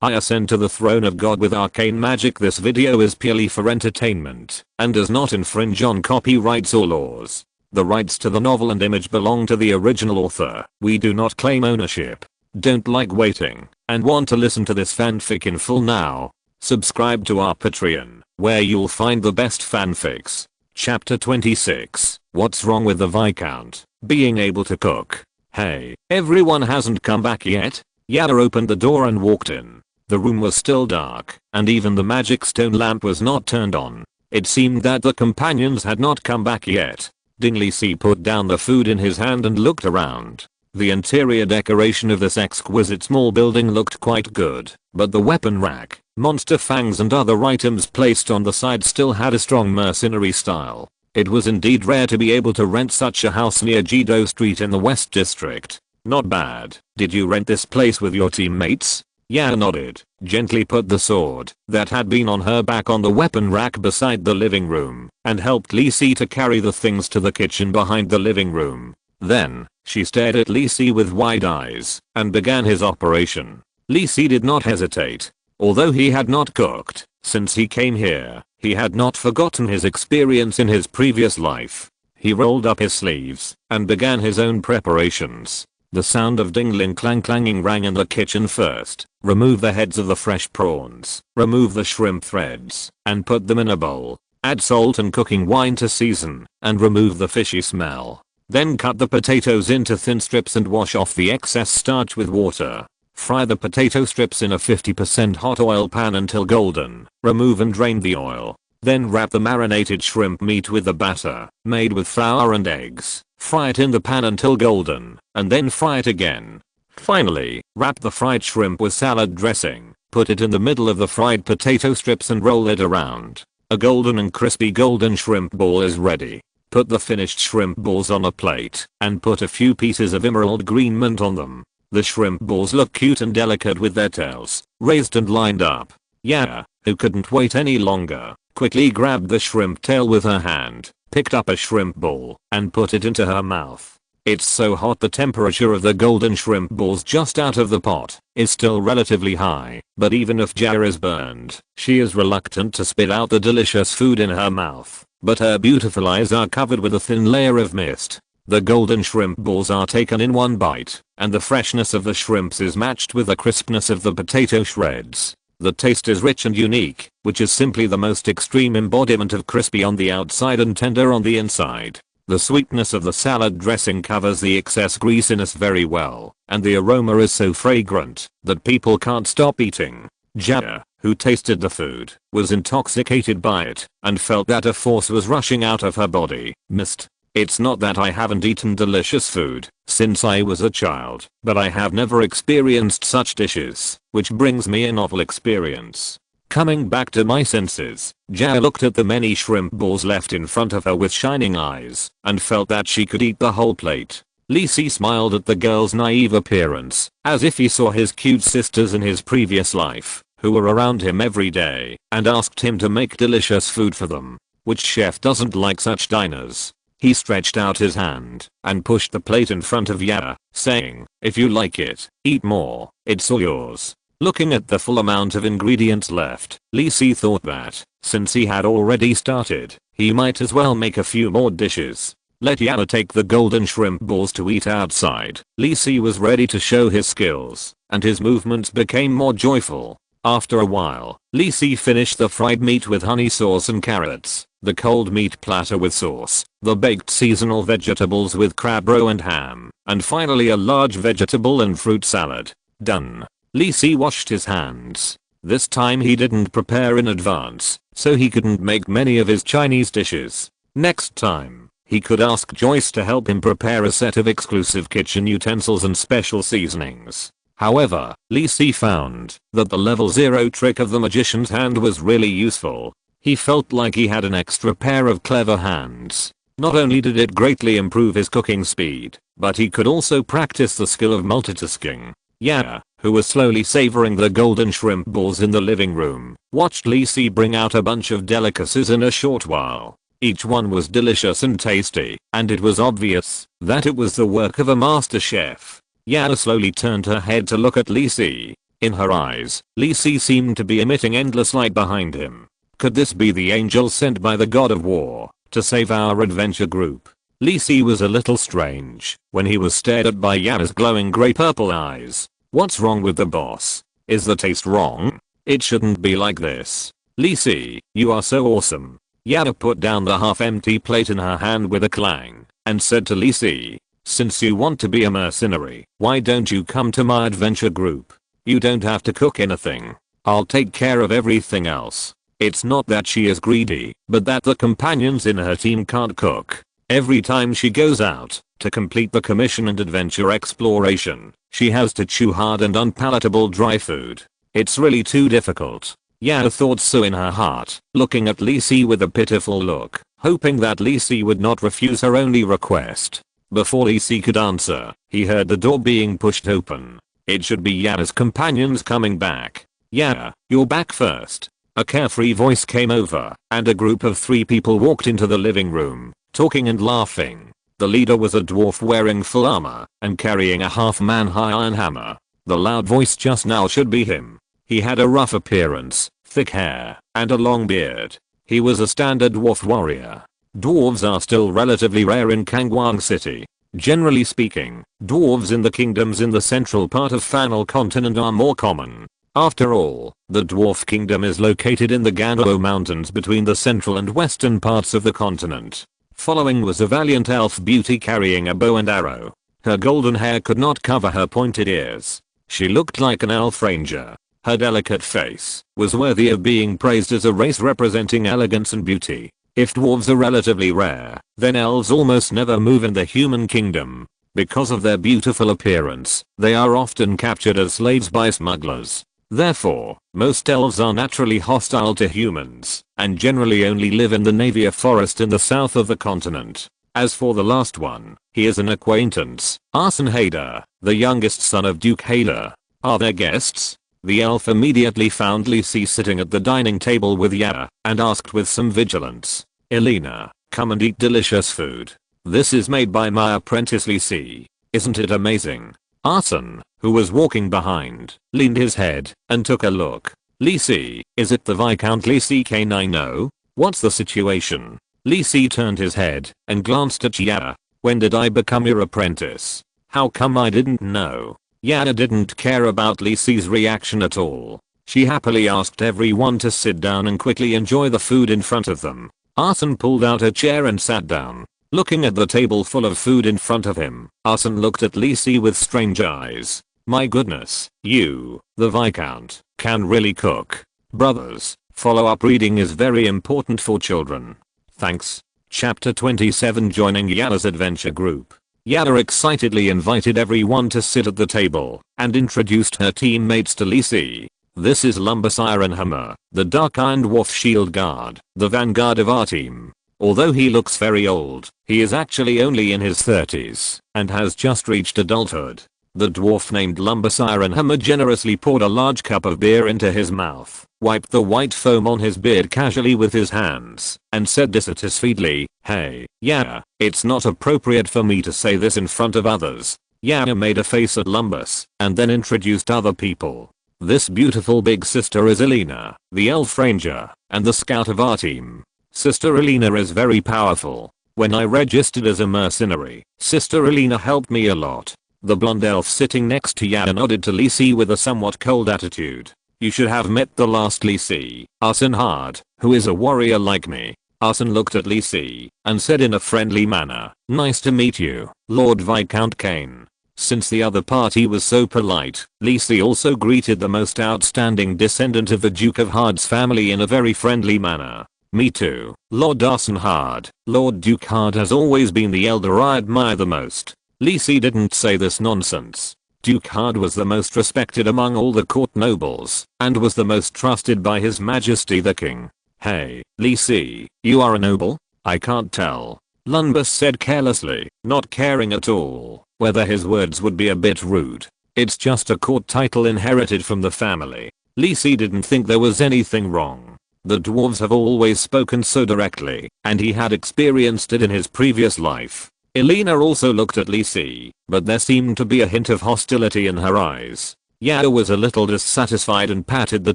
I ascend to the throne of God with arcane magic. This video is purely for entertainment and does not infringe on copyrights or laws. The rights to the novel and image belong to the original author. We do not claim ownership. Don't like waiting and want to listen to this fanfic in full now? Subscribe to our Patreon, where you'll find the best fanfics. Chapter 26. What's wrong with the viscount? Being able to cook. Hey, everyone hasn't come back yet? Yada opened the door and walked in. The room was still dark, and even the magic stone lamp was not turned on. It seemed that the companions had not come back yet. Lisi put down the food in his hand and looked around. The interior decoration of this exquisite small building looked quite good, but the weapon rack, monster fangs and other items placed on the side still had a strong mercenary style. It was indeed rare to be able to rent such a house near Jido Street in the West District. Not bad. Did you rent this place with your teammates? Ya nodded, gently put the sword that had been on her back on the weapon rack beside the living room, and helped Lisi to carry the things to the kitchen behind the living room. Then, she stared at Lisi with wide eyes, and began his operation. Lisi did not hesitate. Although he had not cooked since he came here, he had not forgotten his experience in his previous life. He rolled up his sleeves and began his own preparations. The sound of dingling clanging rang in the kitchen first. Remove the heads of the fresh prawns, remove the shrimp threads, and put them in a bowl. Add salt and cooking wine to season, and remove the fishy smell. Then cut the potatoes into thin strips and wash off the excess starch with water. Fry the potato strips in a 50% hot oil pan until golden. Remove and drain the oil. Then wrap the marinated shrimp meat with the batter, made with flour and eggs. Fry it in the pan until golden, and then fry it again. Finally, wrap the fried shrimp with salad dressing. Put it in the middle of the fried potato strips and roll it around. A golden and crispy golden shrimp ball is ready. Put the finished shrimp balls on a plate, and put a few pieces of emerald green mint on them. The shrimp balls look cute and delicate with their tails raised and lined up. Ya, who couldn't wait any longer, quickly grabbed the shrimp tail with her hand, picked up a shrimp ball, and put it into her mouth. It's so hot the temperature of the golden shrimp balls just out of the pot is still relatively high, but even if Ja is burned, she is reluctant to spit out the delicious food in her mouth, but her beautiful eyes are covered with a thin layer of mist. The golden shrimp balls are taken in one bite, and the freshness of the shrimps is matched with the crispness of the potato shreds. The taste is rich and unique, which is simply the most extreme embodiment of crispy on the outside and tender on the inside. The sweetness of the salad dressing covers the excess greasiness very well, and the aroma is so fragrant that people can't stop eating. Ja, who tasted the food, was intoxicated by it, and felt that a force was rushing out of her body. Mist. It's not that I haven't eaten delicious food since I was a child, but I have never experienced such dishes, which brings me a novel experience. Coming back to my senses, Ja looked at the many shrimp balls left in front of her with shining eyes, and felt that she could eat the whole plate. Lisi smiled at the girl's naive appearance, as if he saw his cute sisters in his previous life, who were around him every day, and asked him to make delicious food for them. Which chef doesn't like such diners? He stretched out his hand and pushed the plate in front of Ya, saying, if you like it, eat more, it's all yours. Looking at the full amount of ingredients left, Lisi thought that, since he had already started, he might as well make a few more dishes. Let Ya take the golden shrimp balls to eat outside. Lisi was ready to show his skills, and his movements became more joyful. After a while, Lisi finished the fried meat with honey sauce and carrots, the cold meat platter with sauce, the baked seasonal vegetables with crab roe and ham, and finally a large vegetable and fruit salad. Done. Lisi washed his hands. This time he didn't prepare in advance, so he couldn't make many of his Chinese dishes. Next time, he could ask Joyce to help him prepare a set of exclusive kitchen utensils and special seasonings. However, Lisi found that the level 0 trick of the magician's hand was really useful. He felt like he had an extra pair of clever hands. Not only did it greatly improve his cooking speed, but he could also practice the skill of multitasking. Ya, who was slowly savoring the golden shrimp balls in the living room, watched Lisi bring out a bunch of delicacies in a short while. Each one was delicious and tasty, and it was obvious that it was the work of a master chef. Ya slowly turned her head to look at Lisi. In her eyes, Li Si seemed to be emitting endless light behind him. Could this be the angel sent by the god of war to save our adventure group? Li Si was a little strange when he was stared at by Yana's glowing grey purple eyes. What's wrong with the boss? Is the taste wrong? It shouldn't be like this. Li Si, you are so awesome. Yana put down the half-empty plate in her hand with a clang and said to Li Si, since you want to be a mercenary, why don't you come to my adventure group? You don't have to cook anything. I'll take care of everything else. It's not that she is greedy, but that the companions in her team can't cook. Every time she goes out to complete the commission and adventure exploration, she has to chew hard and unpalatable dry food. It's really too difficult. Yana thought so in her heart, looking at Li Si with a pitiful look, hoping that Li Si would not refuse her only request. Before Li Si could answer, he heard the door being pushed open. It should be Yana's companions coming back. Yana, you're back first. A carefree voice came over, and a group of 3 people walked into the living room, talking and laughing. The leader was a dwarf wearing full armor and carrying a half-man-high iron hammer. The loud voice just now should be him. He had a rough appearance, thick hair, and a long beard. He was a standard dwarf warrior. Dwarves are still relatively rare in Kangwang City. Generally speaking, dwarves in the kingdoms in the central part of Fanal continent are more common. After all, the dwarf kingdom is located in the Ganao mountains between the central and western parts of the continent. Following was a valiant elf beauty carrying a bow and arrow. Her golden hair could not cover her pointed ears. She looked like an elf ranger. Her delicate face was worthy of being praised as a race representing elegance and beauty. If dwarves are relatively rare, then elves almost never move in the human kingdom. Because of their beautiful appearance, they are often captured as slaves by smugglers. Therefore, most elves are naturally hostile to humans, and generally only live in the Navia forest in the south of the continent. As for the last one, he is an acquaintance, Arsene Hader, the youngest son of Duke Hader. Are there guests? The elf immediately found Li Si sitting at the dining table with Yana, and asked with some vigilance, Elena, come and eat delicious food. This is made by my apprentice Li Si. Isn't it amazing? Arsene, who was walking behind, leaned his head and took a look. Li Si, is it the Viscount Li Si K9O? What's the situation? Li Si turned his head and glanced at Yana. When did I become your apprentice? How come I didn't know? Yana didn't care about Li Si's reaction at all. She happily asked everyone to sit down and quickly enjoy the food in front of them. Arsene pulled out a chair and sat down. Looking at the table full of food in front of him, Arsene looked at Li Si with strange eyes. My goodness, you, the Viscount, can really cook. Brothers, follow-up reading is very important for children. Thanks. Chapter 27 Joining Yana's adventure group. Yana excitedly invited everyone to sit at the table and introduced her teammates to Li Si. This is Lumbus Ironhammer, the Dark Iron Dwarf Shield Guard, the vanguard of our team. Although he looks very old, he is actually only in his 30s and has just reached adulthood. The dwarf named Lumbus Ironhammer generously poured a large cup of beer into his mouth, wiped the white foam on his beard casually with his hands, and said dissatisfiedly, hey, yeah, it's not appropriate for me to say this in front of others. Yana made a face at Lumbus, and then introduced other people. This beautiful big sister is Elena, the elf ranger, and the scout of our team. Sister Elena is very powerful. When I registered as a mercenary, Sister Elena helped me a lot. The blonde elf sitting next to Yana nodded to Li Si with a somewhat cold attitude. You should have met the last Li Si, Arsene Hard, who is a warrior like me. Arsene looked at Li Si and said in a friendly manner, nice to meet you, Lord Viscount Kane. Since the other party was so polite, Li Si also greeted the most outstanding descendant of the Duke of Hard's family in a very friendly manner. Me too, Lord Arsene Hard. Lord Duke Hard has always been the elder I admire the most. Li Si didn't say this nonsense. Duke Hard was the most respected among all the court nobles, and was the most trusted by His Majesty the King. Hey, Li Si, you are a noble? I can't tell. Lumbus said carelessly, not caring at all whether his words would be a bit rude. It's just a court title inherited from the family. Li Si didn't think there was anything wrong. The dwarves have always spoken so directly, and he had experienced it in his previous life. Elena also looked at Li Si, but there seemed to be a hint of hostility in her eyes. Yaya was a little dissatisfied and patted the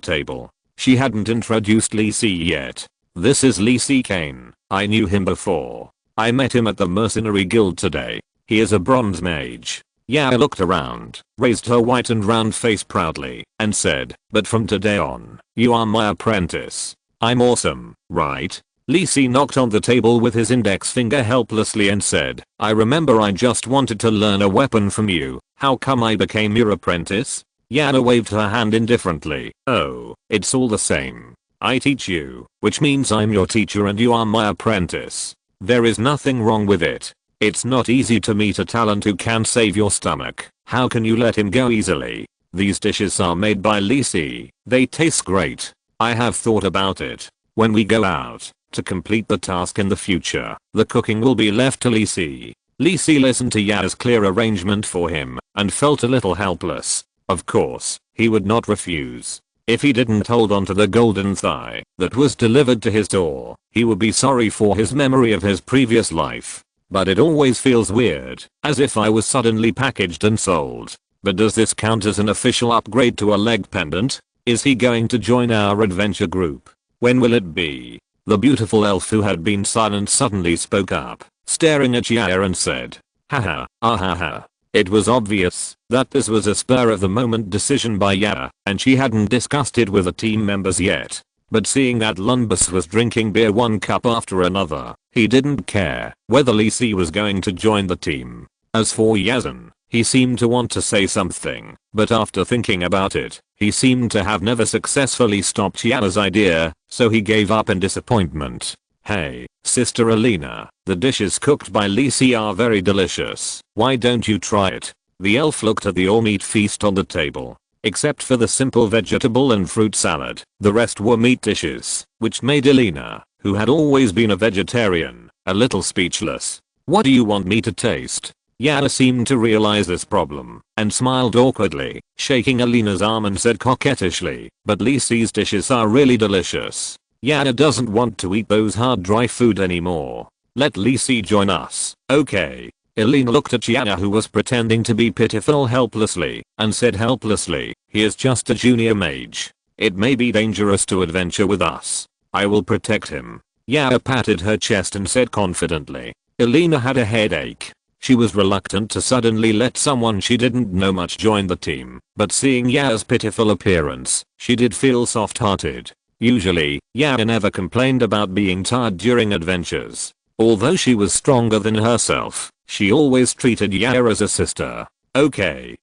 table. She hadn't introduced Lee Si yet. This is Lee Si Kane. I knew him before. I met him at the Mercenary Guild today. He is a bronze mage. Yaya looked around, raised her white and round face proudly, and said, but from today on, you are my apprentice. I'm awesome, right? Lee Si knocked on the table with his index finger helplessly and said, I remember I just wanted to learn a weapon from you. How come I became your apprentice? Yaya waved her hand indifferently. Oh, it's all the same. I teach you, which means I'm your teacher and you are my apprentice. There is nothing wrong with it. It's not easy to meet a talent who can save your stomach. How can you let him go easily? These dishes are made by Lee Si. They taste great. I have thought about it. When we go out, to complete the task in the future, the cooking will be left to Lee Si. Lee Si listened to Yaya's clear arrangement for him, and felt a little helpless. Of course, he would not refuse. If he didn't hold on to the golden thigh that was delivered to his door, he would be sorry for his memory of his previous life. But it always feels weird, as if I was suddenly packaged and sold. But does this count as an official upgrade to a leg pendant? Is he going to join our adventure group? When will it be? The beautiful elf who had been silent suddenly spoke up, staring at Yaya and said, haha, ahaha. It was obvious that this was a spur of the moment decision by Yaya, and she hadn't discussed it with the team members yet. But seeing that Lumbus was drinking beer one cup after another, he didn't care whether Lee Si was going to join the team. As for Yazan, he seemed to want to say something, but after thinking about it, he seemed to have never successfully stopped Yaya's idea, so he gave up in disappointment. Hey, Sister Alina, the dishes cooked by Lee Si are very delicious. Why don't you try it? The elf looked at the all-meat feast on the table. Except for the simple vegetable and fruit salad, the rest were meat dishes, which made Alina, who had always been a vegetarian, a little speechless. What do you want me to taste? Yaya seemed to realize this problem, and smiled awkwardly, shaking Alina's arm and said coquettishly, but Lee Si's dishes are really delicious. Yaya doesn't want to eat those hard dry food anymore. Let Lee Si join us, okay? Alina looked at Yaya, who was pretending to be pitiful helplessly, and said helplessly, he is just a junior mage. It may be dangerous to adventure with us. I will protect him. Yaya patted her chest and said confidently. Alina had a headache. She was reluctant to suddenly let someone she didn't know much join the team, but seeing Yaya's pitiful appearance, she did feel soft-hearted. Usually, Yaya never complained about being tired during adventures. Although she was stronger than herself, she always treated Yaya as a sister. Okay,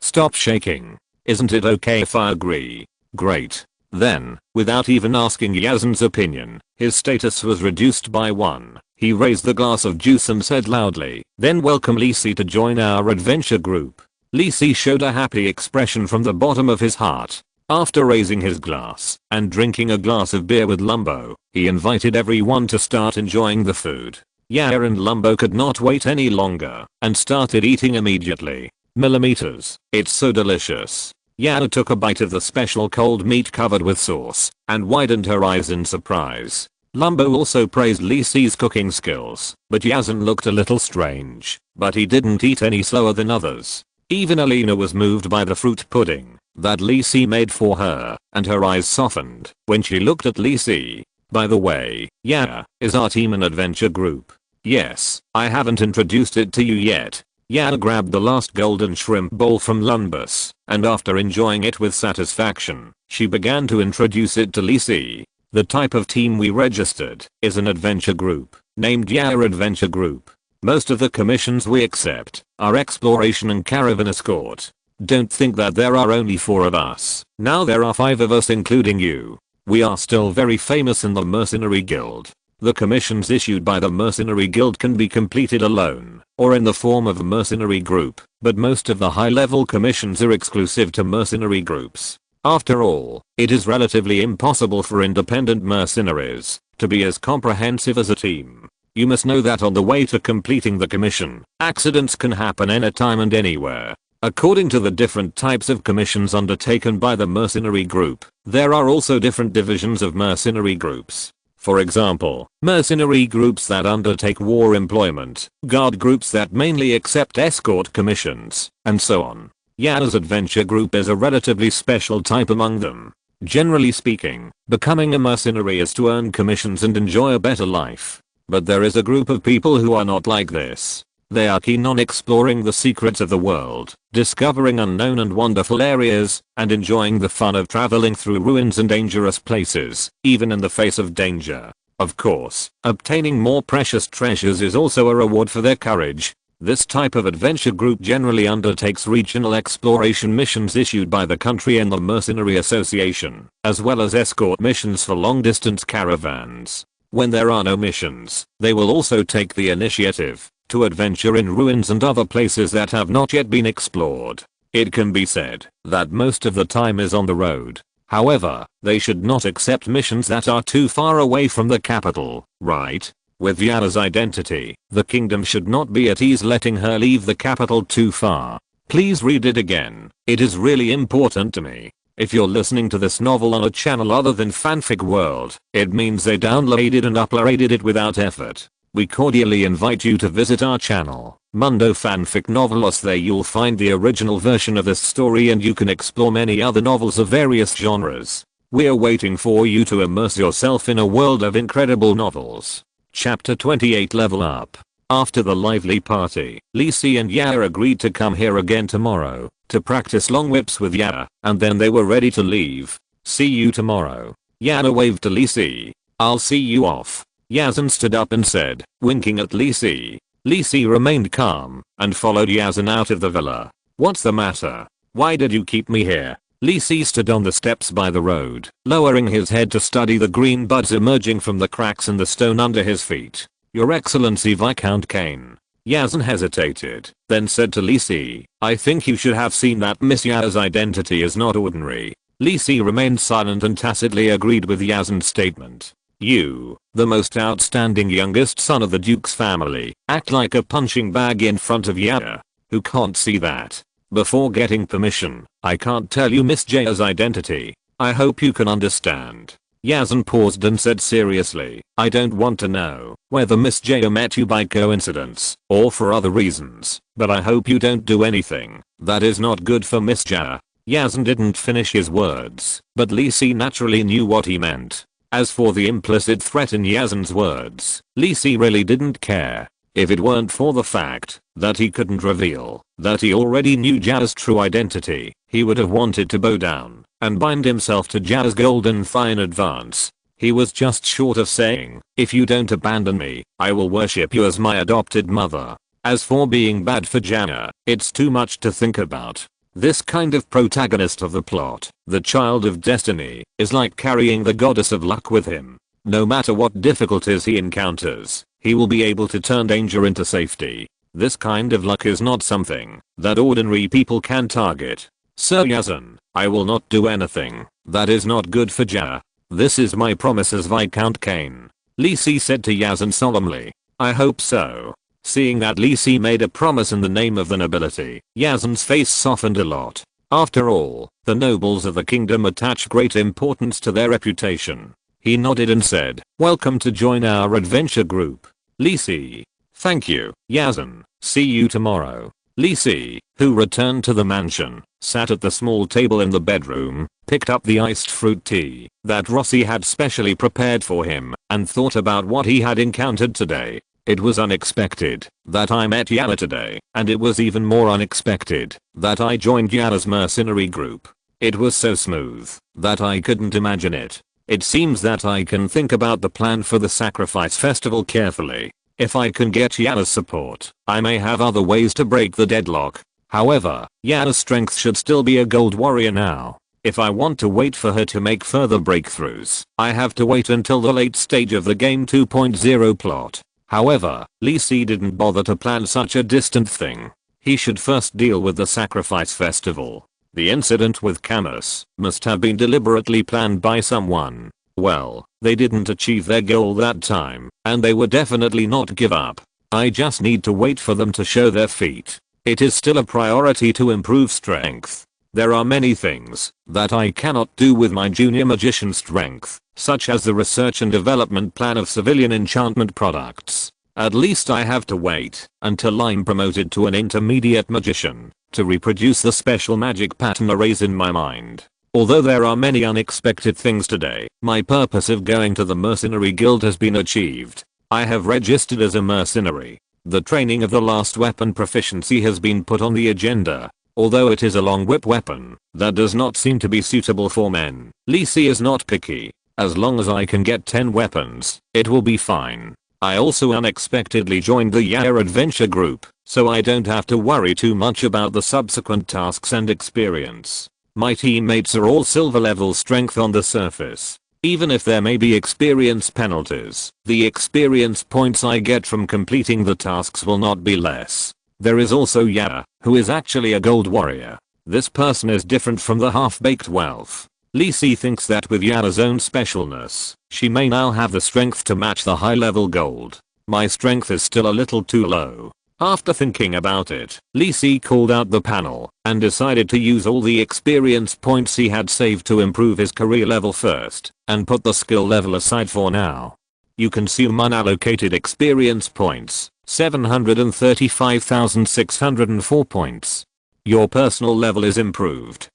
stop shaking. Isn't it okay if I agree? Great. Then, without even asking Yazan's opinion, his status was reduced by 1. He raised the glass of juice and said loudly, then welcome Lee Si to join our adventure group. Lee Si showed a happy expression from the bottom of his heart. After raising his glass and drinking a glass of beer with Lumbo, he invited everyone to start enjoying the food. Yaya and Lumbo could not wait any longer and started eating immediately. Millimeters, it's so delicious. Yaya took a bite of the special cold meat covered with sauce and widened her eyes in surprise. Lumbo also praised Lee Si's cooking skills, but Yazan looked a little strange, but he didn't eat any slower than others. Even Alina was moved by the fruit pudding that Lee Si made for her, and her eyes softened when she looked at Lee Si. By the way, Yaya, is our team an adventure group? Yes, I haven't introduced it to you yet. Yaya grabbed the last golden shrimp bowl from Lumbus, and after enjoying it with satisfaction, she began to introduce it to Lee Si. The type of team we registered is an adventure group, named Yaya Adventure Group. Most of the commissions we accept are exploration and caravan escort. Don't think that there are only 4 of us. Now there are 5 of us including you. We are still very famous in the Mercenary Guild. The commissions issued by the Mercenary Guild can be completed alone, or in the form of a mercenary group, but most of the high-level commissions are exclusive to mercenary groups. After all, it is relatively impossible for independent mercenaries to be as comprehensive as a team. You must know that on the way to completing the commission, accidents can happen anytime and anywhere. According to the different types of commissions undertaken by the mercenary group, there are also different divisions of mercenary groups. For example, mercenary groups that undertake war employment, guard groups that mainly accept escort commissions, and so on. Ya's adventure group is a relatively special type among them. Generally speaking, becoming a mercenary is to earn commissions and enjoy a better life. But there is a group of people who are not like this. They are keen on exploring the secrets of the world, discovering unknown and wonderful areas, and enjoying the fun of traveling through ruins and dangerous places, even in the face of danger. Of course, obtaining more precious treasures is also a reward for their courage. This type of adventure group generally undertakes regional exploration missions issued by the country and the Mercenary Association, as well as escort missions for long-distance caravans. When there are no missions, they will also take the initiative to adventure in ruins and other places that have not yet been explored. It can be said that most of the time is on the road. However, they should not accept missions that are too far away from the capital, right? With Ya's identity, the kingdom should not be at ease letting her leave the capital too far. Please read it again. It is really important to me. If you're listening to this novel on a channel other than Fanfic World, it means they downloaded and uploaded it without effort. We cordially invite you to visit our channel, Mundo Fanfic Novelos. There you'll find the original version of this story and you can explore many other novels of various genres. We're waiting for you to immerse yourself in a world of incredible novels. Chapter 28 Level Up. After the lively party, Lisi and Ya agreed to come here again tomorrow to practice long whips with Ya, and then they were ready to leave. See you tomorrow. Yana waved to Lisi. I'll see you off. Yazan stood up and said, winking at Lisi. Lisi remained calm and followed Yazan out of the villa. What's the matter? Why did you keep me here? Lisi stood on the steps by the road, lowering his head to study the green buds emerging from the cracks in the stone under his feet. Your Excellency Viscount Kane. Yazan hesitated, then said to Lisi, I think you should have seen that Miss Ya's identity is not ordinary. Lisi remained silent and tacitly agreed with Yazan's statement. You, the most outstanding youngest son of the Duke's family, act like a punching bag in front of Ya, who can't see that. Before getting permission, I can't tell you Miss Ja's identity. I hope you can understand. Yazan paused and said seriously, I don't want to know whether Miss J met you by coincidence or for other reasons, but I hope you don't do anything that is not good for Miss J. Yazan didn't finish his words, but Lisi naturally knew what he meant. As for the implicit threat in Yazan's words, Lisi really didn't care. If it weren't for the fact that he couldn't reveal that he already knew Ja's true identity, he would have wanted to bow down and bind himself to Ja's golden thigh in advance. He was just short of saying, if you don't abandon me, I will worship you as my adopted mother. As for being bad for Ja, it's too much to think about. This kind of protagonist of the plot, the child of destiny, is like carrying the goddess of luck with him. No matter what difficulties he encounters, he will be able to turn danger into safety. This kind of luck is not something that ordinary people can target. Sir Yazan, I will not do anything that is not good for Ja. This is my promise as Viscount Kane. Lisi said to Yazan solemnly. I hope so. Seeing that Lisi made a promise in the name of the nobility, Yazan's face softened a lot. After all, the nobles of the kingdom attach great importance to their reputation. He nodded and said, welcome to join our adventure group. Lisi. Thank you, Yazan. See you tomorrow. Lisi, who returned to the mansion, sat at the small table in the bedroom, picked up the iced fruit tea that Rossi had specially prepared for him, and thought about what he had encountered today. It was unexpected that I met Yana today, and it was even more unexpected that I joined Yana's mercenary group. It was so smooth that I couldn't imagine it. It seems that I can think about the plan for the sacrifice festival carefully. If I can get Yana's support, I may have other ways to break the deadlock. However, Yana's strength should still be a gold warrior now. If I want to wait for her to make further breakthroughs, I have to wait until the late stage of the game 2.0 plot. However, Lisi didn't bother to plan such a distant thing. He should first deal with the sacrifice festival. The incident with Camus must have been deliberately planned by someone. Well, they didn't achieve their goal that time, and they would definitely not give up. I just need to wait for them to show their feet. It is still a priority to improve strength. There are many things that I cannot do with my junior magician strength, such as the research and development plan of civilian enchantment products. At least I have to wait until I'm promoted to an intermediate magician. to reproduce the special magic pattern arrays in my mind. Although there are many unexpected things today, my purpose of going to the mercenary guild has been achieved. I have registered as a mercenary. The training of the last weapon proficiency has been put on the agenda. Although it is a long whip weapon, that does not seem to be suitable for men. Lee Si is not picky. As long as I can get 10 weapons, it will be fine. I also unexpectedly joined the Yaya adventure group, so I don't have to worry too much about the subsequent tasks and experience. My teammates are all silver level strength on the surface. Even if there may be experience penalties, the experience points I get from completing the tasks will not be less. There is also Yaya, who is actually a gold warrior. This person is different from the half-baked Welf. Lee Si thinks that with Yaya's own specialness, she may now have the strength to match the high-level gold. My strength is still a little too low. After thinking about it, Lee Si called out the panel and decided to use all the experience points he had saved to improve his career level first and put the skill level aside for now. You consume unallocated experience points, 735,604 points. Your personal level is improved.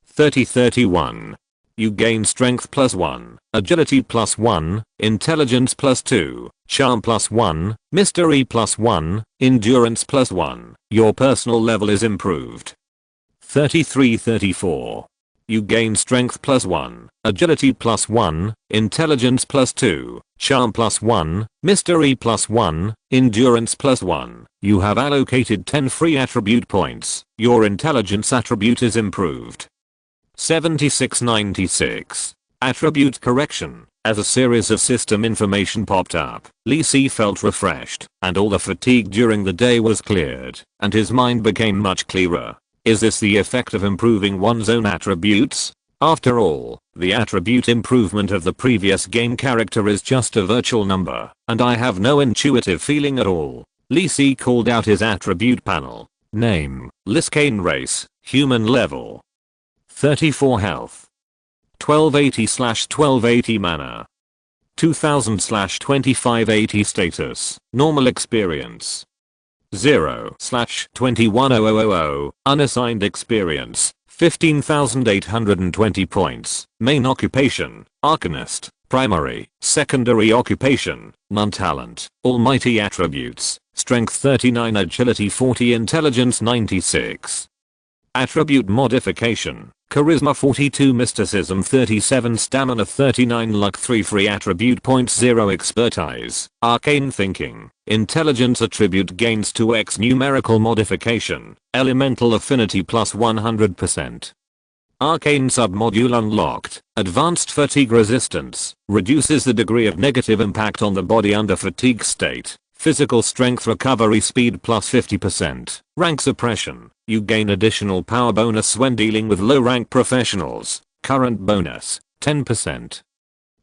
3031. You gain strength +1, agility +1, intelligence +2, charm +1, mystery +1, endurance +1. Your personal level is improved. 3334. You gain strength +1, agility +1, intelligence +2, charm +1, mystery +1, endurance +1. You have allocated 10 free attribute points. Your intelligence attribute is improved. 7696. Attribute correction. As a series of system information popped up, Lee Si felt refreshed, and all the fatigue during the day was cleared, and his mind became much clearer. Is this the effect of improving one's own attributes? After all, the attribute improvement of the previous game character is just a virtual number, and I have no intuitive feeling at all. Lee Si called out his attribute panel. Name, Arcane race, human level. 34 health. 1280/1280 mana. 2000/2580 status, normal experience. 0/21000, unassigned experience, 15,820 points. Main occupation, Arcanist. Primary, secondary occupation, non-talent. Almighty attributes, strength 39, agility 40, intelligence 96. Attribute modification, charisma 42, mysticism 37, stamina 39, luck 3, free attribute points 0, expertise, arcane thinking, intelligence attribute gains 2x, numerical modification, elemental affinity plus 100%. Arcane submodule unlocked, advanced fatigue resistance, reduces the degree of negative impact on the body under fatigue state. Physical strength recovery speed plus 50%. Rank suppression. You gain additional power bonus when dealing with low rank professionals. Current bonus, 10%.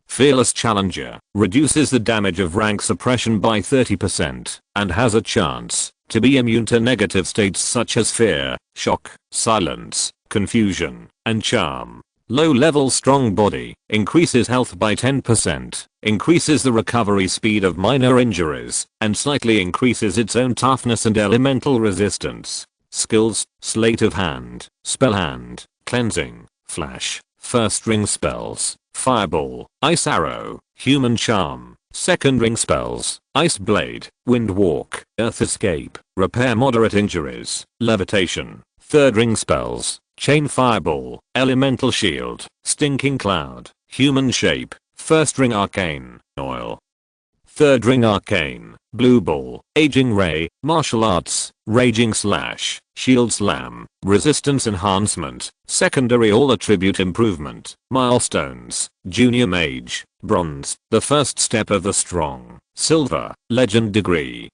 Fearless Challenger. Reduces the damage of rank suppression by 30% and has a chance to be immune to negative states such as fear, shock, silence, confusion, and charm. Low level strong body. Increases health by 10%. Increases the recovery speed of minor injuries, and slightly increases its own toughness and elemental resistance. Skills, Sleight of Hand, Spell Hand, Cleansing, Flash, First Ring Spells, Fireball, Ice Arrow, Human Charm, Second Ring Spells, Ice Blade, Wind Walk, Earth Escape, Repair Moderate Injuries, Levitation, Third Ring Spells, Chain Fireball, Elemental Shield, Stinking Cloud, Human Shape, First Ring Arcane, Oil. Third Ring Arcane, Blue Ball, Aging Ray, Martial Arts, Raging Slash, Shield Slam, Resistance Enhancement, Secondary All Attribute Improvement, Milestones, Junior Mage, Bronze, the first step of the Strong, Silver, Legend Degree.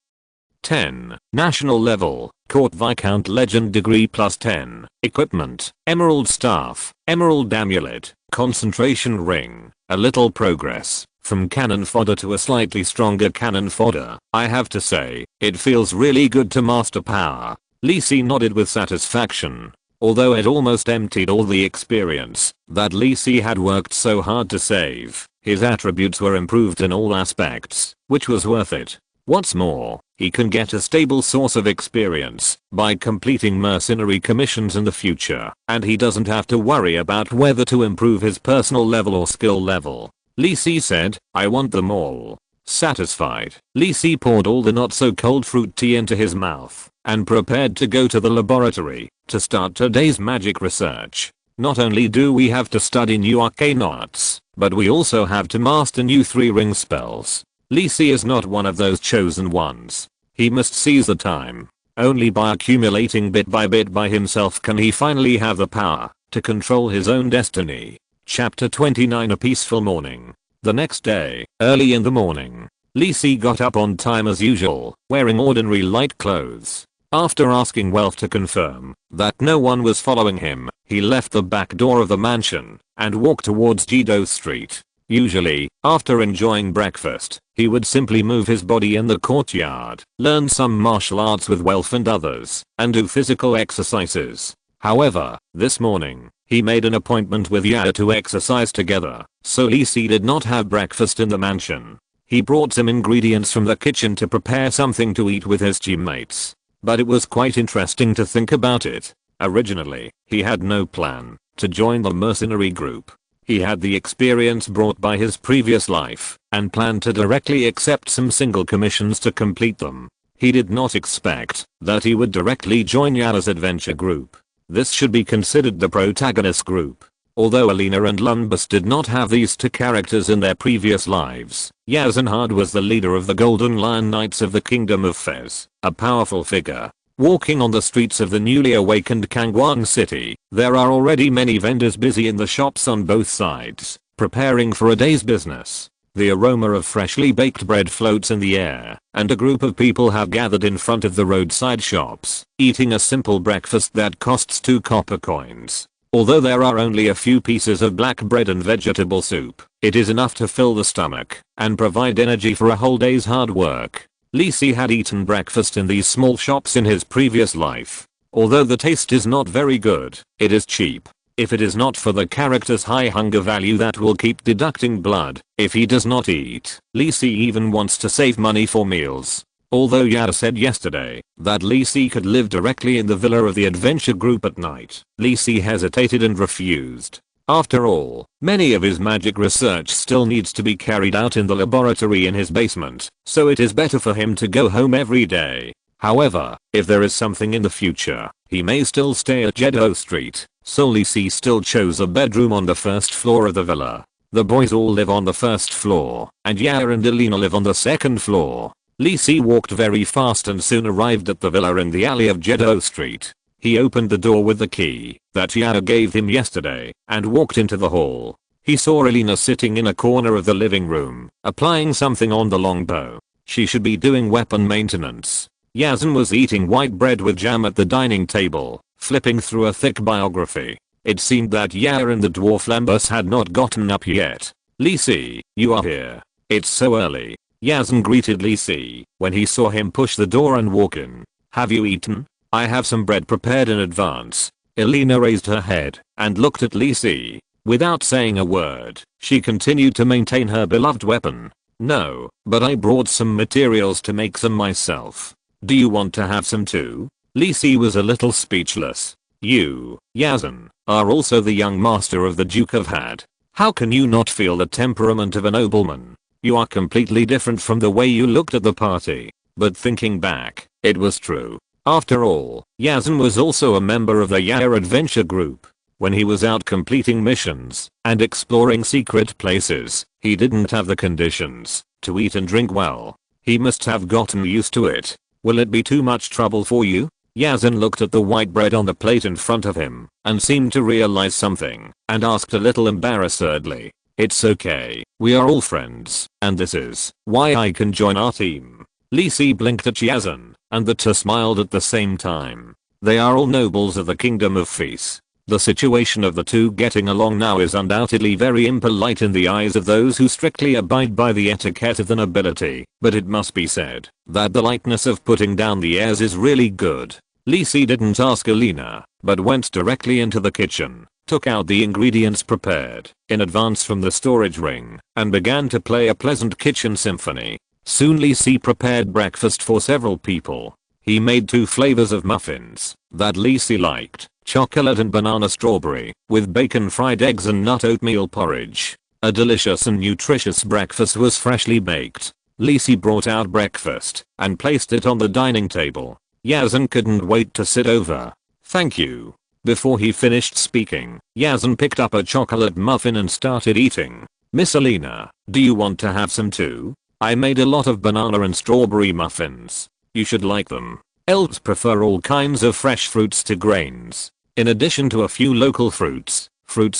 10. National Level, Court Viscount Legend Degree plus 10. Equipment, Emerald Staff, Emerald Amulet, Concentration Ring, a little progress. From cannon fodder to a slightly stronger cannon fodder, I have to say, it feels really good to master power. Lee Si nodded with satisfaction. Although it almost emptied all the experience that Lee Si had worked so hard to save, his attributes were improved in all aspects, which was worth it. What's more, he can get a stable source of experience by completing mercenary commissions in the future, and he doesn't have to worry about whether to improve his personal level or skill level. Lee Si said, I want them all. Satisfied, Lee Si poured all the not so cold fruit tea into his mouth and prepared to go to the laboratory to start today's magic research. Not only do we have to study new arcane arts, but we also have to master new 3-ring spells. Lee Si is not one of those chosen ones. He must seize the time. Only by accumulating bit by himself can he finally have the power to control his own destiny. Chapter 29. A peaceful morning. The next day, early in the morning, Lee Si got up on time as usual, wearing ordinary light clothes. After asking Welf to confirm that no one was following him, he left the back door of the mansion and walked towards Jido Street. Usually, after enjoying breakfast, he would simply move his body in the courtyard, learn some martial arts with Welf and others, and do physical exercises. However, this morning, he made an appointment with Yaya to exercise together, so Lee Si did not have breakfast in the mansion. He brought some ingredients from the kitchen to prepare something to eat with his teammates. But it was quite interesting to think about it. Originally, he had no plan to join the mercenary group. He had the experience brought by his previous life and planned to directly accept some single commissions to complete them. He did not expect that he would directly join Yaya's adventure group. This should be considered the protagonist group. Although Alina and Lumbus did not have these two characters in their previous lives, Yazenhard was the leader of the Golden Lion Knights of the Kingdom of Fez, a powerful figure. Walking on the streets of the newly awakened Kangwon city, there are already many vendors busy in the shops on both sides, preparing for a day's business. The aroma of freshly baked bread floats in the air, and a group of people have gathered in front of the roadside shops, eating a simple breakfast that costs 2 copper coins. Although there are only a few pieces of black bread and vegetable soup, it is enough to fill the stomach and provide energy for a whole day's hard work. Lee Si had eaten breakfast in these small shops in his previous life. Although the taste is not very good, it is cheap. If it is not for the character's high hunger value that will keep deducting blood if he does not eat, Lee Si even wants to save money for meals. Although Yaya said yesterday that Lee Si could live directly in the villa of the adventure group at night, Lee Si hesitated and refused. After all, many of his magic research still needs to be carried out in the laboratory in his basement, so it is better for him to go home every day. However, if there is something in the future, he may still stay at Jedo Street, so Lee Si still chose a bedroom on the first floor of the villa. The boys all live on the first floor, and Yaya and Alina live on the second floor. Lee Si walked very fast and soon arrived at the villa in the alley of Jedo Street. He opened the door with the key that Yaya gave him yesterday and walked into the hall. He saw Alina sitting in a corner of the living room, applying something on the longbow. She should be doing weapon maintenance. Yazen was eating white bread with jam at the dining table, flipping through a thick biography. It seemed that Yaya and the dwarf Lambus had not gotten up yet. Lee Si, you are here. It's so early. Yazen greeted Lee Si when he saw him push the door and walk in. Have you eaten? I have some bread prepared in advance. Alina raised her head and looked at Lee Si. Without saying a word, she continued to maintain her beloved weapon. No, but I brought some materials to make them myself. Do you want to have some too? Lee Si was a little speechless. You, Yazen, are also the young master of the Duke of Had. How can you not feel the temperament of a nobleman? You are completely different from the way you looked at the party. But thinking back, it was true. After all, Yazen was also a member of the Yaya adventure group. When he was out completing missions and exploring secret places, he didn't have the conditions to eat and drink well. He must have gotten used to it. Will it be too much trouble for you? Yazen looked at the white bread on the plate in front of him and seemed to realize something and asked a little embarrassedly. It's okay, we are all friends, and this is why I can join our team. Lee Si blinked at Yazen, and the two smiled at the same time. They are all nobles of the Kingdom of Fez. The situation of the two getting along now is undoubtedly very impolite in the eyes of those who strictly abide by the etiquette of the nobility, but it must be said that the lightness of putting down the airs is really good. Lee Si didn't ask Alina, but went directly into the kitchen, took out the ingredients prepared in advance from the storage ring, and began to play a pleasant kitchen symphony. Soon Lee Si prepared breakfast for several people. He made 2 flavors of muffins that Lee Si liked, chocolate and banana strawberry, with bacon, fried eggs and nut oatmeal porridge. A delicious and nutritious breakfast was freshly baked. Lee Si brought out breakfast and placed it on the dining table. Yazan couldn't wait to sit over. "Thank you." Before he finished speaking, Yazan picked up a chocolate muffin and started eating. "Miss Alina, do you want to have some too? I made a lot of banana and strawberry muffins. You should like them." Elves prefer all kinds of fresh fruits to grains. In addition to a few local fruits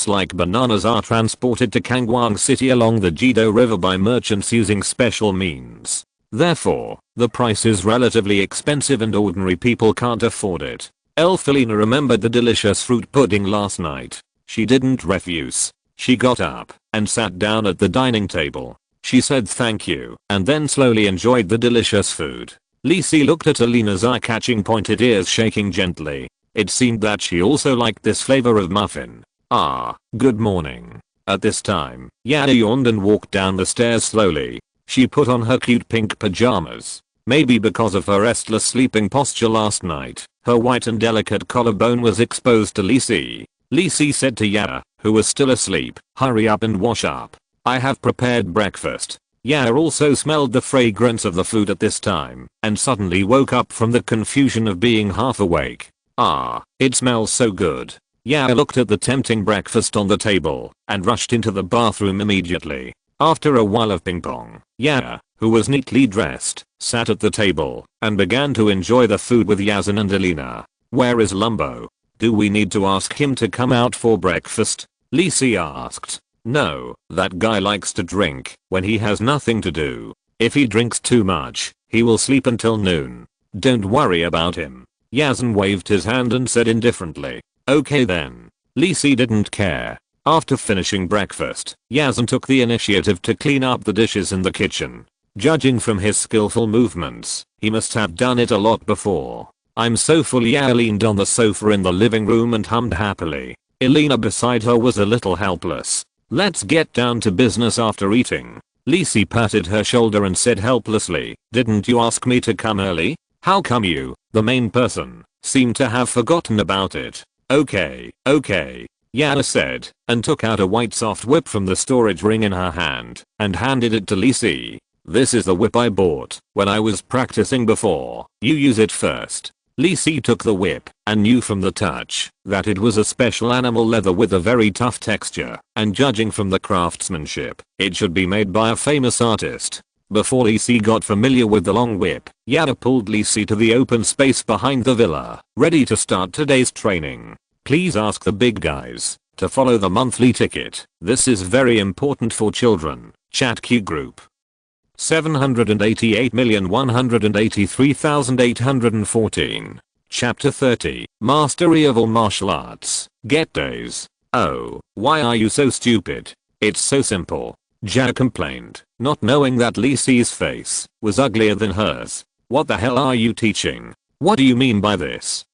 like bananas are transported to Kangwang City along the Jido River by merchants using special means. Therefore, the price is relatively expensive and ordinary people can't afford it. Elf Alina remembered the delicious fruit pudding last night. She didn't refuse. She got up and sat down at the dining table. She said thank you and then slowly enjoyed the delicious food. Lee Si looked at Alina's eye-catching pointed ears shaking gently. It seemed that she also liked this flavor of muffin. "Ah, good morning." At this time, Yana yawned and walked down the stairs slowly. She put on her cute pink pajamas. Maybe because of her restless sleeping posture last night, her white and delicate collarbone was exposed to Lee Si. Lee Si said to Yana, who was still asleep, "Hurry up and wash up. I have prepared breakfast." Yana also smelled the fragrance of the food at this time and suddenly woke up from the confusion of being half awake. "Ah, it smells so good." Yana looked at the tempting breakfast on the table and rushed into the bathroom immediately. After a while of ping pong, Yana, who was neatly dressed, sat at the table and began to enjoy the food with Yazan and Alina. "Where is Lumbo? Do we need to ask him to come out for breakfast?" Lee Si asked. "No, that guy likes to drink when he has nothing to do. If he drinks too much, he will sleep until noon. Don't worry about him." Yazan waved his hand and said indifferently, "Okay then." Lee Si didn't care. After finishing breakfast, Yazan took the initiative to clean up the dishes in the kitchen. Judging from his skillful movements, he must have done it a lot before. "I'm so full." Yana leaned on the sofa in the living room and hummed happily. Alina beside her was a little helpless. "Let's get down to business after eating." Lee Si patted her shoulder and said helplessly, "Didn't you ask me to come early? How come you, the main person, seem to have forgotten about it?" Okay, Yana said, and took out a white soft whip from the storage ring in her hand, and handed it to Lee Si. "This is the whip I bought when I was practicing before. You use it first." Lee Si took the whip and knew from the touch that it was a special animal leather with a very tough texture, and judging from the craftsmanship, it should be made by a famous artist. Before Lee Si got familiar with the long whip, Yana pulled Lee Si to the open space behind the villa, ready to start today's training. "Please ask the big guys to follow the monthly ticket. This is very important for children." Chat Q group. 788,183,814. Chapter 30. Mastery of all martial arts. Get days. "Oh, why are you so stupid? It's so simple." Ja complained, not knowing that Lee Si's face was uglier than hers. "What the hell are you teaching? What do you mean by this,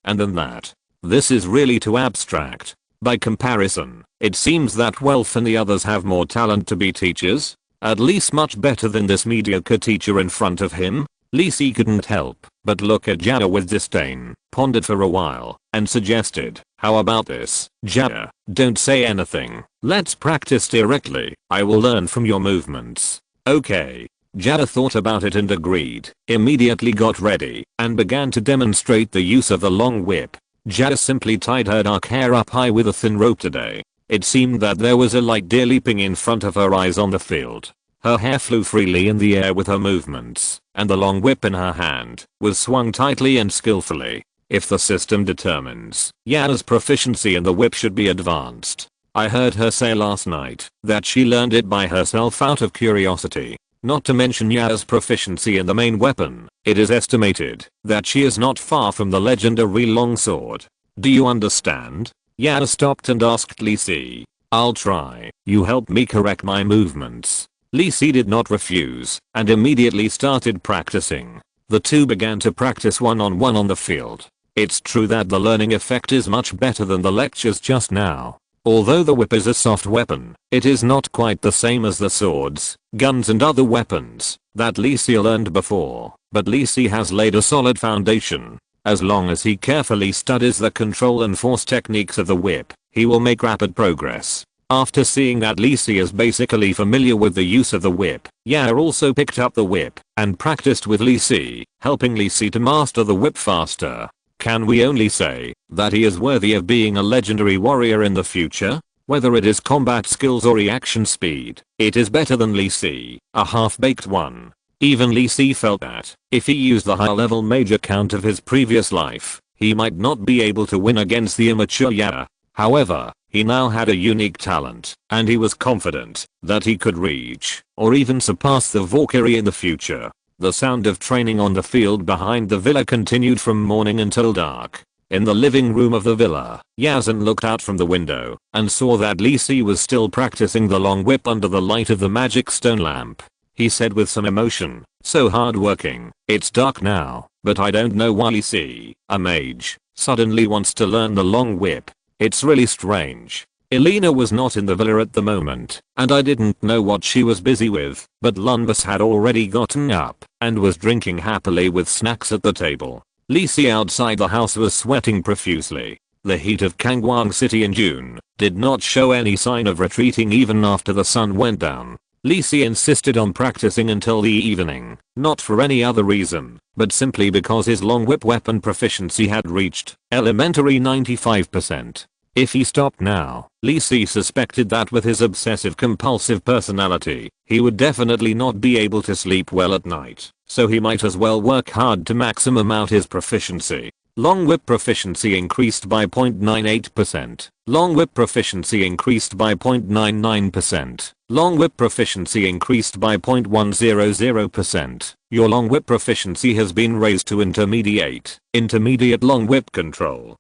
and then that? This is really too abstract. By comparison, it seems that Welf and the others have more talent to be teachers. At least much better than this mediocre teacher in front of him." Lee Si couldn't help but look at Jada with disdain, pondered for a while, and suggested, "How about this, Jada? Don't say anything. Let's practice directly. I will learn from your movements." "Okay." Jada thought about it and agreed, immediately got ready, and began to demonstrate the use of the long whip. Jada simply tied her dark hair up high with a thin rope today. It seemed that there was a light deer leaping in front of her eyes on the field. Her hair flew freely in the air with her movements, and the long whip in her hand was swung tightly and skillfully. If the system determines Yana's proficiency in the whip should be advanced. I heard her say last night that she learned it by herself out of curiosity. Not to mention Yana's proficiency in the main weapon, it is estimated that she is not far from the legendary longsword. Do you understand? Yana stopped and asked Lee Si. "I'll try. You help me correct my movements." Lee Si did not refuse and immediately started practicing. The two began to practice one-on-one on the field. It's true that the learning effect is much better than the lectures just now. Although the whip is a soft weapon, it is not quite the same as the swords, guns and other weapons that Lee Si learned before, but Lee Si has laid a solid foundation. As long as he carefully studies the control and force techniques of the whip, he will make rapid progress. After seeing that Lee Si is basically familiar with the use of the whip, Yair also picked up the whip and practiced with Lee Si, helping Lee Si to master the whip faster. Can we only say that he is worthy of being a legendary warrior in the future? Whether it is combat skills or reaction speed, it is better than Lee Si, a half-baked one. Even Lee Si felt that, if he used the high-level major count of his previous life, he might not be able to win against the immature Yair. However, he now had a unique talent, and he was confident that he could reach, or even surpass the Valkyrie in the future. The sound of training on the field behind the villa continued from morning until dark. In the living room of the villa, Yazan looked out from the window and saw that Lee Si was still practicing the long whip under the light of the magic stone lamp. He said with some emotion, "So hardworking. It's dark now, but I don't know why Lee Si, a mage, suddenly wants to learn the long whip. It's really strange." Elena was not in the villa at the moment, and I didn't know what she was busy with, but Lunbus had already gotten up and was drinking happily with snacks at the table. Lee Si outside the house was sweating profusely. The heat of Kangwang City in June did not show any sign of retreating even after the sun went down. Lee Si insisted on practicing until the evening, not for any other reason, but simply because his long whip weapon proficiency had reached elementary 95%. If he stopped now, Lee Si suspected that with his obsessive compulsive personality, he would definitely not be able to sleep well at night, so he might as well work hard to maximum out his proficiency. Long whip proficiency increased by 0.98%. Long whip proficiency increased by 0.99%. Long whip proficiency increased by 0.100%. Your long whip proficiency has been raised to intermediate. Intermediate long whip control.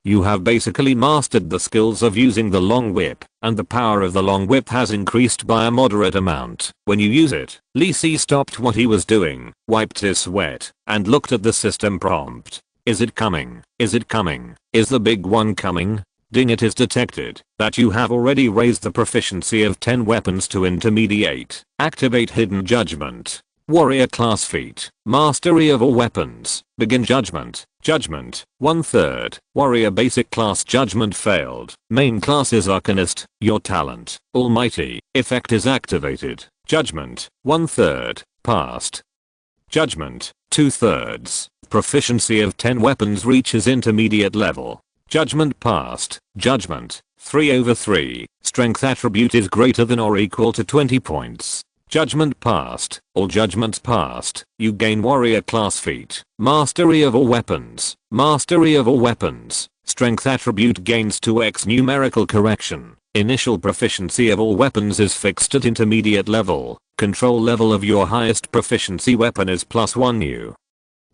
You have basically mastered the skills of using the long whip, and the power of the long whip has increased by a moderate amount. When you use it, Lee Si stopped what he was doing, wiped his sweat, and looked at the system prompt. Is it coming? Is it coming? Is the big one coming? Ding, it is detected that you have already raised the proficiency of 10 weapons to intermediate. Activate Hidden Judgment. Warrior class feat. Mastery of all weapons. Begin judgment. Judgment. 1/3. Warrior basic class judgment failed. Main class is Arcanist. Your talent. Almighty. Effect is activated. Judgment. 1/3. Passed. Judgment. 2/3. Proficiency of 10 weapons reaches intermediate level. Judgment passed. Judgment. 3/3. Strength attribute is greater than or equal to 20 points. Judgment passed. All judgments passed. You gain warrior class feat. Mastery of all weapons. Mastery of all weapons. Strength attribute gains 2x numerical correction. Initial proficiency of all weapons is fixed at intermediate level. Control level of your highest proficiency weapon is +1. You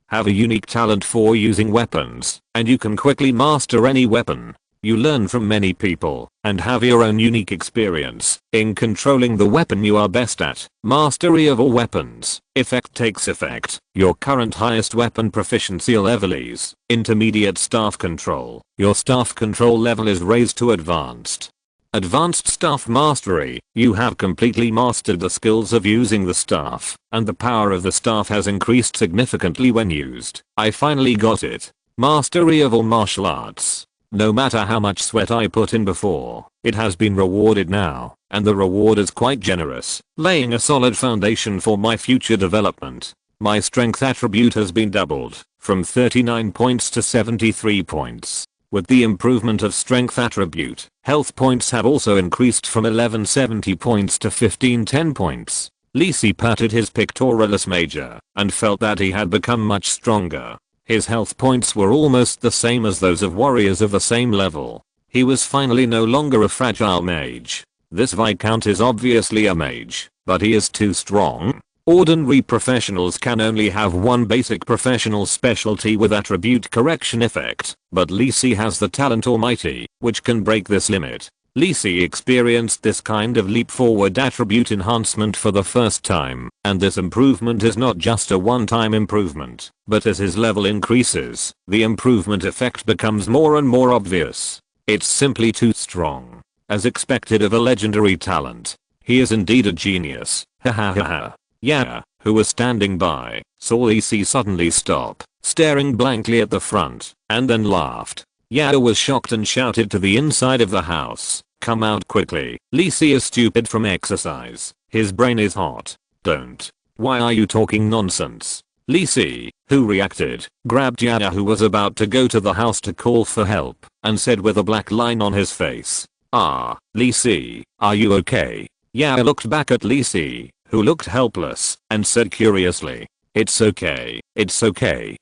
have a unique talent for using weapons, and you can quickly master any weapon. You learn from many people and have your own unique experience in controlling the weapon you are best at. Mastery of all weapons. Effect takes effect. Your current highest weapon proficiency level is intermediate staff control. Your staff control level is raised to advanced. Advanced staff mastery. You have completely mastered the skills of using the staff, and the power of the staff has increased significantly when used. I finally got it. Mastery of all martial arts. No matter how much sweat I put in before, it has been rewarded now, and the reward is quite generous, laying a solid foundation for my future development. My strength attribute has been doubled, from 39 points to 73 points. With the improvement of strength attribute, health points have also increased from 1170 points to 1510 points. Lee Si patted his pectoralis major, and felt that he had become much stronger. His health points were almost the same as those of warriors of the same level. He was finally no longer a fragile mage. This viscount is obviously a mage, but he is too strong. Ordinary professionals can only have one basic professional specialty with attribute correction effect, but Lee Si has the talent Almighty, which can break this limit. Lee Si experienced this kind of leap forward attribute enhancement for the first time, and this improvement is not just a one-time improvement, but as his level increases, the improvement effect becomes more and more obvious. It's simply too strong. as expected of a legendary talent. He is indeed a genius, ha ha ha ha. Yeah, who was standing by, saw Lisi suddenly stop, staring blankly at the front, and then laughed. Yao was shocked and shouted to the inside of the house, "Come out quickly, Lisi is stupid from exercise, his brain is hot. Don't. Why are you talking nonsense?" Lisi, who reacted, grabbed Yao who was about to go to the house to call for help, and said with a black line on his face, "Ah, Lisi, are you okay?" Yao looked back at Lisi, who looked helpless, and said curiously, it's okay,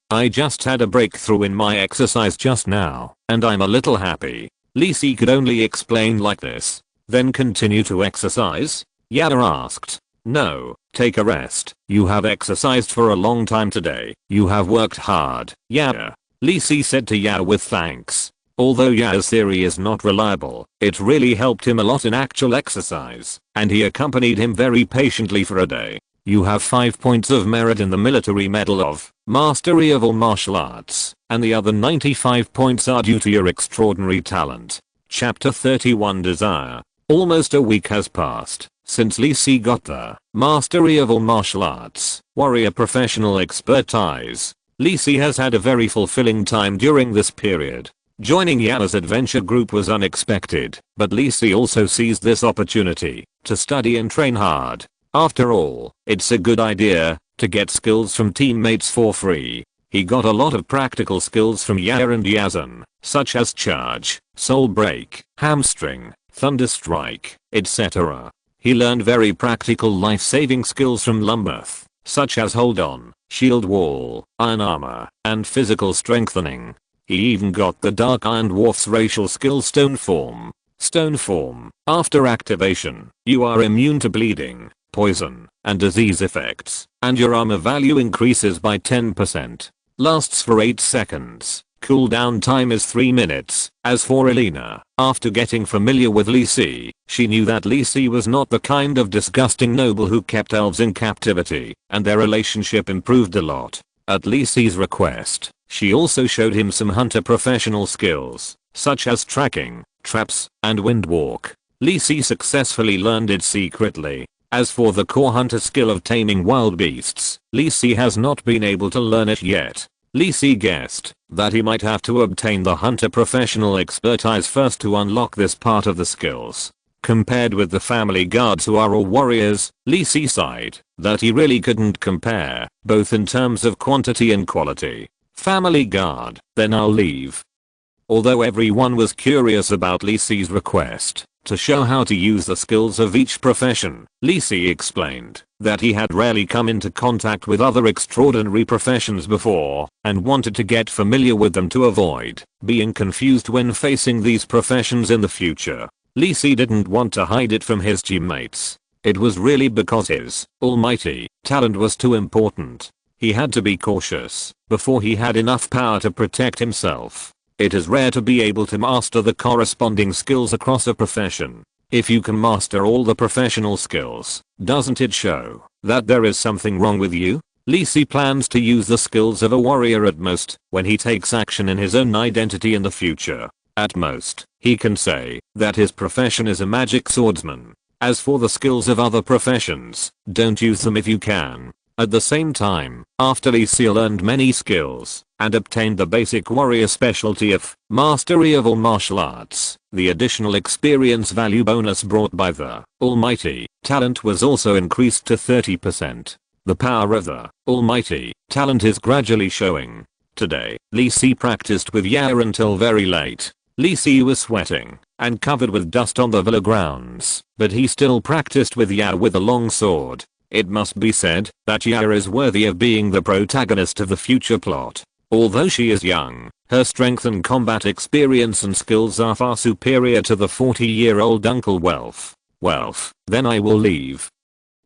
I just had a breakthrough in my exercise just now, and I'm a little happy." Lisi could only explain like this. "Then continue to exercise?" Yao asked. "No, take a rest, you have exercised for a long time today, you have worked hard." "Yeah," Lisi said to Yao with thanks. Although Yao's theory is not reliable, it really helped him a lot in actual exercise, and he accompanied him very patiently for a day. "You have 5 points of merit in the military medal of Mastery of all martial arts, and the other 95 points are due to your extraordinary talent." Chapter 31 Desire. Almost a week has passed since Lisi got the Mastery of all martial arts, warrior professional expertise. Lisi has had a very fulfilling time during this period. Joining Yao's adventure group was unexpected, but Lisi also seized this opportunity to study and train hard. After all, it's a good idea to get skills from teammates for free. He got a lot of practical skills from Yao and Yazan, such as charge, soul break, hamstring, thunder strike, etc. He learned very practical life-saving skills from Lumberth, such as hold on, shield wall, iron armor, and physical strengthening. He even got the Dark Iron Dwarf's racial skill Stone Form. Stone Form. After activation, you are immune to bleeding, poison, and disease effects, and your armor value increases by 10%. Lasts for 8 seconds. Cooldown time is 3 minutes. As for Elena, after getting familiar with Lisi, she knew that Lisi was not the kind of disgusting noble who kept elves in captivity, and their relationship improved a lot. At Lisi's request, she also showed him some hunter professional skills, such as tracking, traps, and windwalk. Lisi successfully learned it secretly. As for the core hunter skill of taming wild beasts, Lisi has not been able to learn it yet. Lisi guessed that he might have to obtain the hunter professional expertise first to unlock this part of the skills. Compared with the family guards who are all warriors, Lisi sighed that he really couldn't compare, both in terms of quantity and quality. Family guard, then I'll leave. Although everyone was curious about Lisi's request to show how to use the skills of each profession, Lisi explained that he had rarely come into contact with other extraordinary professions before and wanted to get familiar with them to avoid being confused when facing these professions in the future. Lisi didn't want to hide it from his teammates. It was really because his almighty talent was too important. He had to be cautious before he had enough power to protect himself. It is rare to be able to master the corresponding skills across a profession. If you can master all the professional skills, doesn't it show that there is something wrong with you? Lisi plans to use the skills of a warrior at most when he takes action in his own identity in the future. At most, he can say that his profession is a magic swordsman. As for the skills of other professions, don't use them if you can. At the same time, after Lisi learned many skills and obtained the basic warrior specialty of Mastery of all martial arts, the additional experience value bonus brought by the almighty talent was also increased to 30%. The power of the almighty talent is gradually showing. Today, Lisi practiced with Yao until very late. Lisi was sweating and covered with dust on the villa grounds, but he still practiced with Yao with a long sword. It must be said that Yao is worthy of being the protagonist of the future plot. Although she is young, her strength and combat experience and skills are far superior to the 40-year-old Uncle Welf. Welf, then I will leave.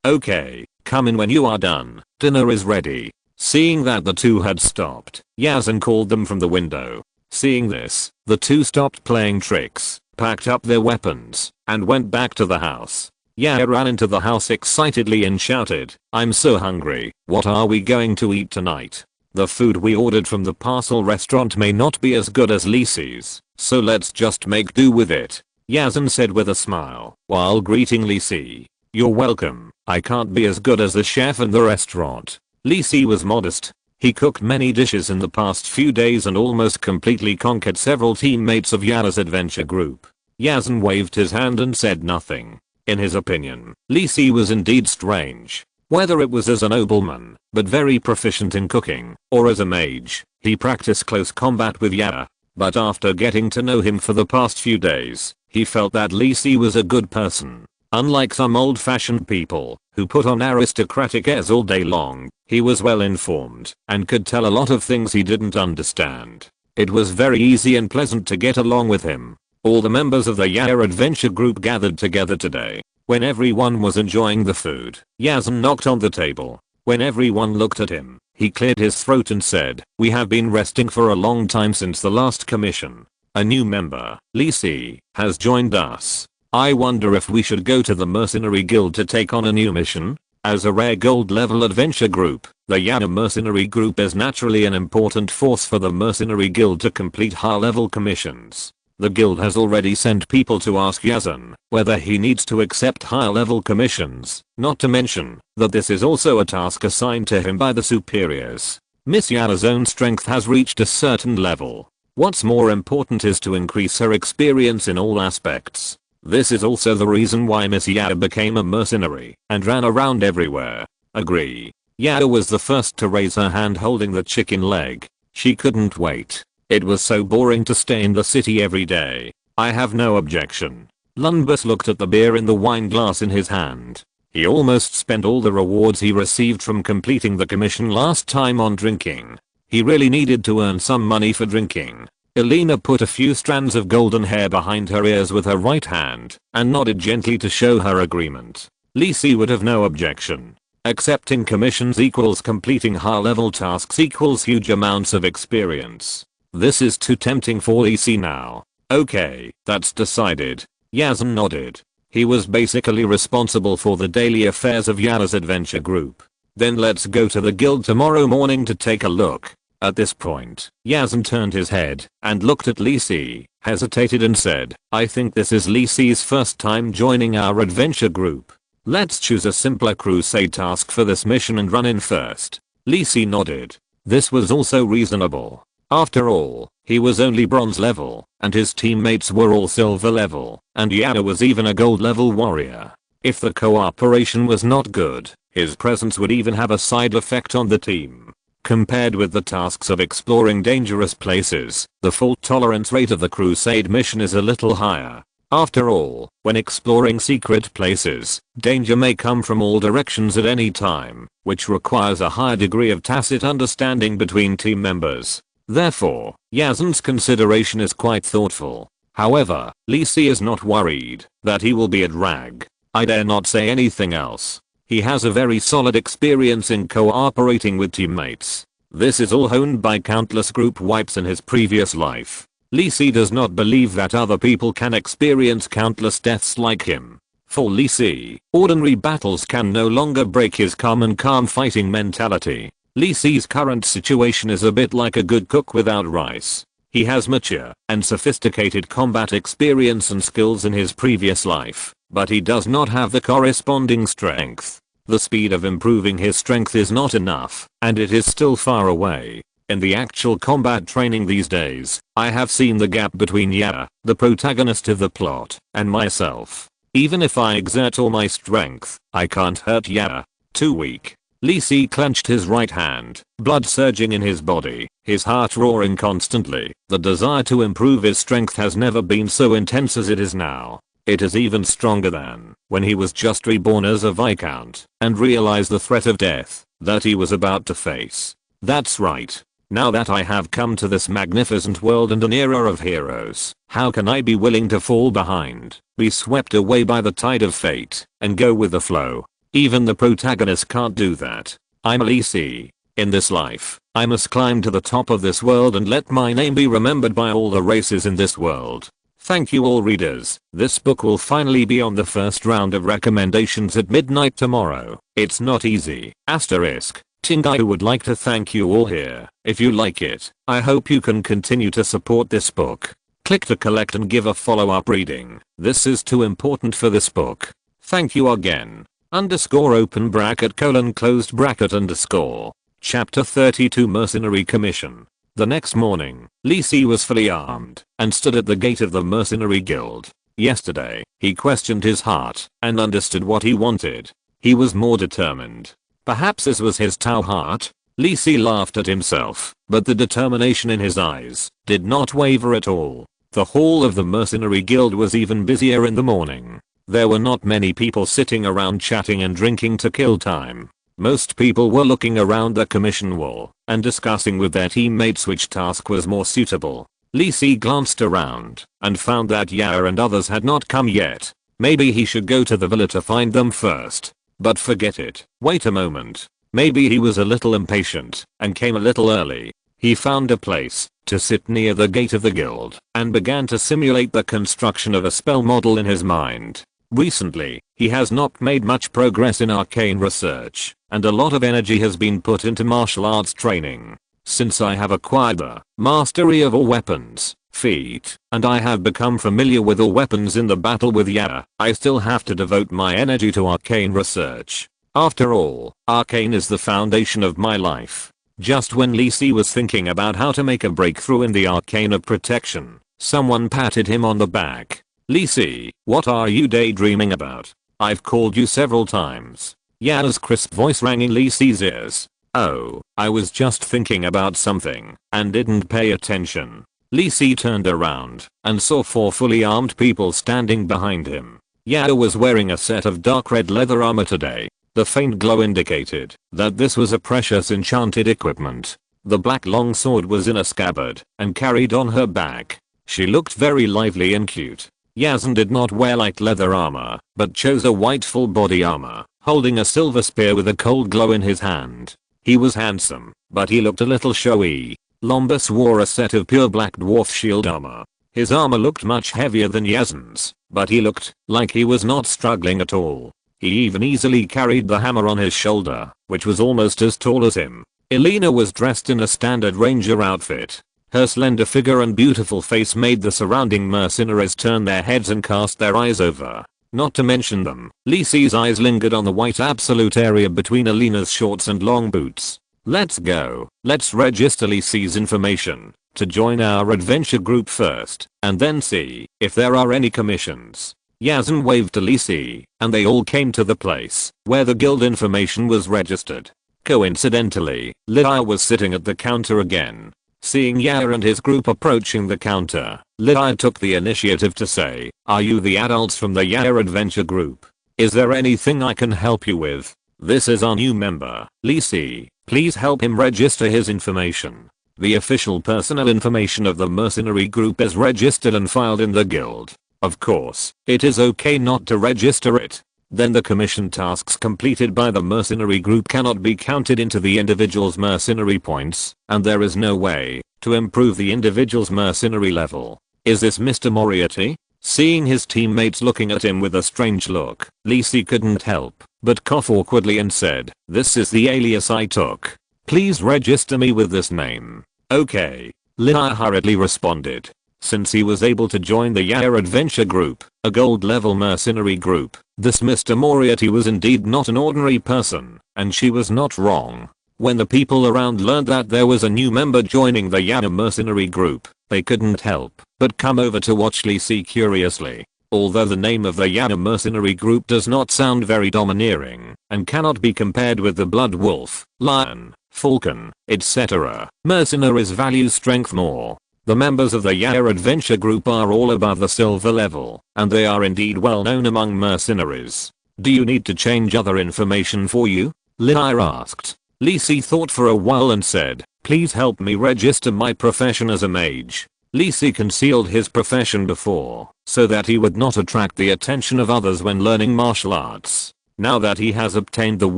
Okay, come in when you are done, dinner is ready. Seeing that the two had stopped, Yazan called them from the window. Seeing this, the two stopped playing tricks, packed up their weapons, and went back to the house. Yao ran into the house excitedly and shouted, "I'm so hungry, what are we going to eat tonight? The food we ordered from the parcel restaurant may not be as good as Lisi's, so let's just make do with it." Yazan said with a smile, while greeting Lee Si. You're welcome. I can't be as good as the chef in the restaurant. Lee Si was modest. He cooked many dishes in the past few days and almost completely conquered several teammates of Yada's adventure group. Yazan waved his hand and said nothing. In his opinion, Lee Si was indeed strange. Whether it was as a nobleman, but very proficient in cooking, or as a mage, he practiced close combat with Yada. But after getting to know him for the past few days, he felt that Lee Si was a good person. Unlike some old-fashioned people, who put on aristocratic airs all day long, he was well informed, and could tell a lot of things he didn't understand. It was very easy and pleasant to get along with him. All the members of the Yada adventure group gathered together today. When everyone was enjoying the food, Yazan knocked on the table. When everyone looked at him, he cleared his throat and said, "We have been resting for a long time since the last commission. A new member, Lee Si, has joined us. I wonder if we should go to the Mercenary Guild to take on a new mission?" As a rare gold level adventure group, the Yada Mercenary Group is naturally an important force for the Mercenary Guild to complete high level commissions. The guild has already sent people to ask Yazan whether he needs to accept higher level commissions, not to mention that this is also a task assigned to him by the superiors. Miss Yada's own strength has reached a certain level. What's more important is to increase her experience in all aspects. This is also the reason why Miss Yada became a mercenary and ran around everywhere. Agree. Yada was the first to raise her hand holding the chicken leg. She couldn't wait. It was so boring to stay in the city every day. I have no objection. Lunbus looked at the beer in the wine glass in his hand. He almost spent all the rewards he received from completing the commission last time on drinking. He really needed to earn some money for drinking. Elena put a few strands of golden hair behind her ears with her right hand and nodded gently to show her agreement. Lee Si would have no objection. Accepting commissions equals completing high-level tasks equals huge amounts of experience. This is too tempting for Lee Si now. Okay, that's decided. Yazan nodded. He was basically responsible for the daily affairs of Yada's adventure group. Then let's go to the guild tomorrow morning to take a look. At this point, Yazan turned his head and looked at Lee Si, hesitated and said, "I think this is Lee Si's first time joining our adventure group. Let's choose a simpler crusade task for this mission and run in first." Lee Si nodded. This was also reasonable. After all, he was only bronze level, and his teammates were all silver level, and Yada was even a gold level warrior. If the cooperation was not good, his presence would even have a side effect on the team. Compared with the tasks of exploring dangerous places, the fault tolerance rate of the crusade mission is a little higher. After all, when exploring secret places, danger may come from all directions at any time, which requires a higher degree of tacit understanding between team members. Therefore, Yazan's consideration is quite thoughtful. However, Lee Si is not worried that he will be a drag. I dare not say anything else. He has a very solid experience in cooperating with teammates. This is all honed by countless group wipes in his previous life. Lee Si does not believe that other people can experience countless deaths like him. For Lee Si, ordinary battles can no longer break his calm fighting mentality. Lee Si's current situation is a bit like a good cook without rice. He has mature and sophisticated combat experience and skills in his previous life, but he does not have the corresponding strength. The speed of improving his strength is not enough, and it is still far away. In the actual combat training these days, I have seen the gap between Yada, the protagonist of the plot, and myself. Even if I exert all my strength, I can't hurt Yada. Too weak. Lee Si clenched his right hand, blood surging in his body, his heart roaring constantly. The desire to improve his strength has never been so intense as it is now. It is even stronger than when he was just reborn as a viscount and realized the threat of death that he was about to face. That's right. Now that I have come to this magnificent world and an era of heroes, how can I be willing to fall behind, be swept away by the tide of fate, and go with the flow? Even the protagonist can't do that. I'm Lee Si. In this life, I must climb to the top of this world and let my name be remembered by all the races in this world. Thank you all readers. This book will finally be on the first round of recommendations at midnight tomorrow. It's not easy. Asterisk. Tingai would like to thank you all here. If you like it, I hope you can continue to support this book. Click to collect and give a follow-up reading. This is too important for this book. Thank you again. Open bracket closed bracket _ Chapter 32 Mercenary Commission. The next morning, Li Si was fully armed and stood at the gate of the Mercenary Guild. Yesterday, he questioned his heart and understood what he wanted. He was more determined. Perhaps this was his Tao heart? Li Si laughed at himself, but the determination in his eyes did not waver at all. The hall of the Mercenary Guild was even busier in the morning. There were not many people sitting around chatting and drinking to kill time. Most people were looking around the commission wall and discussing with their teammates which task was more suitable. Li Si glanced around and found that Yao and others had not come yet. Maybe he should go to the villa to find them first. But forget it. Wait a moment. Maybe he was a little impatient and came a little early. He found a place to sit near the gate of the guild and began to simulate the construction of a spell model in his mind. Recently, he has not made much progress in arcane research, and a lot of energy has been put into martial arts training. Since I have acquired the mastery of all weapons, feat, and I have become familiar with all weapons in the battle with Yao, I still have to devote my energy to arcane research. After all, arcane is the foundation of my life. Just when Li Si was thinking about how to make a breakthrough in the arcane of protection, someone patted him on the back. Li Si, what are you daydreaming about? I've called you several times. Yao's crisp voice rang in Li Si's ears. Oh, I was just thinking about something and didn't pay attention. Li Si turned around and saw 4 fully armed people standing behind him. Yao was wearing a set of dark red leather armor today. The faint glow indicated that this was a precious enchanted equipment. The black long sword was in a scabbard and carried on her back. She looked very lively and cute. Yazan did not wear light leather armor, but chose a white full body armor, holding a silver spear with a cold glow in his hand. He was handsome, but he looked a little showy. Lombus wore a set of pure black dwarf shield armor. His armor looked much heavier than Yazan's, but he looked like he was not struggling at all. He even easily carried the hammer on his shoulder, which was almost as tall as him. Elena was dressed in a standard ranger outfit. Her slender figure and beautiful face made the surrounding mercenaries turn their heads and cast their eyes over. Not to mention them, Li Si's eyes lingered on the white absolute area between Elena's shorts and long boots. Let's go. Let's register Li Si's information to join our adventure group first, and then see if there are any commissions. Yazan waved to Li Si, and they all came to the place where the guild information was registered. Coincidentally, Li Si was sitting at the counter again. Seeing Yao and his group approaching the counter, Li Si took the initiative to say, "Are you the adults from the Yao adventure group? Is there anything I can help you with? This is our new member, Li Si. Please help him register his information." The official personnel information of the mercenary group is registered and filed in the guild. Of course, it is okay not to register it. Then the commission tasks completed by the mercenary group cannot be counted into the individual's mercenary points, and there is no way to improve the individual's mercenary level. Is this Mr. Moriarty? Seeing his teammates looking at him with a strange look, Li Si couldn't help but cough awkwardly and said, "This is the alias I took. Please register me with this name." "Okay." Li Si hurriedly responded. Since he was able to join the Yao adventure group, a gold level mercenary group, this Mr. Moriarty was indeed not an ordinary person, and she was not wrong. When the people around learned that there was a new member joining the Yao mercenary group, they couldn't help but come over to watch Li Si curiously. Although the name of the Yao mercenary group does not sound very domineering and cannot be compared with the Blood Wolf, Lion, Falcon, etc., mercenaries value strength more. The members of the Yao adventure group are all above the silver level, and they are indeed well known among mercenaries. "Do you need to change other information for you?" Li Si asked. Li Si thought for a while and said, "Please help me register my profession as a mage." Li Si concealed his profession before, so that he would not attract the attention of others when learning martial arts. Now that he has obtained the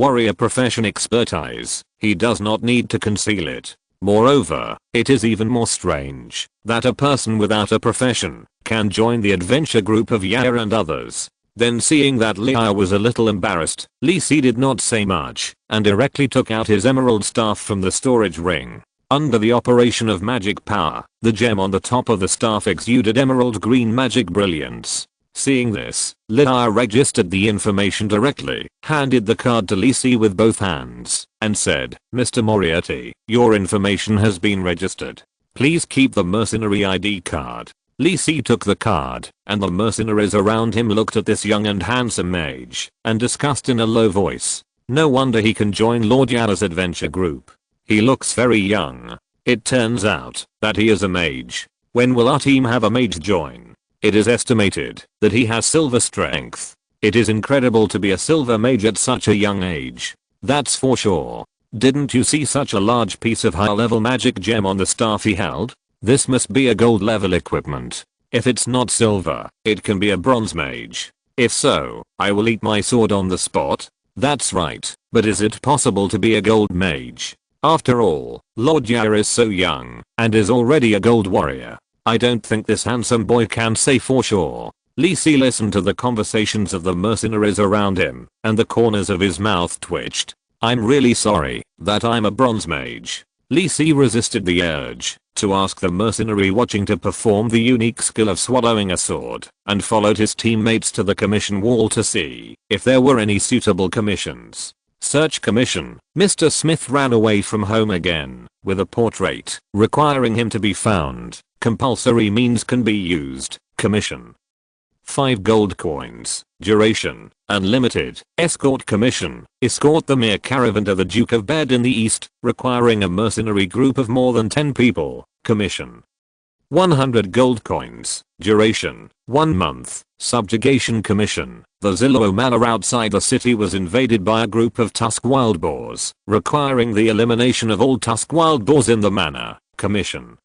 warrior profession expertise, he does not need to conceal it. Moreover, it is even more strange that a person without a profession can join the adventure group of Yao and others. Then seeing that Li Si was a little embarrassed, Li Si did not say much and directly took out his emerald staff from the storage ring. Under the operation of magic power, the gem on the top of the staff exuded emerald green magic brilliance. Seeing this, Lydia registered the information directly, handed the card to Lisi with both hands, and said, "Mr. Moriarty, your information has been registered. Please keep the mercenary ID card." Lisi took the card, and the mercenaries around him looked at this young and handsome mage, and discussed in a low voice. No wonder he can join Lord Yara's adventure group. He looks very young. It turns out that he is a mage. When will our team have a mage join? It is estimated that he has silver strength. It is incredible to be a silver mage at such a young age. That's for sure. Didn't you see such a large piece of high-level magic gem on the staff he held? This must be a gold-level equipment. If it's not silver, it can be a bronze mage. If so, I will eat my sword on the spot. That's right, but is it possible to be a gold mage? After all, Lord Yara is so young, and is already a gold warrior. I don't think this handsome boy can say for sure. Lisi listened to the conversations of the mercenaries around him, and the corners of his mouth twitched. I'm really sorry that I'm a bronze mage. Lisi resisted the urge to ask the mercenary watching to perform the unique skill of swallowing a sword, and followed his teammates to the commission wall to see if there were any suitable commissions. Search commission. Mr. Smith ran away from home again, with a portrait requiring him to be found. Compulsory means can be used. Commission. 5 gold coins. Duration. Unlimited. Escort commission. Escort the mere caravan to the Duke of Bed in the east, requiring a mercenary group of more than 10 people. Commission. 100 gold coins. Duration. 1 month. Subjugation commission. The Zillow Manor outside the city was invaded by a group of tusk wild boars, requiring the elimination of all tusk wild boars in the manor. Commission.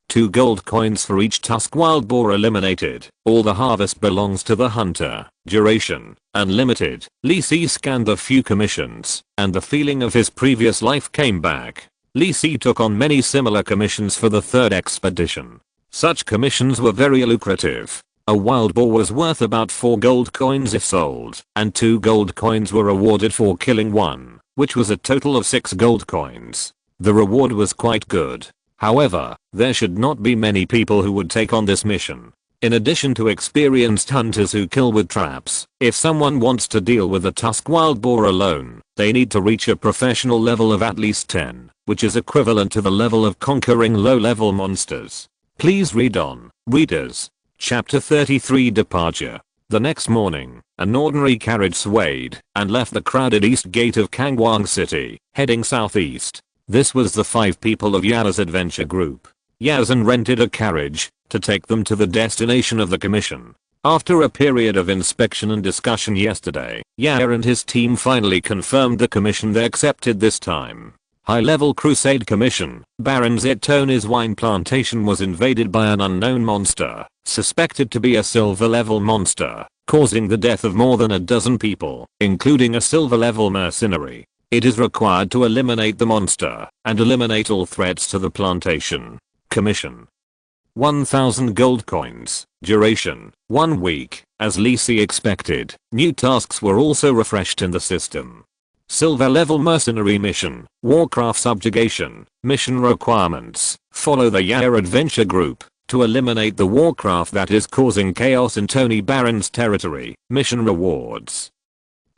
2 gold coins for each tusk wild boar eliminated. All the harvest belongs to the hunter. Duration. Unlimited. Lisi scanned a few commissions, and the feeling of his previous life came back. Lisi took on many similar commissions for the third expedition. Such commissions were very lucrative. A wild boar was worth about 4 gold coins if sold, and 2 gold coins were awarded for killing one, which was a total of 6 gold coins. The reward was quite good. However, there should not be many people who would take on this mission. In addition to experienced hunters who kill with traps, if someone wants to deal with a tusk wild boar alone, they need to reach a professional level of at least 10, which is equivalent to the level of conquering low-level monsters. Please read on, readers. Chapter 33 Departure. The next morning, an ordinary carriage swayed and left the crowded east gate of Kangwang City, heading southeast. This was the 5 people of Yara's adventure group. Yazan rented a carriage to take them to the destination of the commission. After a period of inspection and discussion yesterday, Yara and his team finally confirmed the commission they accepted this time. High-level crusade commission. Baron Zetoni's wine plantation was invaded by an unknown monster, suspected to be a silver-level monster, causing the death of more than a dozen people, including a silver-level mercenary. It is required to eliminate the monster and eliminate all threats to the plantation. Commission. 1000 gold coins. Duration. 1 week. As Lisi expected, new tasks were also refreshed in the system. Silver level mercenary mission. Warcraft subjugation. Mission requirements. Follow the Yara adventure group to eliminate the warcraft that is causing chaos in Tony Baron's territory. Mission rewards.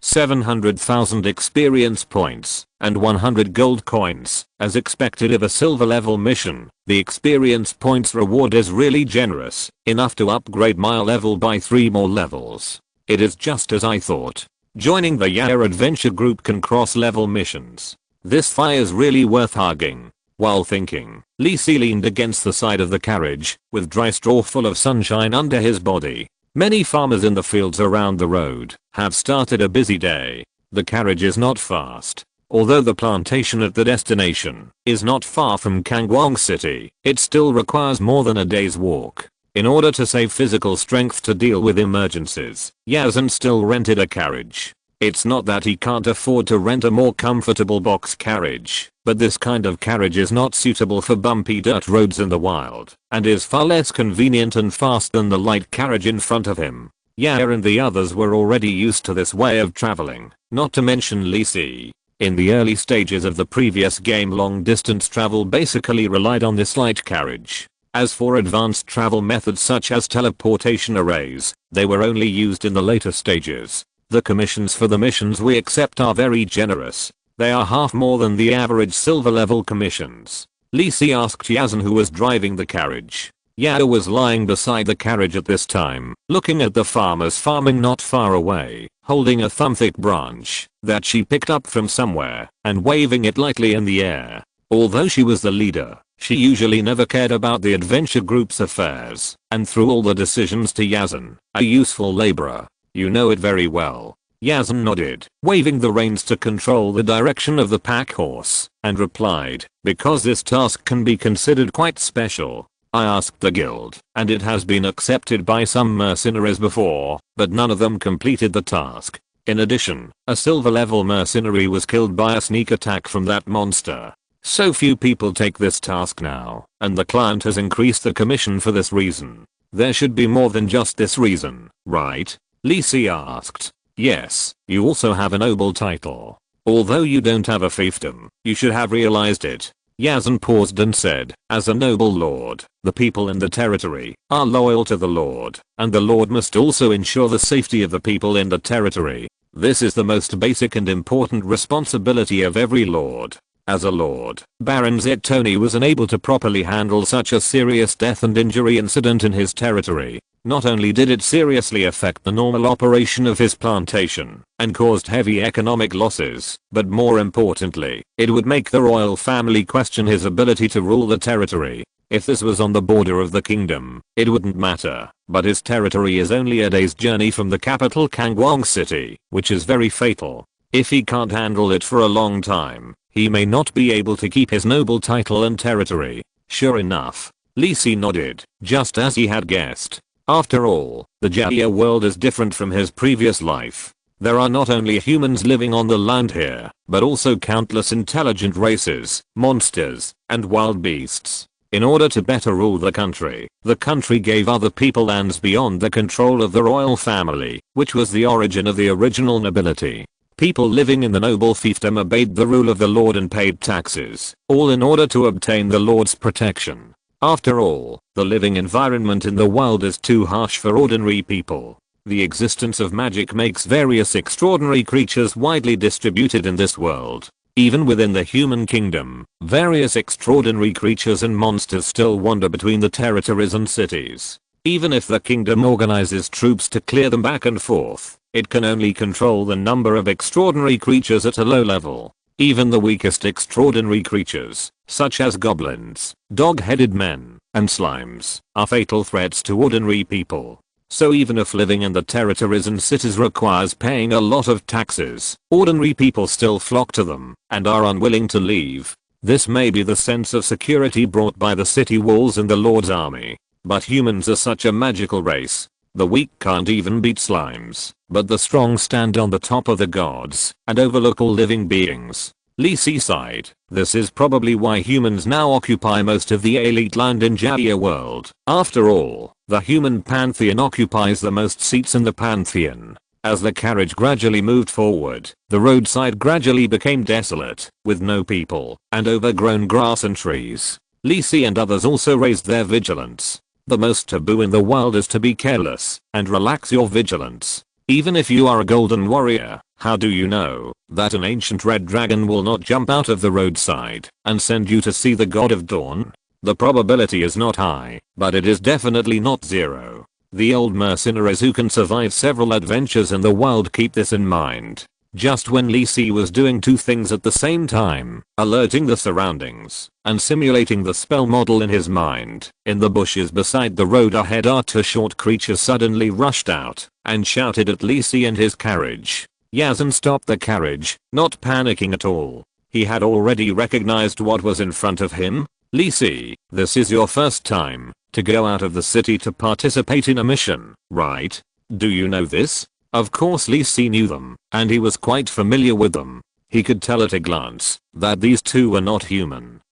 700,000 experience points and 100 gold coins. As expected of a silver level mission, the experience points reward is really generous, enough to upgrade my level by 3 more levels. It is just as I thought. Joining the Yara adventure group can cross-level missions. This fire is really worth hugging. While thinking, Lisi leaned against the side of the carriage, with dry straw full of sunshine under his body. Many farmers in the fields around the road have started a busy day. The carriage is not fast. Although the plantation at the destination is not far from Kangwang City, it still requires more than a day's walk. In order to save physical strength to deal with emergencies, Yazan still rented a carriage. It's not that he can't afford to rent a more comfortable box carriage, but this kind of carriage is not suitable for bumpy dirt roads in the wild, and is far less convenient and fast than the light carriage in front of him. Yara and the others were already used to this way of traveling, not to mention Lisi. In the early stages of the previous game, long distance travel basically relied on this light carriage. As for advanced travel methods such as teleportation arrays, they were only used in the later stages. The commissions for the missions we accept are very generous. They are half more than the average silver level commissions. Lisi asked Yazan who was driving the carriage. Yao was lying beside the carriage at this time, looking at the farmers farming not far away, holding a thumb-thick branch that she picked up from somewhere and waving it lightly in the air. Although she was the leader, she usually never cared about the adventure group's affairs and threw all the decisions to Yazan, a useful laborer. You know it very well. Yazan nodded, waving the reins to control the direction of the pack horse, and replied, because this task can be considered quite special. I asked the guild, and it has been accepted by some mercenaries before, but none of them completed the task. In addition, a silver level mercenary was killed by a sneak attack from that monster. So few people take this task now, and the client has increased the commission for this reason. There should be more than just this reason, right? Lisi asked. Yes, you also have a noble title. Although you don't have a fiefdom, you should have realized it. Yazan paused and said, as a noble lord, the people in the territory are loyal to the lord, and the lord must also ensure the safety of the people in the territory. This is the most basic and important responsibility of every lord. As a lord, Baron Zetoni was unable to properly handle such a serious death and injury incident in his territory. Not only did it seriously affect the normal operation of his plantation and caused heavy economic losses, but more importantly, it would make the royal family question his ability to rule the territory. If this was on the border of the kingdom, it wouldn't matter, but his territory is only a day's journey from the capital Kangwang City, which is very fatal. If he can't handle it for a long time, he may not be able to keep his noble title and territory. Sure enough, Lisi nodded, just as he had guessed. After all, the Jaya world is different from his previous life. There are not only humans living on the land here, but also countless intelligent races, monsters, and wild beasts. In order to better rule the country gave other people lands beyond the control of the royal family, which was the origin of the original nobility. People living in the noble fiefdom obeyed the rule of the lord and paid taxes, all in order to obtain the lord's protection. After all, the living environment in the world is too harsh for ordinary people. The existence of magic makes various extraordinary creatures widely distributed in this world. Even within the human kingdom, various extraordinary creatures and monsters still wander between the territories and cities. Even if the kingdom organizes troops to clear them back and forth, it can only control the number of extraordinary creatures at a low level. Even the weakest extraordinary creatures, such as goblins, dog-headed men, and slimes, are fatal threats to ordinary people. So even if living in the territories and cities requires paying a lot of taxes, ordinary people still flock to them and are unwilling to leave. This may be the sense of security brought by the city walls and the Lord's army. But humans are such a magical race. The weak can't even beat slimes, but the strong stand on the top of the gods and overlook all living beings. Lisi sighed. This is probably why humans now occupy most of the elite land in Jaya world. After all, the human pantheon occupies the most seats in the pantheon. As the carriage gradually moved forward, the roadside gradually became desolate, with no people, and overgrown grass and trees. Lisi and others also raised their vigilance. The most taboo in the world is to be careless and relax your vigilance. Even if you are a golden warrior, how do you know that an ancient red dragon will not jump out of the roadside and send you to see the god of dawn? The probability is not high, but it is definitely not zero. The old mercenaries who can survive several adventures in the world keep this in mind. Just when Lisi was doing two things at the same time, alerting the surroundings and simulating the spell model in his mind, in the bushes beside the road ahead two short creatures suddenly rushed out and shouted at Lisi and his carriage. Yazan stopped the carriage, not panicking at all. He had already recognized what was in front of him. Lisi, this is your first time to go out of the city to participate in a mission, right? Do you know this? Of course Lisi knew them, and he was quite familiar with them. He could tell at a glance that these two were not human.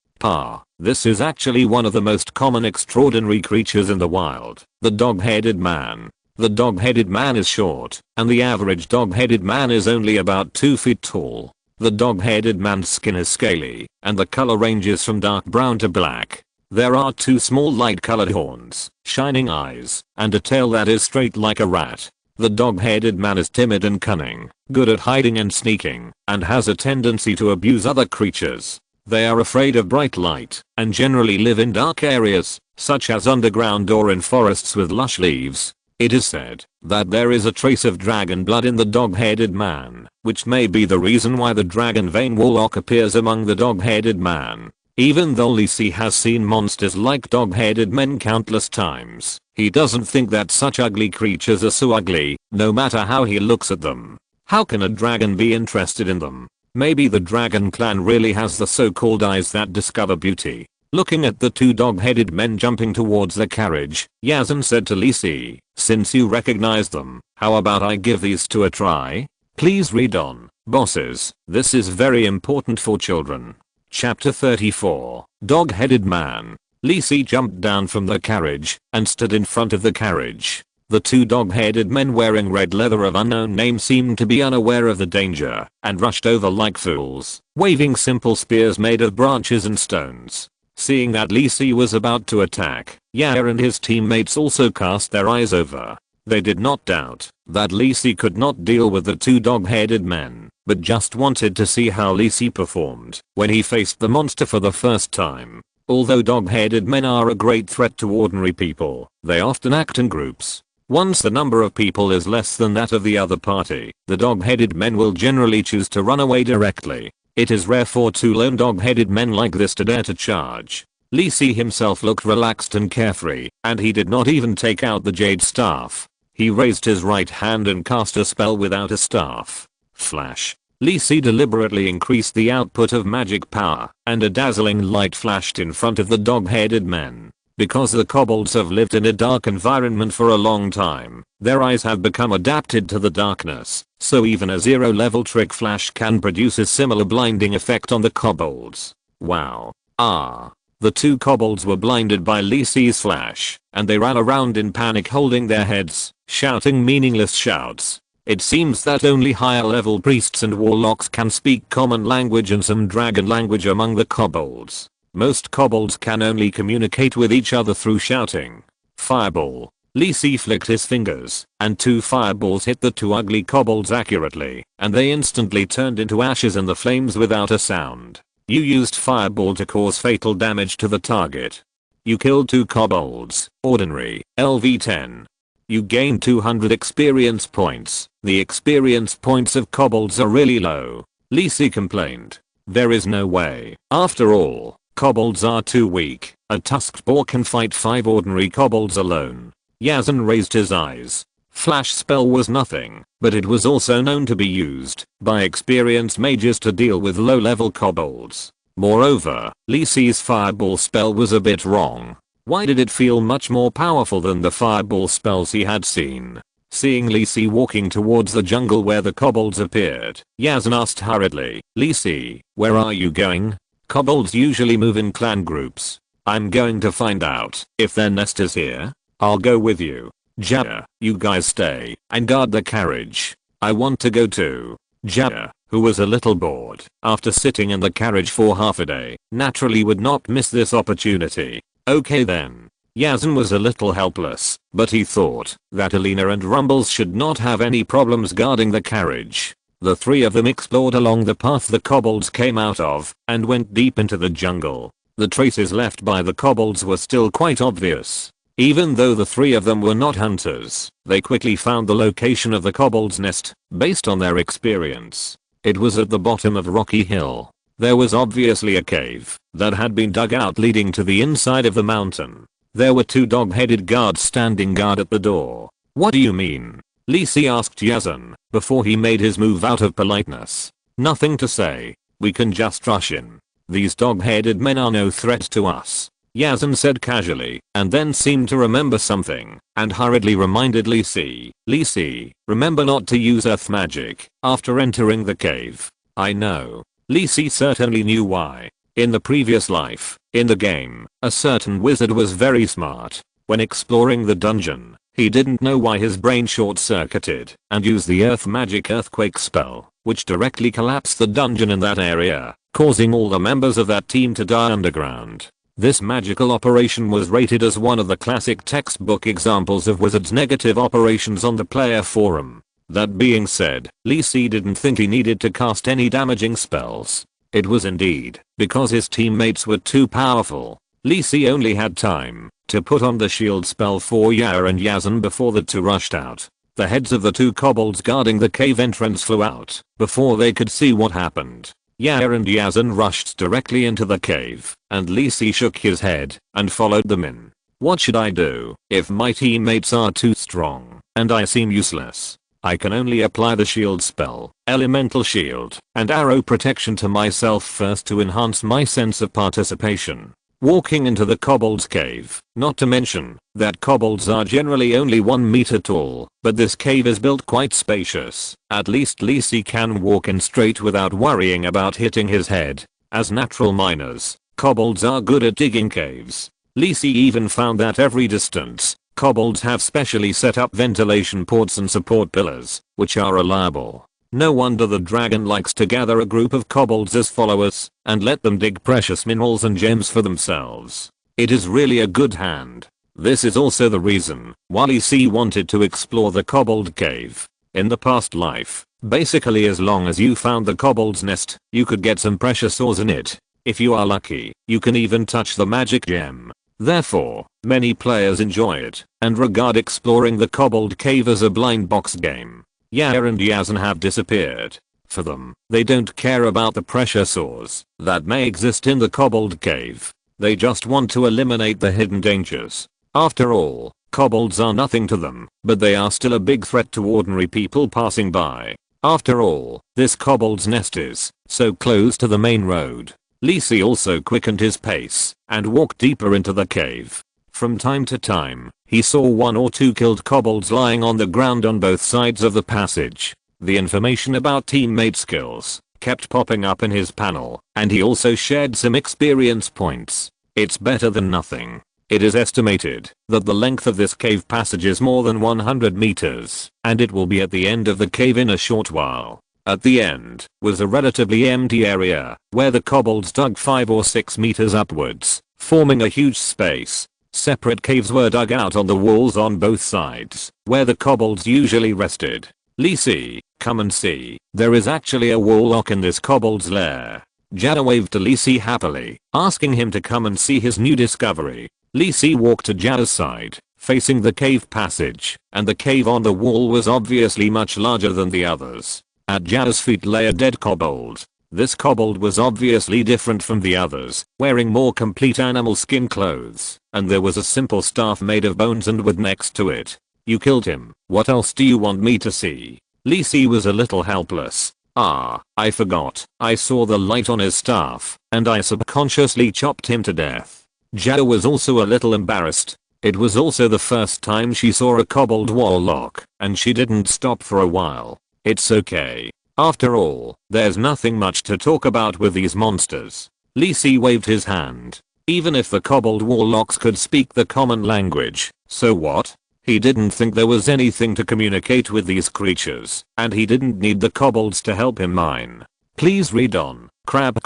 This is actually one of the most common extraordinary creatures in the wild, the dog-headed man. The dog-headed man is short, and the average dog-headed man is only about 2 feet tall. The dog-headed man's skin is scaly, and the color ranges from dark brown to black. There are 2 small light-colored horns, shining eyes, and a tail that is straight like a rat. The dog-headed man is timid and cunning, good at hiding and sneaking, and has a tendency to abuse other creatures. They are afraid of bright light, and generally live in dark areas, such as underground or in forests with lush leaves. It is said that there is a trace of dragon blood in the dog-headed man, which may be the reason why the dragon vein warlock appears among the dog-headed man. Even though Lisi has seen monsters like dog-headed men countless times, he doesn't think that such ugly creatures are so ugly, no matter how he looks at them. How can a dragon be interested in them? Maybe the dragon clan really has the so-called eyes that discover beauty. Looking at the 2 dog-headed men jumping towards the carriage, Yazan said to Lisi, "Since you recognize them, how about I give these 2 a try?" Please read on, bosses, this is very important for children. Chapter 34, Dog-Headed Man. Lisi jumped down from the carriage and stood in front of the carriage. The 2 dog-headed men wearing red leather of unknown name seemed to be unaware of the danger and rushed over like fools, waving simple spears made of branches and stones. Seeing that Lisi was about to attack, Yair and his teammates also cast their eyes over. They did not doubt that Lisi could not deal with the 2 dog-headed men, but just wanted to see how Lisi performed when he faced the monster for the first time. Although dog-headed men are a great threat to ordinary people, they often act in groups. Once the number of people is less than that of the other party, the dog-headed men will generally choose to run away directly. It is rare for 2 lone dog-headed men like this to dare to charge. Lisi himself looked relaxed and carefree, and he did not even take out the jade staff. He raised his right hand and cast a spell without a staff. Flash. Lisi deliberately increased the output of magic power, and a dazzling light flashed in front of the dog-headed men. Because the kobolds have lived in a dark environment for a long time, their eyes have become adapted to the darkness, so even a 0-level trick flash can produce a similar blinding effect on the kobolds. Wow. The 2 kobolds were blinded by Lisi's flash, and they ran around in panic holding their heads, shouting meaningless shouts. It seems that only higher level priests and warlocks can speak common language and some dragon language among the kobolds. Most kobolds can only communicate with each other through shouting. Fireball. Lisi flicked his fingers, and 2 fireballs hit the 2 ugly kobolds accurately, and they instantly turned into ashes in the flames without a sound. You used fireball to cause fatal damage to the target. You killed 2 kobolds, ordinary, LV10. You gained 200 experience points. The experience points of kobolds are really low. Lisi complained. There is no way. After all, kobolds are too weak. A tusked boar can fight 5 ordinary kobolds alone. Yazan raised his eyes. Flash spell was nothing, but it was also known to be used by experienced mages to deal with low-level kobolds. Moreover, Lisi's fireball spell was a bit wrong. Why did it feel much more powerful than the fireball spells he had seen? Seeing Lisi walking towards the jungle where the kobolds appeared, Yazan asked hurriedly, "Lisi, where are you going?" Kobolds usually move in clan groups. "I'm going to find out if their nest is here. I'll go with you." "Jaya, you guys stay and guard the carriage. I want to go too." Jaya, who was a little bored after sitting in the carriage for half a day, naturally would not miss this opportunity. Okay then. Yazan was a little helpless, but he thought that Alina and Rumbles should not have any problems guarding the carriage. The 3 of them explored along the path the kobolds came out of and went deep into the jungle. The traces left by the kobolds were still quite obvious. Even though the 3 of them were not hunters, they quickly found the location of the kobold's nest based on their experience. It was at the bottom of a rocky hill. There was obviously a cave that had been dug out leading to the inside of the mountain. There were 2 dog-headed guards standing guard at the door. "What do you mean?" Lisi asked Yazan before he made his move out of politeness. "Nothing to say. We can just rush in. These dog-headed men are no threat to us," Yazan said casually, and then seemed to remember something and hurriedly reminded Lisi, "Lisi, remember not to use earth magic after entering the cave." "I know." Lisi certainly knew why. In the previous life, in the game, a certain wizard was very smart. When exploring the dungeon, he didn't know why his brain short-circuited and used the earth magic earthquake spell. which directly collapsed the dungeon in that area, causing all the members of that team to die underground. This magical operation was rated as one of the classic textbook examples of Wizards' negative operations on the player forum. That being said, Lee Sin didn't think he needed to cast any damaging spells. It was indeed because his teammates were too powerful. Lee Sin only had time to put on the shield spell for Yaya and Yazan before the two rushed out. The heads of the two kobolds guarding the cave entrance flew out before they could see what happened. Yaya and Yazan rushed directly into the cave, and Lee Sin shook his head and followed them in. What should I do if my teammates are too strong and I seem useless? I can only apply the shield spell, elemental shield, and arrow protection to myself first to enhance my sense of participation. Walking into the kobold's cave, not to mention that kobolds are generally only 1 meter tall, but this cave is built quite spacious. At least Lee Sin can walk in straight without worrying about hitting his head. As natural miners, kobolds are good at digging caves. Lee Sin even found that every distance, kobolds have specially set up ventilation ports and support pillars, which are reliable. No wonder the dragon likes to gather a group of kobolds as followers and let them dig precious minerals and gems for themselves. It is really a good hand. This is also the reason why Lee Sin wanted to explore the kobold cave. In the past life, basically as long as you found the kobold's nest, you could get some precious ores in it. If you are lucky, you can even touch the magic gem. Therefore, many players enjoy it and regard exploring the kobold cave as a blind box game. Yaya and Yazan have disappeared. For them, they don't care about the precious ores that may exist in the kobold cave. They just want to eliminate the hidden dangers. After all, kobolds are nothing to them, but they are still a big threat to ordinary people passing by. After all, this kobold's nest is so close to the main road. Lee Sin also quickened his pace and walked deeper into the cave. From time to time, he saw 1 or 2 killed kobolds lying on the ground on both sides of the passage. The information about teammate skills kept popping up in his panel, and he also shared some experience points. It's better than nothing. It is estimated that the length of this cave passage is more than 100 meters, and it will be at the end of the cave in a short while. At the end was a relatively empty area where the kobolds dug 5 or 6 meters upwards, forming a huge space. Separate caves were dug out on the walls on both sides, where the kobolds usually rested. Lee Sin, come and see. There is actually a warlock in this kobold's lair. Jada waved to Lee Sin happily, asking him to come and see his new discovery. Lee Sin walked to Jada's side, facing the cave passage, and the cave on the wall was obviously much larger than the others. At Jada's feet lay a dead kobold. This kobold was obviously different from the others, wearing more complete animal skin clothes, and there was a simple staff made of bones and wood next to it. You killed him. What else do you want me to see? Lee Sin was a little helpless. I forgot. I saw the light on his staff, and I subconsciously chopped him to death. Jada was also a little embarrassed. It was also the first time she saw a kobold warlock, and she didn't stop for a while. It's okay. After all, there's nothing much to talk about with these monsters. Lee Sin waved his hand. Even if the kobold warlocks could speak the common language, so what? He didn't think there was anything to communicate with these creatures, and he didn't need the kobolds to help him mine. Please read on, crab.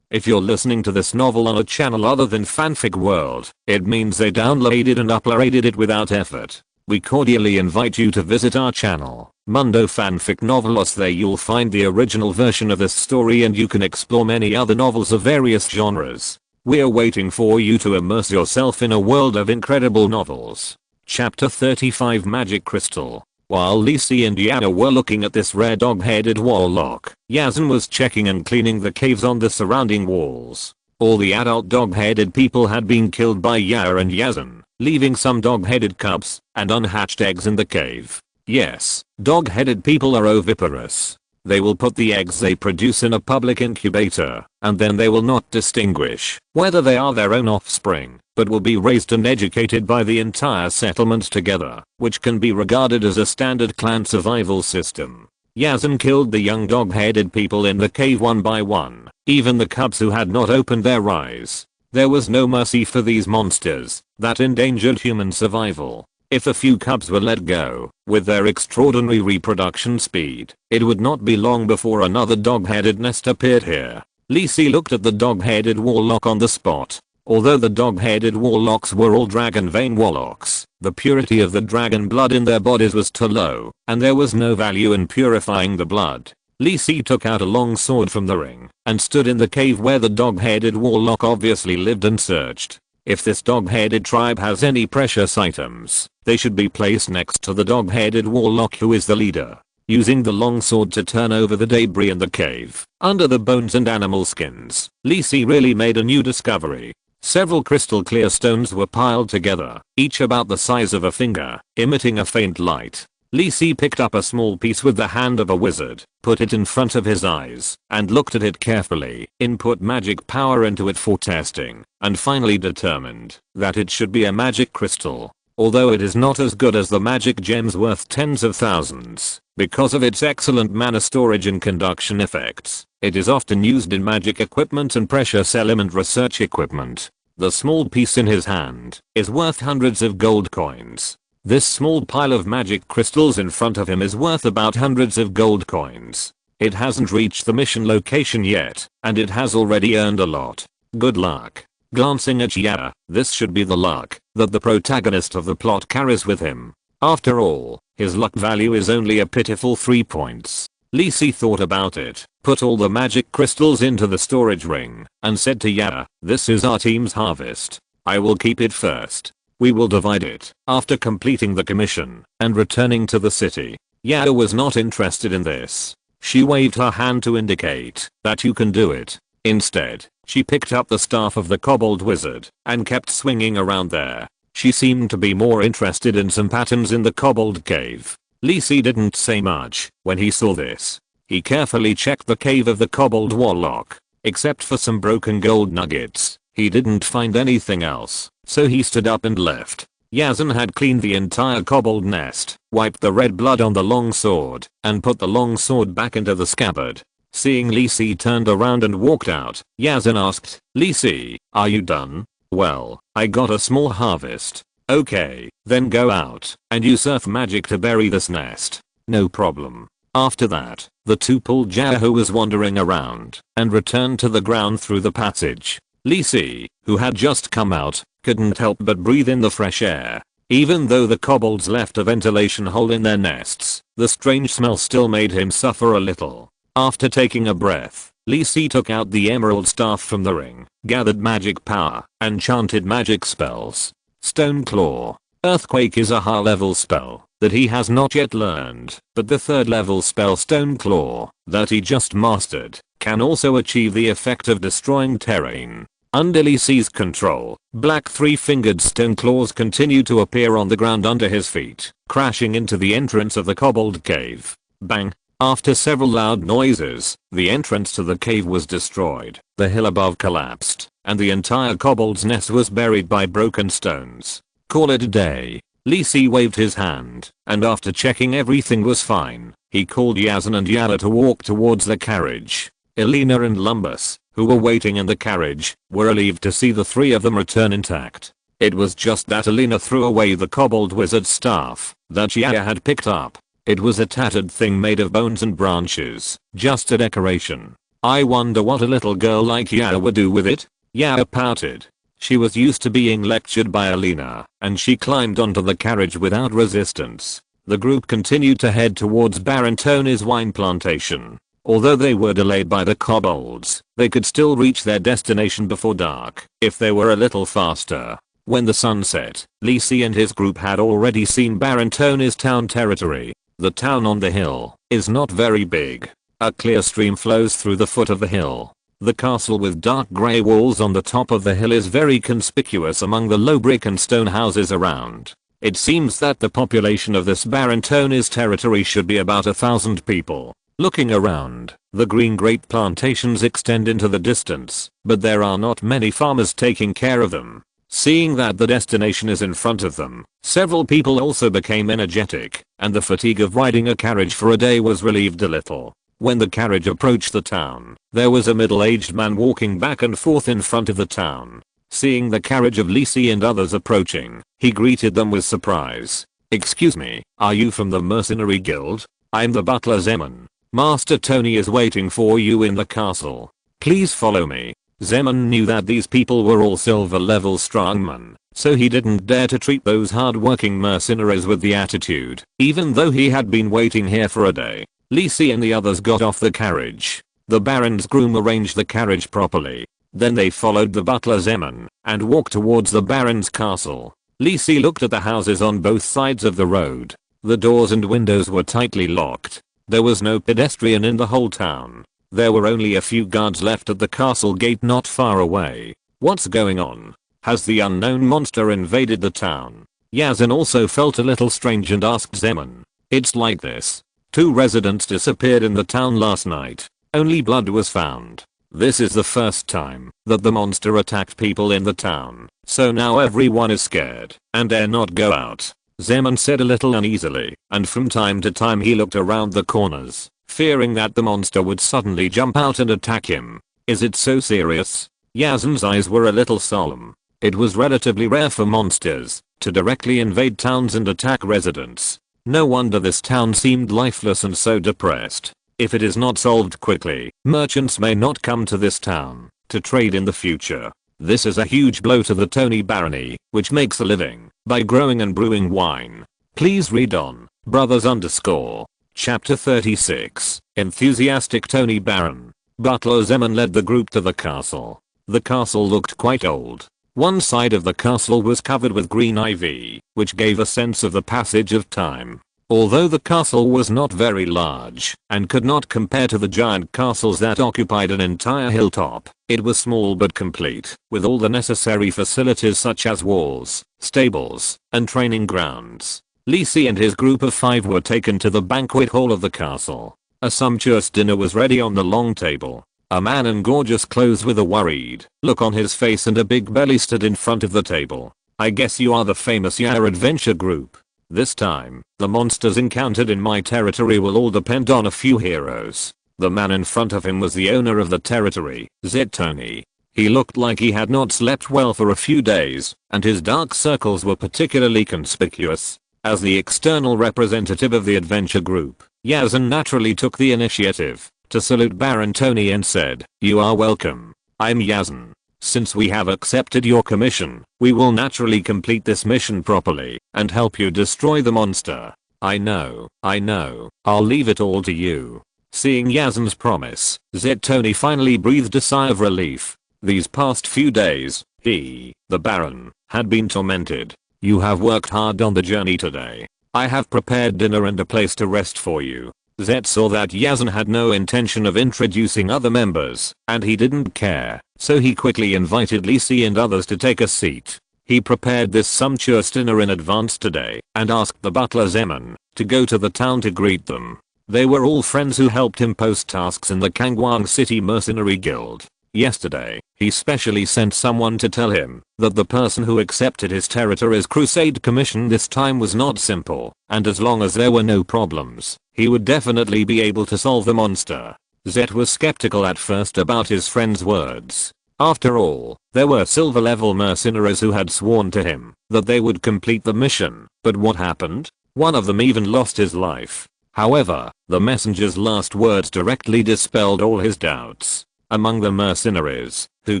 If you're listening to this novel on a channel other than Fanfic World, it means they downloaded and uploaded it without effort. We cordially invite you to visit our channel, Mundo Fanfic Novelos. There you'll find the original version of this story and you can explore many other novels of various genres. We're waiting for you to immerse yourself in a world of incredible novels. Chapter 35 Magic Crystal. While Lee Sin and Yaya were looking at this rare dog-headed warlock, Yazan was checking and cleaning the caves on the surrounding walls. All the adult dog-headed people had been killed by Yaya and Yazan, leaving some dog-headed cubs and unhatched eggs in the cave. Yes, dog-headed people are oviparous. They will put the eggs they produce in a public incubator, and then they will not distinguish whether they are their own offspring, but will be raised and educated by the entire settlement together, which can be regarded as a standard clan survival system. Yazan killed the young dog-headed people in the cave one by one, even the cubs who had not opened their eyes. There was no mercy for these monsters that endangered human survival. If a few cubs were let go, with their extraordinary reproduction speed, it would not be long before another dog-headed nest appeared here. Lisi looked at the dog-headed warlock on the spot. Although the dog-headed warlocks were all dragon vein warlocks, the purity of the dragon blood in their bodies was too low, and there was no value in purifying the blood. Lisi took out a long sword from the ring, and stood in the cave where the dog-headed warlock obviously lived and searched. If this dog-headed tribe has any precious items, they should be placed next to the dog-headed warlock who is the leader. Using the long sword to turn over the debris in the cave, under the bones and animal skins, Lisi really made a new discovery. Several crystal clear stones were piled together, each about the size of a finger, emitting a faint light. Lisi picked up a small piece with the hand of a wizard, put it in front of his eyes, and looked at it carefully, input magic power into it for testing, and finally determined that it should be a magic crystal. Although it is not as good as the magic gems worth tens of thousands, because of its excellent mana storage and conduction effects, it is often used in magic equipment and precious element research equipment. The small piece in his hand is worth hundreds of gold coins. This small pile of magic crystals in front of him is worth about hundreds of gold coins. It hasn't reached the mission location yet, and it has already earned a lot. Good luck. Glancing at Yaya, this should be the luck that the protagonist of the plot carries with him. After all, his luck value is only a pitiful 3 points. Lisi thought about it, put all the magic crystals into the storage ring, and said to Yaya, "This is our team's harvest. I will keep it first. We will divide it after completing the commission and returning to the city." Yaya was not interested in this. She waved her hand to indicate that you can do it. Instead, she picked up the staff of the kobold wizard and kept swinging around there. She seemed to be more interested in some patterns in the kobold cave. Lisi didn't say much when he saw this. He carefully checked the cave of the kobold warlock. Except for some broken gold nuggets, he didn't find anything else, so he stood up and left. Yazan had cleaned the entire kobold nest, wiped the red blood on the long sword, and put the long sword back into the scabbard. Seeing Lisi turned around and walked out, Yazan asked, "Lisi, are you done?" "Well, I got a small harvest." "Okay, then go out and use earth magic to bury this nest." "No problem." After that, the two pulled Yaya, who was wandering around, and returned to the ground through the passage. Lisi, who had just come out, couldn't help but breathe in the fresh air. Even though the kobolds left a ventilation hole in their nests, the strange smell still made him suffer a little. After taking a breath, Lisi took out the emerald staff from the ring, gathered magic power, and chanted magic spells. Stone Claw. Earthquake is a high level spell that he has not yet learned, but the 3rd level spell Stone Claw that he just mastered can also achieve the effect of destroying terrain. Under Lisi's control, black 3-fingered stone claws continue to appear on the ground under his feet, crashing into the entrance of the kobold cave. Bang! After several loud noises, the entrance to the cave was destroyed, the hill above collapsed, and the entire kobold's nest was buried by broken stones. Call it a day. Lisi waved his hand, and after checking everything was fine, he called Yazan and Yaya to walk towards the carriage. Elena and Lumbus, who were waiting in the carriage, were relieved to see the 3 of them return intact. It was just that Elena threw away the kobold wizard's staff that Yaya had picked up. It was a tattered thing made of bones and branches, just a decoration. "I wonder what a little girl like Yaya would do with it?" Yaya pouted. She was used to being lectured by Elena, and she climbed onto the carriage without resistance. The group continued to head towards Baron Tony's wine plantation. Although they were delayed by the kobolds, they could still reach their destination before dark if they were a little faster. When the sun set, Lisi and his group had already seen Baron Tony's town territory. The town on the hill is not very big. A clear stream flows through the foot of the hill. The castle with dark grey walls on the top of the hill is very conspicuous among the low brick and stone houses around. It seems that the population of this Baron Tony's territory should be about 1,000 people. Looking around, the green grape plantations extend into the distance, but there are not many farmers taking care of them. Seeing that the destination is in front of them, several people also became energetic, and the fatigue of riding a carriage for a day was relieved a little. When the carriage approached the town, there was a middle-aged man walking back and forth in front of the town. Seeing the carriage of Lisi and others approaching, he greeted them with surprise. "Excuse me, are you from the Mercenary Guild? I'm the butler Zeman. Master Tony is waiting for you in the castle. Please follow me." Zeman knew that these people were all silver level strongmen, so he didn't dare to treat those hard-working mercenaries with the attitude, even though he had been waiting here for a day. Lisi and the others got off the carriage. The Baron's groom arranged the carriage properly. Then they followed the butler Zeman and walked towards the Baron's castle. Lisi looked at the houses on both sides of the road. The doors and windows were tightly locked. There was no pedestrian in the whole town. There were only a few guards left at the castle gate not far away. What's going on? Has the unknown monster invaded the town? Yazan also felt a little strange and asked Zeman. It's like this. 2 residents disappeared in the town last night. Only blood was found. This is the first time that the monster attacked people in the town, so now everyone is scared and dare not go out. Zeman said a little uneasily, and from time to time he looked around the corners, fearing that the monster would suddenly jump out and attack him. Is it so serious? Yazan's eyes were a little solemn. It was relatively rare for monsters to directly invade towns and attack residents. No wonder this town seemed lifeless and so depressed. If it is not solved quickly, merchants may not come to this town to trade in the future. This is a huge blow to the Tony barony, which makes a living by growing and brewing wine. Please read on, brothers _ Chapter 36, Enthusiastic Tony Baron. Butler Zeman led the group to the castle. The castle looked quite old. One side of the castle was covered with green ivy, which gave a sense of the passage of time. Although the castle was not very large and could not compare to the giant castles that occupied an entire hilltop, it was small but complete, with all the necessary facilities such as walls, stables, and training grounds. Lisi and his group of 5 were taken to the banquet hall of the castle. A sumptuous dinner was ready on the long table. A man in gorgeous clothes with a worried look on his face and a big belly stood in front of the table. "I guess you are the famous Yar Adventure Group. This time, the monsters encountered in my territory will all depend on a few heroes." The man in front of him was the owner of the territory, Tony. He looked like he had not slept well for a few days, and his dark circles were particularly conspicuous. As the external representative of the adventure group, Yazan naturally took the initiative to salute Baron Tony and said, "You are welcome. I'm Yazan. Since we have accepted your commission, we will naturally complete this mission properly and help you destroy the monster." I know. I'll leave it all to you." Seeing Yazan's promise, Tony finally breathed a sigh of relief. These past few days, he, the Baron, had been tormented. "You have worked hard on the journey today. I have prepared dinner and a place to rest for you." Zed saw that Yazan had no intention of introducing other members, and he didn't care, so he quickly invited Lisi and others to take a seat. He prepared this sumptuous dinner in advance today and asked the butler Zeman to go to the town to greet them. They were all friends who helped him post tasks in the Kangwang City Mercenary Guild. Yesterday, he specially sent someone to tell him that the person who accepted his territory's crusade commission this time was not simple, and as long as there were no problems, he would definitely be able to solve the monster. Zet was skeptical at first about his friend's words. After all, there were silver level mercenaries who had sworn to him that they would complete the mission, but what happened? One of them even lost his life. However, the messenger's last words directly dispelled all his doubts. Among the mercenaries who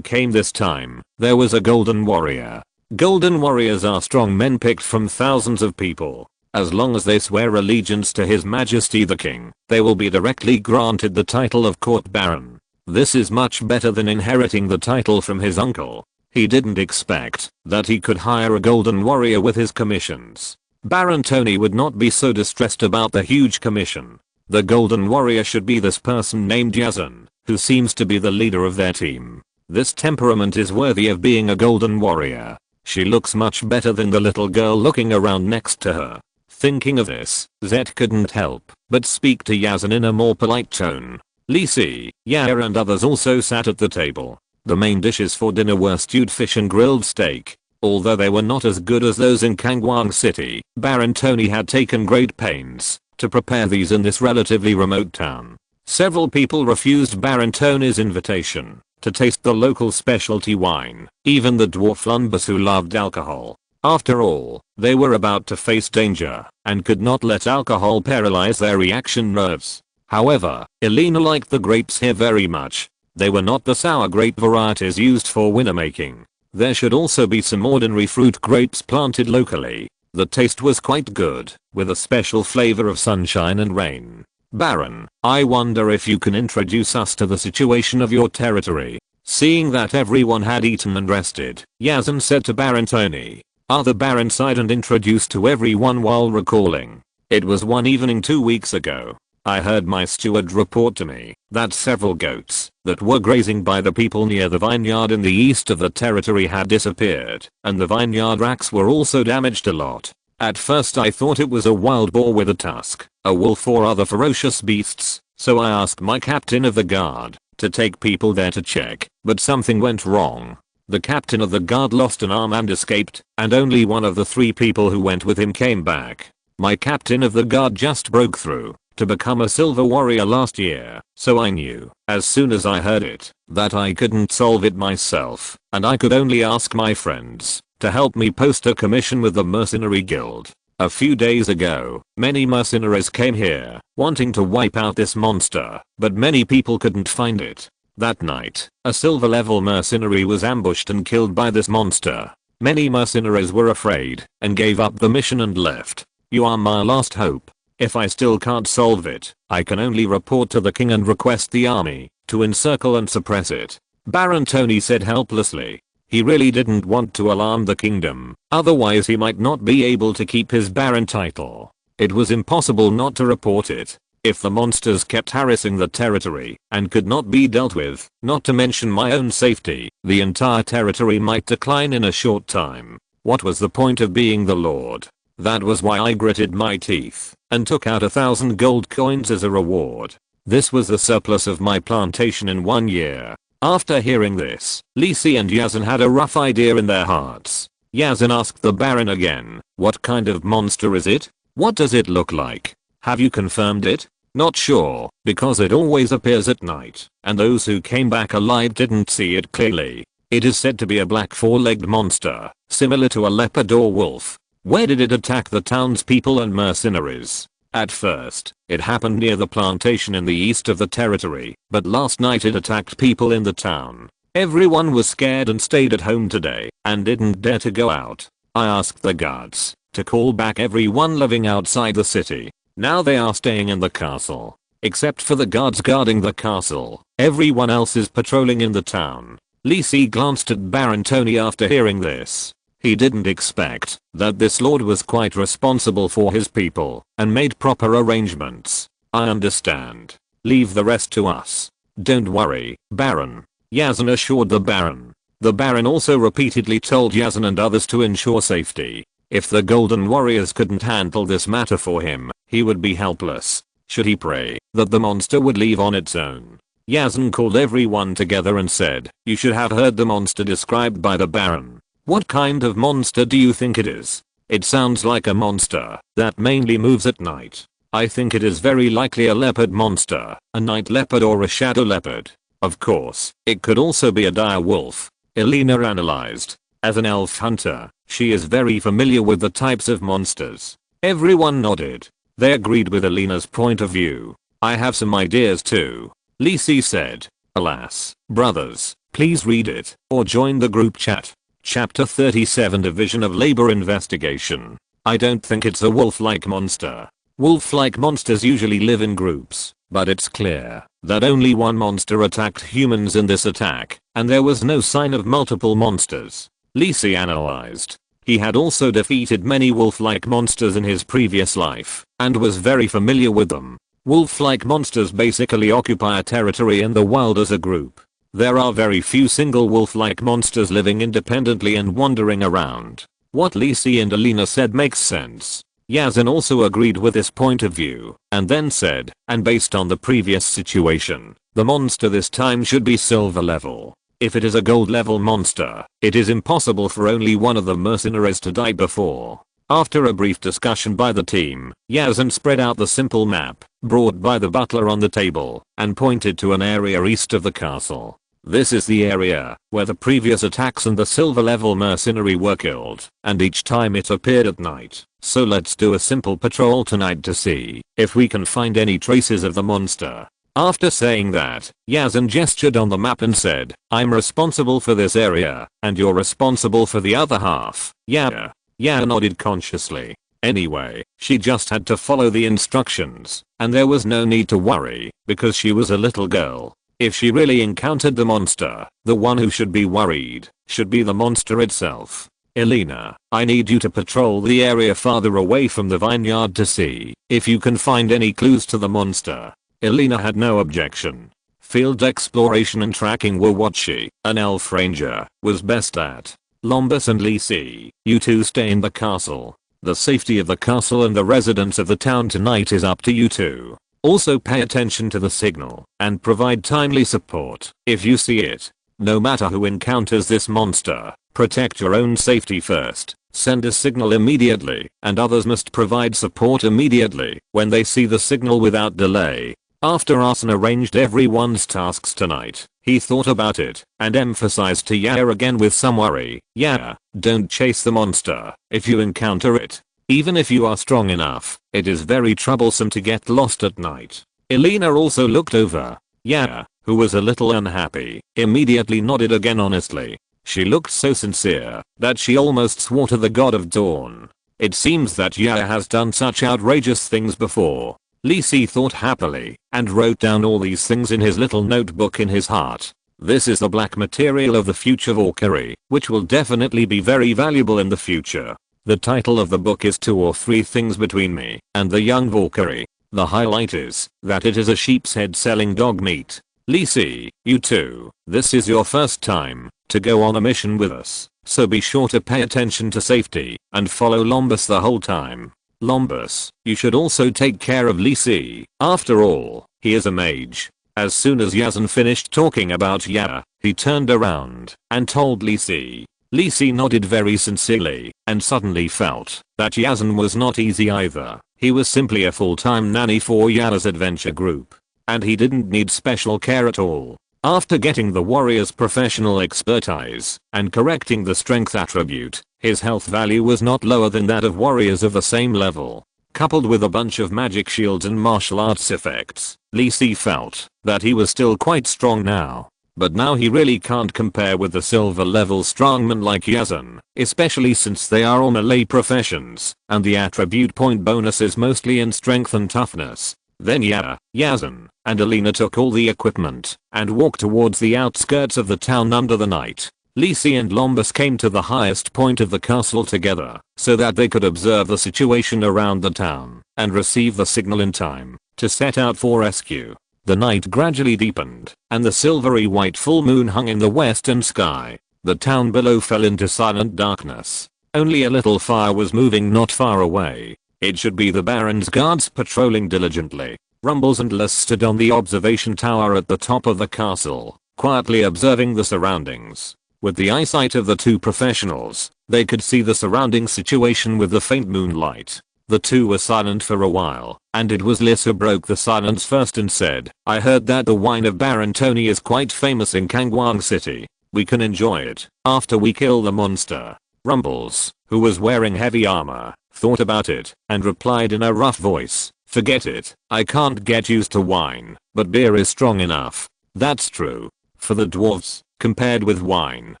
came this time, there was a golden warrior. Golden warriors are strong men picked from thousands of people. As long as they swear allegiance to His Majesty the King, they will be directly granted the title of Court Baron. This is much better than inheriting the title from his uncle. He didn't expect that he could hire a golden warrior with his commissions. Baron Tony would not be so distressed about the huge commission. The golden warrior should be this person named Yazan, who seems to be the leader of their team. This temperament is worthy of being a golden warrior. She looks much better than the little girl looking around next to her. Thinking of this, Zet couldn't help but speak to Yazan in a more polite tone. Lisi, Yar and others also sat at the table. The main dishes for dinner were stewed fish and grilled steak. Although they were not as good as those in Kangwang City, Baron Tony had taken great pains to prepare these in this relatively remote town. Several people refused Baron Tony's invitation, to taste the local specialty wine. Even the dwarf Lumbus who loved alcohol. After all, they were about to face danger and could not let alcohol paralyze their reaction nerves. However, Elena liked the grapes here very much. They were not the sour grape varieties used for winemaking. There should also be some ordinary fruit grapes planted locally. The taste was quite good, with a special flavor of sunshine and rain. Baron, I wonder if you can introduce us to the situation of your territory. Seeing that everyone had eaten and rested, Yazan said to Baron Tony. The Baron sighed and introduced to everyone while recalling. It was one evening 2 weeks ago. I heard my steward report to me that several goats that were grazing by the people near the vineyard in the east of the territory had disappeared, and the vineyard racks were also damaged a lot. At first I thought it was a wild boar with a tusk, a wolf or other ferocious beasts, so I asked my captain of the guard to take people there to check, but something went wrong. The captain of the guard lost an arm and escaped, and only one of the 3 people who went with him came back. My captain of the guard just broke through to become a silver warrior last year, so I knew, as soon as I heard it, that I couldn't solve it myself, and I could only ask my friends to help me post a commission with the mercenary guild. A few days ago, many mercenaries came here, wanting to wipe out this monster, but many people couldn't find it. That night, a silver level mercenary was ambushed and killed by this monster. Many mercenaries were afraid and gave up the mission and left. You are my last hope. If I still can't solve it, I can only report to the king and request the army to encircle and suppress it. Baron Tony said helplessly. He really didn't want to alarm the kingdom, otherwise he might not be able to keep his baron title. It was impossible not to report it. If the monsters kept harassing the territory and could not be dealt with, not to mention my own safety, the entire territory might decline in a short time. What was the point of being the lord? That was why I gritted my teeth and took out 1,000 gold coins as a reward. This was the surplus of my plantation in 1 year. After hearing this, Lisi and Yazan had a rough idea in their hearts. Yazan asked the baron again, what kind of monster is it? What does it look like? Have you confirmed it? Not sure, because it always appears at night, and those who came back alive didn't see it clearly. It is said to be a black 4-legged monster, similar to a leopard or wolf. Where did it attack the townspeople and mercenaries? At first, it happened near the plantation in the east of the territory, but last night it attacked people in the town. Everyone was scared and stayed at home today, and didn't dare to go out. I asked the guards to call back everyone living outside the city. Now they are staying in the castle. Except for the guards guarding the castle, everyone else is patrolling in the town. Lisi glanced at Baron Tony after hearing this. He didn't expect that this lord was quite responsible for his people and made proper arrangements. I understand. Leave the rest to us. Don't worry, Baron. Yazan assured the Baron. The Baron also repeatedly told Yazan and others to ensure safety. If the Golden Warriors couldn't handle this matter for him, he would be helpless. Should he pray that the monster would leave on its own? Yazan called everyone together and said, you should have heard the monster described by the Baron. What kind of monster do you think it is? It sounds like a monster that mainly moves at night. I think it is very likely a leopard monster, a night leopard or a shadow leopard. Of course, it could also be a dire wolf. Elena analyzed. As an elf hunter, she is very familiar with the types of monsters. Everyone nodded. They agreed with Elena's point of view. I have some ideas too. Lisi said. Alas, brothers, please read it or join the group chat. Chapter 37 Division of Labor Investigation. I don't think it's a wolf-like monster. Wolf-like monsters usually live in groups, but it's clear that only one monster attacked humans in this attack, and there was no sign of multiple monsters. Lisi analyzed. He had also defeated many wolf-like monsters in his previous life, and was very familiar with them. Wolf-like monsters basically occupy a territory in the wild as a group. There are very few single wolf-like monsters living independently and wandering around. What Lisi and Elena said makes sense. Yazan also agreed with this point of view, and then said, and based on the previous situation, the monster this time should be silver level. If it is a gold level monster, it is impossible for only one of the mercenaries to die before. After a brief discussion by the team, Yazan spread out the simple map, brought by the butler on the table, and pointed to an area east of the castle. This is the area where the previous attacks and the silver level mercenary were killed, and each time it appeared at night. So let's do a simple patrol tonight to see if we can find any traces of the monster. After saying that, Yazan gestured on the map and said, I'm responsible for this area, and you're responsible for the other half. Yeah. Yeah nodded consciously. Anyway, she just had to follow the instructions, and there was no need to worry, because she was a little girl. If she really encountered the monster, the one who should be worried should be the monster itself. Elena, I need you to patrol the area farther away from the vineyard to see if you can find any clues to the monster. Elena had no objection. Field exploration and tracking were what she, an elf ranger, was best at. Lombus and Lisi, you two stay in the castle. The safety of the castle and the residents of the town tonight is up to you two. Also pay attention to the signal and provide timely support if you see it. No matter who encounters this monster, protect your own safety first. Send a signal immediately, and others must provide support immediately when they see the signal without delay. After Arson arranged everyone's tasks tonight, he thought about it and emphasized to Yaya again with some worry. Yaya, don't chase the monster if you encounter it. Even if you are strong enough, it is very troublesome to get lost at night. Elena also looked over. Yaya, who was a little unhappy, immediately nodded again honestly. She looked so sincere that she almost swore to the god of dawn. It seems that Yaya has done such outrageous things before. Lisi thought happily and wrote down all these things in his little notebook in his heart. This is the black material of the future Valkyrie, which will definitely be very valuable in the future. The title of the book is 2 or 3 Things Between Me and the Young Valkyrie. The highlight is that it is a sheep's head selling dog meat. Lisi, you too, this is your first time to go on a mission with us, so be sure to pay attention to safety and follow Lombus the whole time. Lombus, you should also take care of Lisi. After all, he is a mage. As soon as Yazan finished talking about Yaya, he turned around and told Lisi. Lisi nodded very sincerely and suddenly felt that Yazan was not easy either. He was simply a full-time nanny for Yaya's adventure group, and he didn't need special care at all. After getting the warrior's professional expertise and correcting the strength attribute, his health value was not lower than that of warriors of the same level. Coupled with a bunch of magic shields and martial arts effects, Lisi felt that he was still quite strong now. But now he really can't compare with the silver level strongmen like Yazan, especially since they are all melee professions, and the attribute point bonus is mostly in strength and toughness. Then Yaya, Yazan, and Elena took all the equipment and walked towards the outskirts of the town under the night. Lisi and Lombus came to the highest point of the castle together so that they could observe the situation around the town and receive the signal in time to set out for rescue. The night gradually deepened, and the silvery white full moon hung in the western sky. The town below fell into silent darkness. Only a little fire was moving not far away. It should be the Baron's guards patrolling diligently. Rumbles and Les stood on the observation tower at the top of the castle, quietly observing the surroundings. With the eyesight of the two professionals, they could see the surrounding situation with the faint moonlight. The two were silent for a while, and it was Liz who broke the silence first and said, I heard that the wine of Baron Tony is quite famous in Kangwang City. We can enjoy it after we kill the monster. Rumbles, who was wearing heavy armor, thought about it and replied in a rough voice, forget it, I can't get used to wine, but beer is strong enough. That's true. For the dwarves, compared with wine,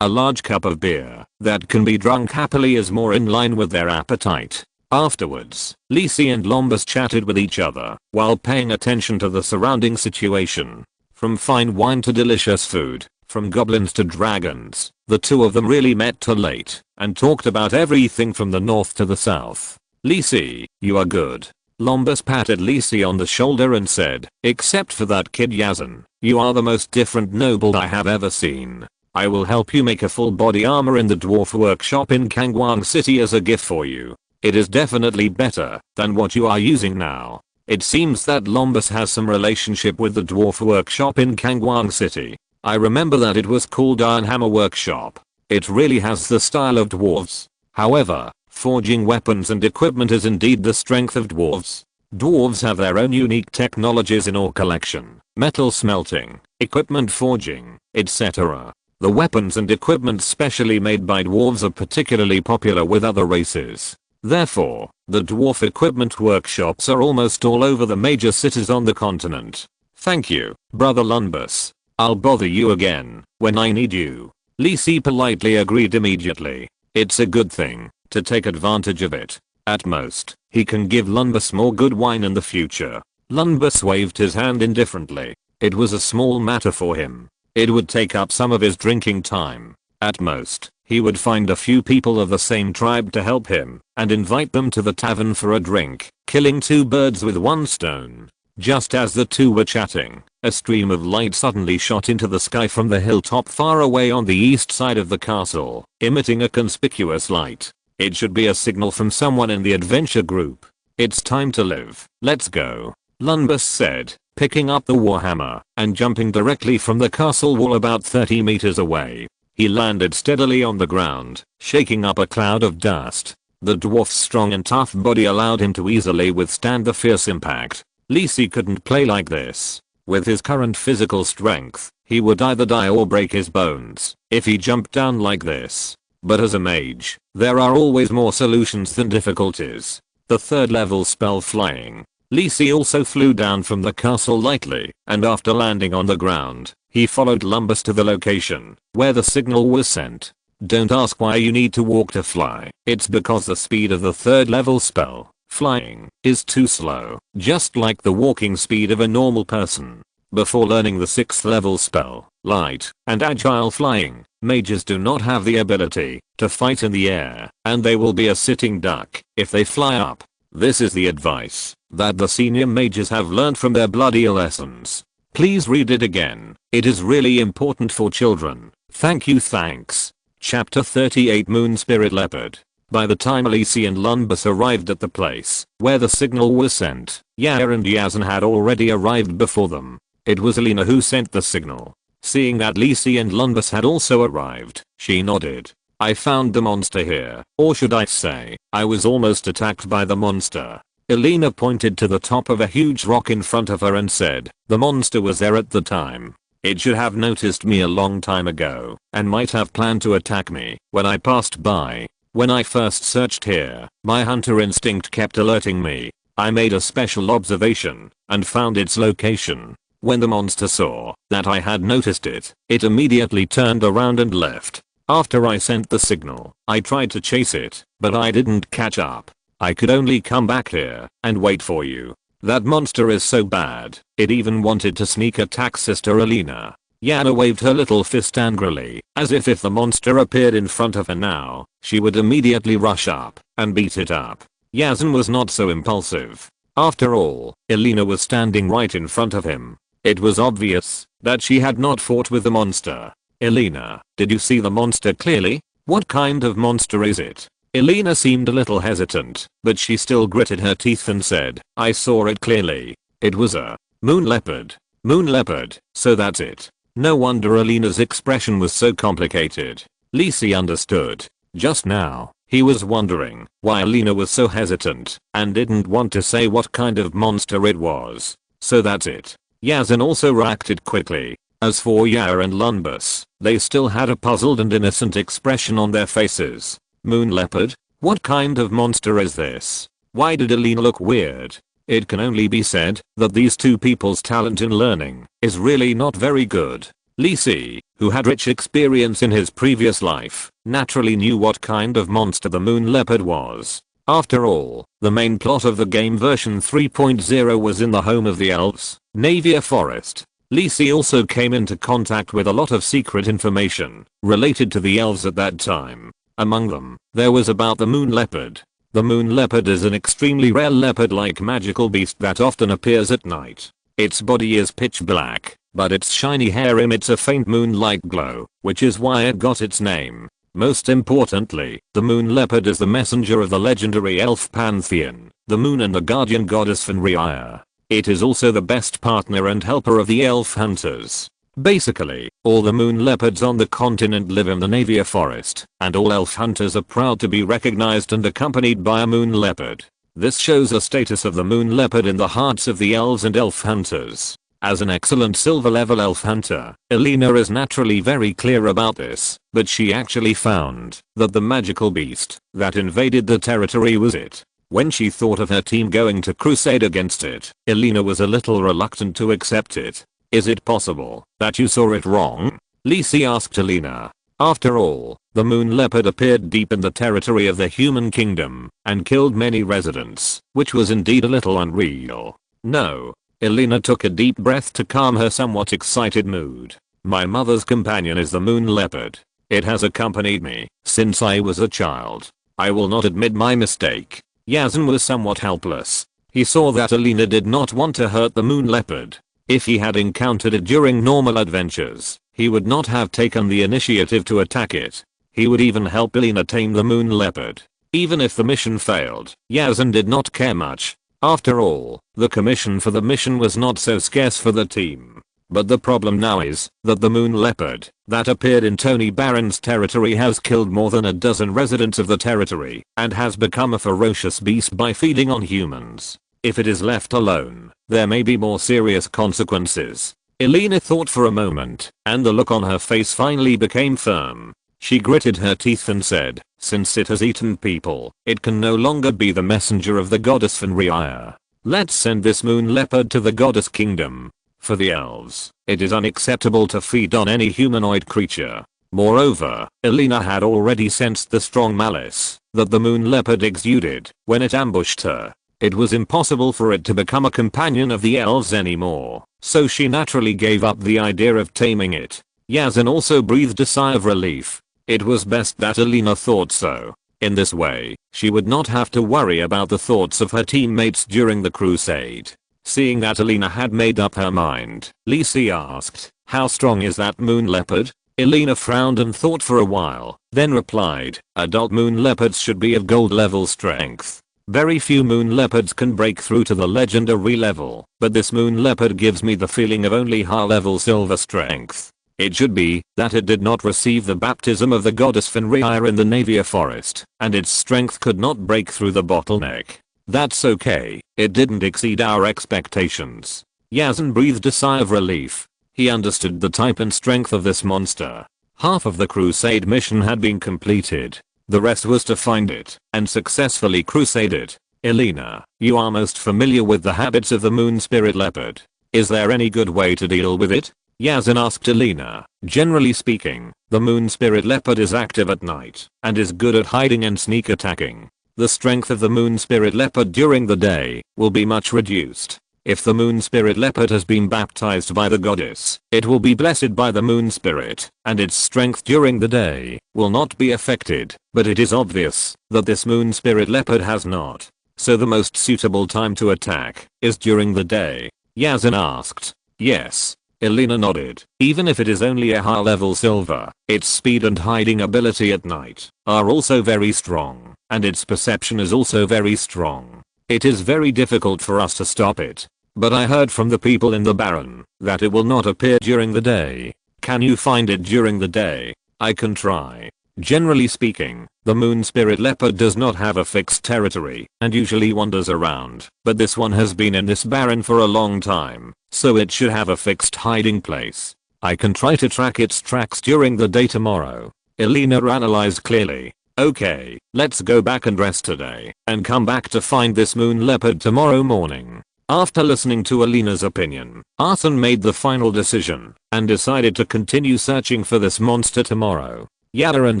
a large cup of beer that can be drunk happily is more in line with their appetite. Afterwards, Lisi and Lombus chatted with each other while paying attention to the surrounding situation. From fine wine to delicious food, from goblins to dragons, the two of them really met to late and talked about everything from the north to the south. Lisi, you are good. Lombus patted Lisi on the shoulder and said, except for that kid Yazan, you are the most different noble I have ever seen. I will help you make a full body armor in the dwarf workshop in Kangwang City as a gift for you. It is definitely better than what you are using now. It seems that Lombus has some relationship with the dwarf workshop in Kangwang City. I remember that it was called Iron Hammer Workshop. It really has the style of dwarves. However, forging weapons and equipment is indeed the strength of dwarves. Dwarves have their own unique technologies in ore collection, metal smelting, equipment forging, etc. The weapons and equipment specially made by dwarves are particularly popular with other races. Therefore, the dwarf equipment workshops are almost all over the major cities on the continent. Thank you, Brother Lunbus. I'll bother you again when I need you. Lisi politely agreed immediately. It's a good thing to take advantage of it. At most, he can give Lunbus more good wine in the future. Lunbus waved his hand indifferently. It was a small matter for him. It would take up some of his drinking time. At most, he would find a few people of the same tribe to help him and invite them to the tavern for a drink, killing two birds with one stone. Just as the two were chatting, a stream of light suddenly shot into the sky from the hilltop far away on the east side of the castle, emitting a conspicuous light. It should be a signal from someone in the adventure group. It's time to live. Let's go, Lunbus said, picking up the warhammer and jumping directly from the castle wall about 30 meters away. He landed steadily on the ground, shaking up a cloud of dust. The dwarf's strong and tough body allowed him to easily withstand the fierce impact. Lisi couldn't play like this. With his current physical strength, he would either die or break his bones if he jumped down like this. But as a mage, there are always more solutions than difficulties. The 3rd level spell flying. Lisi also flew down from the castle lightly, and after landing on the ground, he followed Lumbus to the location where the signal was sent. Don't ask why you need to walk to fly. It's because the speed of the 3rd level spell, flying, is too slow, just like the walking speed of a normal person. Before learning the 6th level spell, light and agile flying, mages do not have the ability to fight in the air, and they will be a sitting duck if they fly up. This is the advice that the senior mages have learned from their bloody lessons. Please read it again. It is really important for children. Thank you. Thanks. Chapter 38 Moon Spirit Leopard. By the time Lisi and Lunbus arrived at the place where the signal was sent, Yair and Yazan had already arrived before them. It was Alina who sent the signal. Seeing that Lisi and Lunbus had also arrived, she nodded. I found the monster here, or should I say, I was almost attacked by the monster. Alina pointed to the top of a huge rock in front of her and said, the monster was there at the time. It should have noticed me a long time ago, and might have planned to attack me when I passed by. When I first searched here, my hunter instinct kept alerting me. I made a special observation and found its location. When the monster saw that I had noticed it, it immediately turned around and left. After I sent the signal, I tried to chase it, but I didn't catch up. I could only come back here and wait for you. That monster is so bad, it even wanted to sneak attack Sister Alina. Yana waved her little fist angrily, as if the monster appeared in front of her now, she would immediately rush up and beat it up. Yazan was not so impulsive. After all, Alina was standing right in front of him. It was obvious that she had not fought with the monster. Alina, did you see the monster clearly? What kind of monster is it? Alina seemed a little hesitant, but she still gritted her teeth and said, I saw it clearly. It was a moon leopard. Moon leopard, so that's it. No wonder Alina's expression was so complicated. Lisi understood. Just now, he was wondering why Alina was so hesitant and didn't want to say what kind of monster it was. So that's it. Yazan also reacted quickly. As for Yair and Lunbus, they still had a puzzled and innocent expression on their faces. Moon leopard? What kind of monster is this? Why did Alina look weird? It can only be said that these two people's talent in learning is really not very good. Lisi, who had rich experience in his previous life, naturally knew what kind of monster the moon leopard was. After all, the main plot of the game version 3.0 was in the home of the elves, Navia Forest. Lisi also came into contact with a lot of secret information related to the elves at that time. Among them, there was about the moon leopard. The moon leopard is an extremely rare leopard-like magical beast that often appears at night. Its body is pitch black, but its shiny hair emits a faint moon-like glow, which is why it got its name. Most importantly, the moon leopard is the messenger of the legendary elf pantheon, the moon and the guardian goddess Fenrir. It is also the best partner and helper of the elf hunters. Basically, all the moon leopards on the continent live in the Navia forest, and all elf hunters are proud to be recognized and accompanied by a moon leopard. This shows the status of the moon leopard in the hearts of the elves and elf hunters. As an excellent silver level elf hunter, Elena is naturally very clear about this, but she actually found that the magical beast that invaded the territory was it. When she thought of her team going to crusade against it, Elena was a little reluctant to accept it. Is it possible that you saw it wrong? Lisi asked Elena. After all, the moon leopard appeared deep in the territory of the human kingdom and killed many residents, which was indeed a little unreal. No. Elena took a deep breath to calm her somewhat excited mood. My mother's companion is the moon leopard. It has accompanied me since I was a child. I will not admit my mistake. Yazan was somewhat helpless. He saw that Elena did not want to hurt the moon leopard. If he had encountered it during normal adventures, he would not have taken the initiative to attack it. He would even help Elena tame the moon leopard. Even if the mission failed, Yazan did not care much. After all, the commission for the mission was not so scarce for the team. But the problem now is that the moon leopard that appeared in Tony Barron's territory has killed more than a dozen residents of the territory and has become a ferocious beast by feeding on humans. If it is left alone, there may be more serious consequences. Elena thought for a moment, and the look on her face finally became firm. She gritted her teeth and said, since it has eaten people, it can no longer be the messenger of the goddess Fenrir. Let's send this moon leopard to the goddess kingdom. For the elves, it is unacceptable to feed on any humanoid creature. Moreover, Elena had already sensed the strong malice that the moon leopard exuded when it ambushed her. It was impossible for it to become a companion of the elves anymore, so she naturally gave up the idea of taming it. Yazan also breathed a sigh of relief. It was best that Elena thought so. In this way, she would not have to worry about the thoughts of her teammates during the crusade. Seeing that Elena had made up her mind, Lisi asked, how strong is that moon leopard? Elena frowned and thought for a while, then replied, adult moon leopards should be of gold level strength. Very few moon leopards can break through to the legendary level, but this moon leopard gives me the feeling of only high level silver strength. It should be that it did not receive the baptism of the goddess Fenrir in the Navia forest, and its strength could not break through the bottleneck. That's okay, it didn't exceed our expectations. Yazan breathed a sigh of relief. He understood the type and strength of this monster. Half of the crusade mission had been completed. The rest was to find it and successfully crusade it. Elena, you are most familiar with the habits of the moon spirit leopard. Is there any good way to deal with it? Yazan asked Elena. Generally speaking, the moon spirit leopard is active at night and is good at hiding and sneak attacking. The strength of the moon spirit leopard during the day will be much reduced. If the moon spirit leopard has been baptized by the goddess, it will be blessed by the moon spirit, and its strength during the day will not be affected. But it is obvious that this moon spirit leopard has not. So the most suitable time to attack is during the day. Yazan asked. Yes. Elena nodded. Even if it is only a high level silver, its speed and hiding ability at night are also very strong, and its perception is also very strong. It is very difficult for us to stop it. But I heard from the people in the Baron that it will not appear during the day. Can you find it during the day? I can try. Generally speaking, the moon spirit leopard does not have a fixed territory and usually wanders around, but this one has been in this Baron for a long time, so it should have a fixed hiding place. I can try to track its tracks during the day tomorrow. Elena analyzed clearly. Okay, let's go back and rest today and come back to find this moon leopard tomorrow morning. After listening to Elena's opinion, Arthur made the final decision and decided to continue searching for this monster tomorrow. Yada and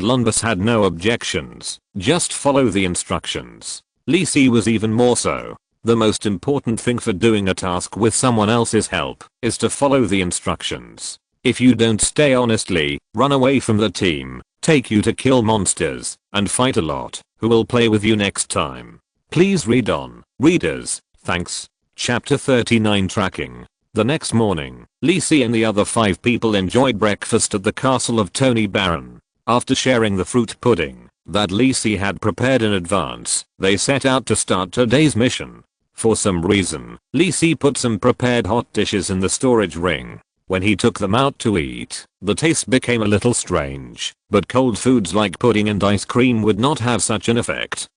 Lunbus had no objections, just follow the instructions. Lisi was even more so. The most important thing for doing a task with someone else's help is to follow the instructions. If you don't stay honestly, run away from the team, take you to kill monsters, and fight a lot, who will play with you next time. Please read on, readers, thanks. Chapter 39 Tracking. The next morning, Lisi and the other 5 people enjoyed breakfast at the castle of Tony Barron. After sharing the fruit pudding that Lisi had prepared in advance, they set out to start today's mission. For some reason, Lisi put some prepared hot dishes in the storage ring. When he took them out to eat, the taste became a little strange, but cold foods like pudding and ice cream would not have such an effect.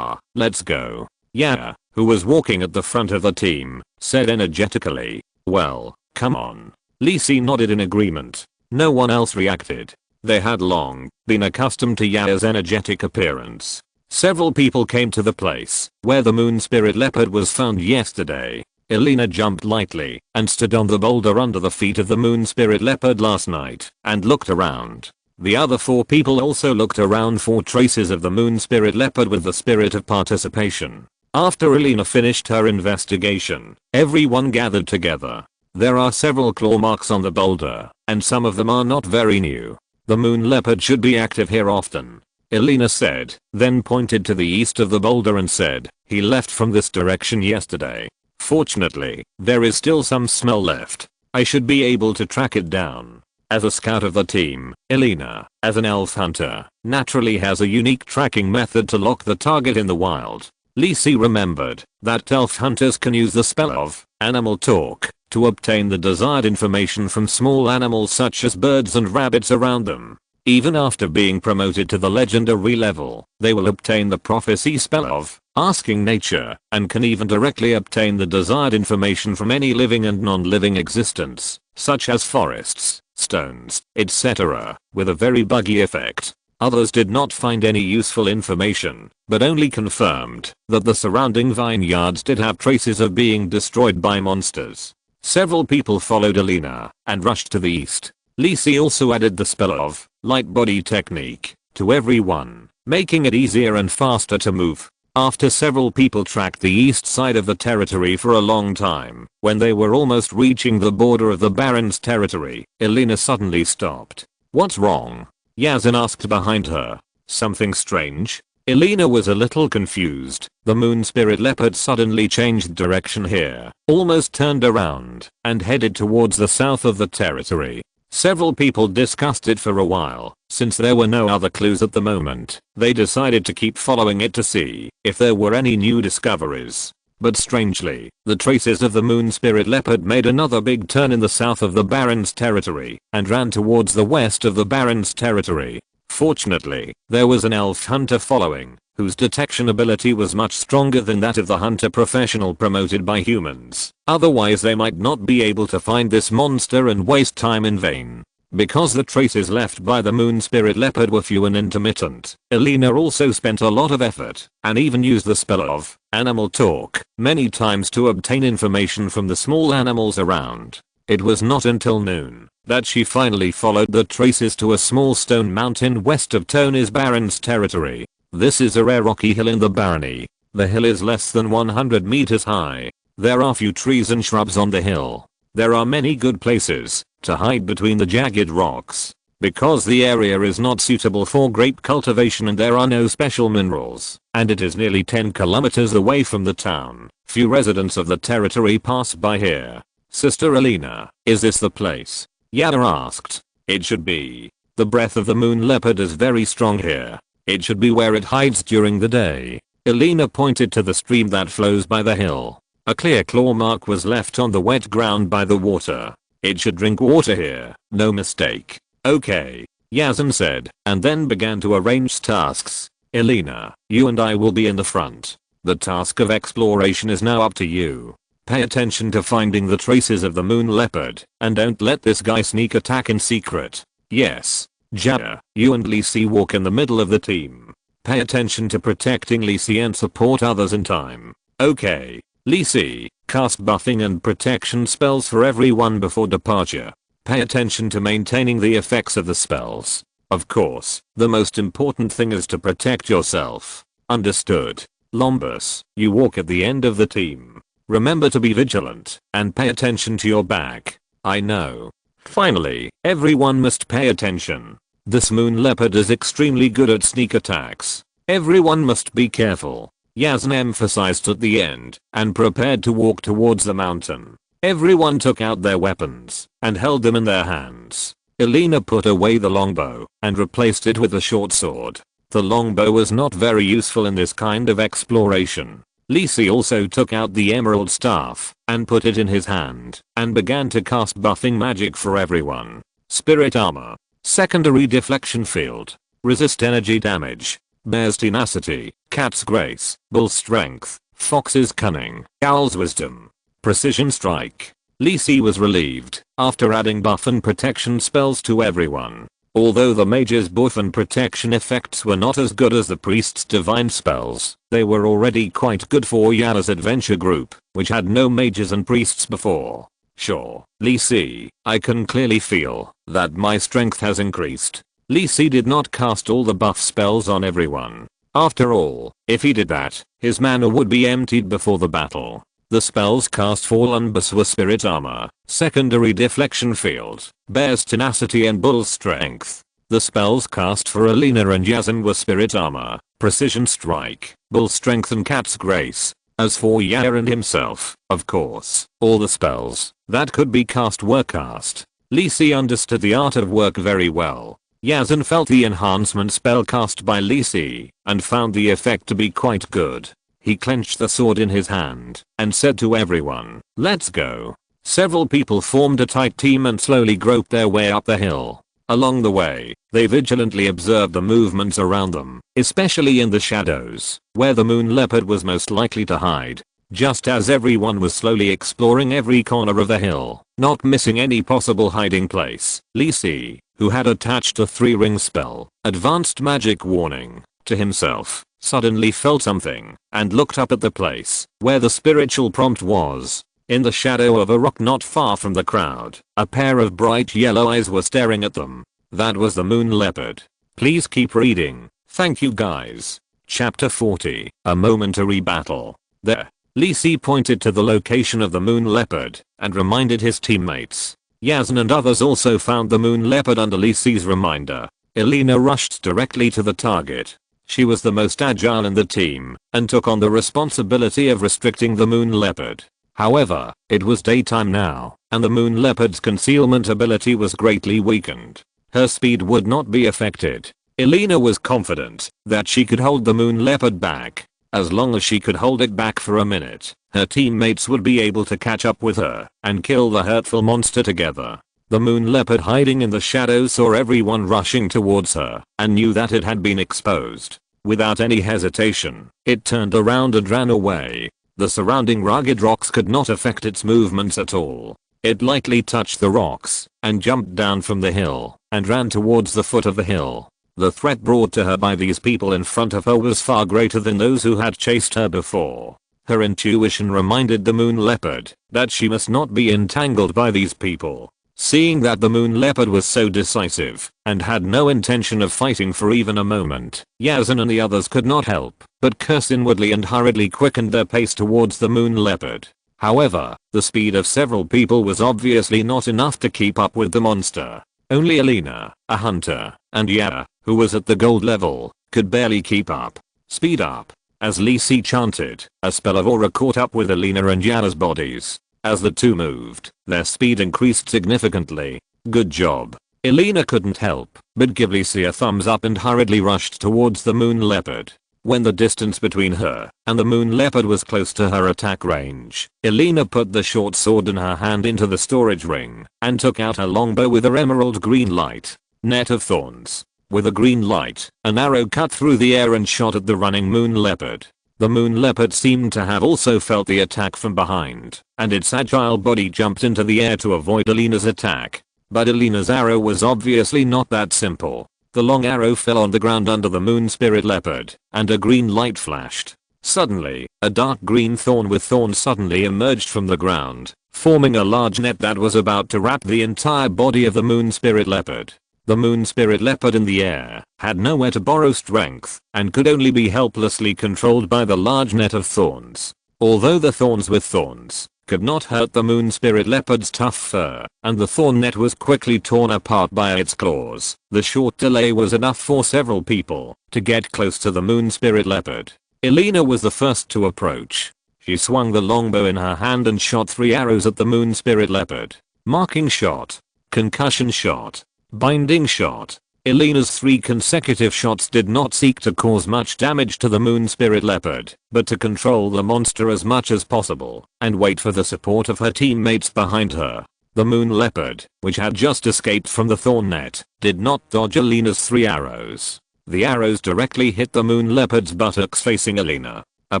Let's go. Yeah, who was walking at the front of the team, said energetically. Well, come on. Lisi nodded in agreement. No one else reacted. They had long been accustomed to Yaya's energetic appearance. Several people came to the place where the moon spirit leopard was found yesterday. Elena jumped lightly and stood on the boulder under the feet of the moon spirit leopard last night and looked around. The other 4 people also looked around for traces of the moon spirit leopard with the spirit of participation. After Elena finished her investigation, everyone gathered together. There are several claw marks on the boulder, and some of them are not very new. The moon leopard should be active here often, Elena said, then pointed to the east of the boulder and said, he left from this direction yesterday. Fortunately, there is still some smell left. I should be able to track it down. As a scout of the team, Elena, as an elf hunter, naturally has a unique tracking method to lock the target in the wild. Lisi remembered that elf hunters can use the spell of animal talk to obtain the desired information from small animals such as birds and rabbits around them. Even after being promoted to the legendary level, they will obtain the prophecy spell of asking nature and can even directly obtain the desired information from any living and non-living existence, such as forests, stones, etc., with a very buggy effect. Others did not find any useful information, but only confirmed that the surrounding vineyards did have traces of being destroyed by monsters. Several people followed Elena and rushed to the east. Lisi also added the spell of light body technique to everyone, making it easier and faster to move. After several people tracked the east side of the territory for a long time, when they were almost reaching the border of the Baron's territory, Elena suddenly stopped. What's wrong? Yazin asked behind her. Something strange? Elena was a little confused. The moon spirit leopard suddenly changed direction here, almost turned around, and headed towards the south of the territory. Several people discussed it for a while. Since there were no other clues at the moment, they decided to keep following it to see if there were any new discoveries. But strangely, the traces of the moon spirit leopard made another big turn in the south of the Baron's territory and ran towards the west of the Baron's territory. Fortunately, there was an elf hunter following, whose detection ability was much stronger than that of the hunter professional promoted by humans. Otherwise they might not be able to find this monster and waste time in vain. Because the traces left by the moon spirit leopard were few and intermittent, Elena also spent a lot of effort and even used the spell of animal talk many times to obtain information from the small animals around. It was not until noon that she finally followed the traces to a small stone mountain west of Tony's Baron's territory. This is a rare rocky hill in the barony. The hill is less than 100 meters high. There are few trees and shrubs on the hill. There are many good places to hide between the jagged rocks. Because the area is not suitable for grape cultivation and there are no special minerals, and it is nearly 10 kilometers away from the town, few residents of the territory pass by here. Sister Elena, is this the place? Yada asked. It should be. The breath of the moon leopard is very strong here. It should be where it hides during the day. Elena pointed to the stream that flows by the hill. A clear claw mark was left on the wet ground by the water. It should drink water here, no mistake. Okay, Yazin said, and then began to arrange tasks. Elena, you and I will be in the front. The task of exploration is now up to you. Pay attention to finding the traces of the moon leopard, and don't let this guy sneak attack in secret. Yes. Jada, you and Lisi walk in the middle of the team. Pay attention to protecting Lisi and support others in time. Okay. Lisi, cast buffing and protection spells for everyone before departure. Pay attention to maintaining the effects of the spells. Of course, the most important thing is to protect yourself. Understood. Lombus, you walk at the end of the team. Remember to be vigilant and pay attention to your back. I know. Finally, everyone must pay attention. This moon leopard is extremely good at sneak attacks. Everyone must be careful. Yazin emphasized at the end and prepared to walk towards the mountain. Everyone took out their weapons and held them in their hands. Elena put away the longbow and replaced it with a short sword. The longbow was not very useful in this kind of exploration. Lisi also took out the emerald staff and put it in his hand and began to cast buffing magic for everyone. Spirit armor. Secondary deflection field. Resist energy damage. Bear's tenacity. Cat's grace. Bull strength. Fox's cunning, Owl's wisdom. Precision strike. Lisi was relieved after adding buff and protection spells to everyone. Although the mage's buff and protection effects were not as good as the priest's divine spells, they were already quite good for Yara's adventure group, which had no mages and priests before. Sure, Lisi, I can clearly feel that my strength has increased. Lisi did not cast all the buff spells on everyone. After all, if he did that, his mana would be emptied before the battle. The spells cast for Lumbus were Spirit Armor, Secondary Deflection Field, Bear's Tenacity and Bull's Strength. The spells cast for Alina and Yazan were Spirit Armor, Precision Strike, Bull's Strength and Cat's Grace. As for Yaron himself, of course, all the spells that could be cast were cast. Lisi understood the art of work very well. Yazan felt the enhancement spell cast by Lisi and found the effect to be quite good. He clenched the sword in his hand and said to everyone, "Let's go." Several people formed a tight team and slowly groped their way up the hill. Along the way, they vigilantly observed the movements around them, especially in the shadows, where the moon leopard was most likely to hide. Just as everyone was slowly exploring every corner of the hill, not missing any possible hiding place, Lisi, who had attached a 3-ring spell, Advanced Magic Warning, to himself, suddenly felt something and looked up at the place where the spiritual prompt was. In the shadow of a rock not far from the crowd, a pair of bright yellow eyes were staring at them. That was the moon leopard. Please keep reading. Thank you guys. Chapter 40, A Momentary Battle. There. Lisi pointed to the location of the moon leopard and reminded his teammates. Yazan and others also found the moon leopard under Lisi's reminder. Elina rushed directly to the target. She was the most agile in the team and took on the responsibility of restricting the moon leopard. However, it was daytime now, and the moon leopard's concealment ability was greatly weakened. Her speed would not be affected. Elina was confident that she could hold the moon leopard back. As long as she could hold it back for a minute, her teammates would be able to catch up with her and kill the hurtful monster together. The moon leopard hiding in the shadows saw everyone rushing towards her and knew that it had been exposed. Without any hesitation, it turned around and ran away. The surrounding rugged rocks could not affect its movements at all. It lightly touched the rocks and jumped down from the hill and ran towards the foot of the hill. The threat brought to her by these people in front of her was far greater than those who had chased her before. Her intuition reminded the moon leopard that she must not be entangled by these people. Seeing that the moon leopard was so decisive and had no intention of fighting for even a moment, Yazan and the others could not help but curse inwardly and hurriedly quickened their pace towards the moon leopard. However, the speed of several people was obviously not enough to keep up with the monster. Only Elina, a hunter, and Yara, who was at the gold level, could barely keep up. Speed up. As Lisi chanted, a spell of aura caught up with Elina and Yara's bodies. As the two moved, their speed increased significantly. Good job. Elina couldn't help but give Lisi a thumbs up and hurriedly rushed towards the moon leopard. When the distance between her and the moon leopard was close to her attack range, Elina put the short sword in her hand into the storage ring and took out her longbow with her emerald green light. Net of thorns. With a green light, an arrow cut through the air and shot at the running moon leopard. The moon leopard seemed to have also felt the attack from behind, and its agile body jumped into the air to avoid Elina's attack. But Elina's arrow was obviously not that simple. The long arrow fell on the ground under the moon spirit leopard, and a green light flashed. Suddenly, a dark green thorn with thorns suddenly emerged from the ground, forming a large net that was about to wrap the entire body of the moon spirit leopard. The moon spirit leopard in the air had nowhere to borrow strength and could only be helplessly controlled by the large net of thorns. Although the thorns with thorns could not hurt the moon spirit leopard's tough fur, and the thorn net was quickly torn apart by its claws, the short delay was enough for several people to get close to the moon spirit leopard. Elina was the first to approach. She swung the longbow in her hand and shot 3 arrows at the moon spirit leopard. Marking shot. Concussion shot. Binding shot. Elina's 3 consecutive shots did not seek to cause much damage to the moon spirit leopard, but to control the monster as much as possible and wait for the support of her teammates behind her. The moon leopard, which had just escaped from the thorn net, did not dodge Elina's 3 arrows. The arrows directly hit the moon leopard's buttocks facing Elina. A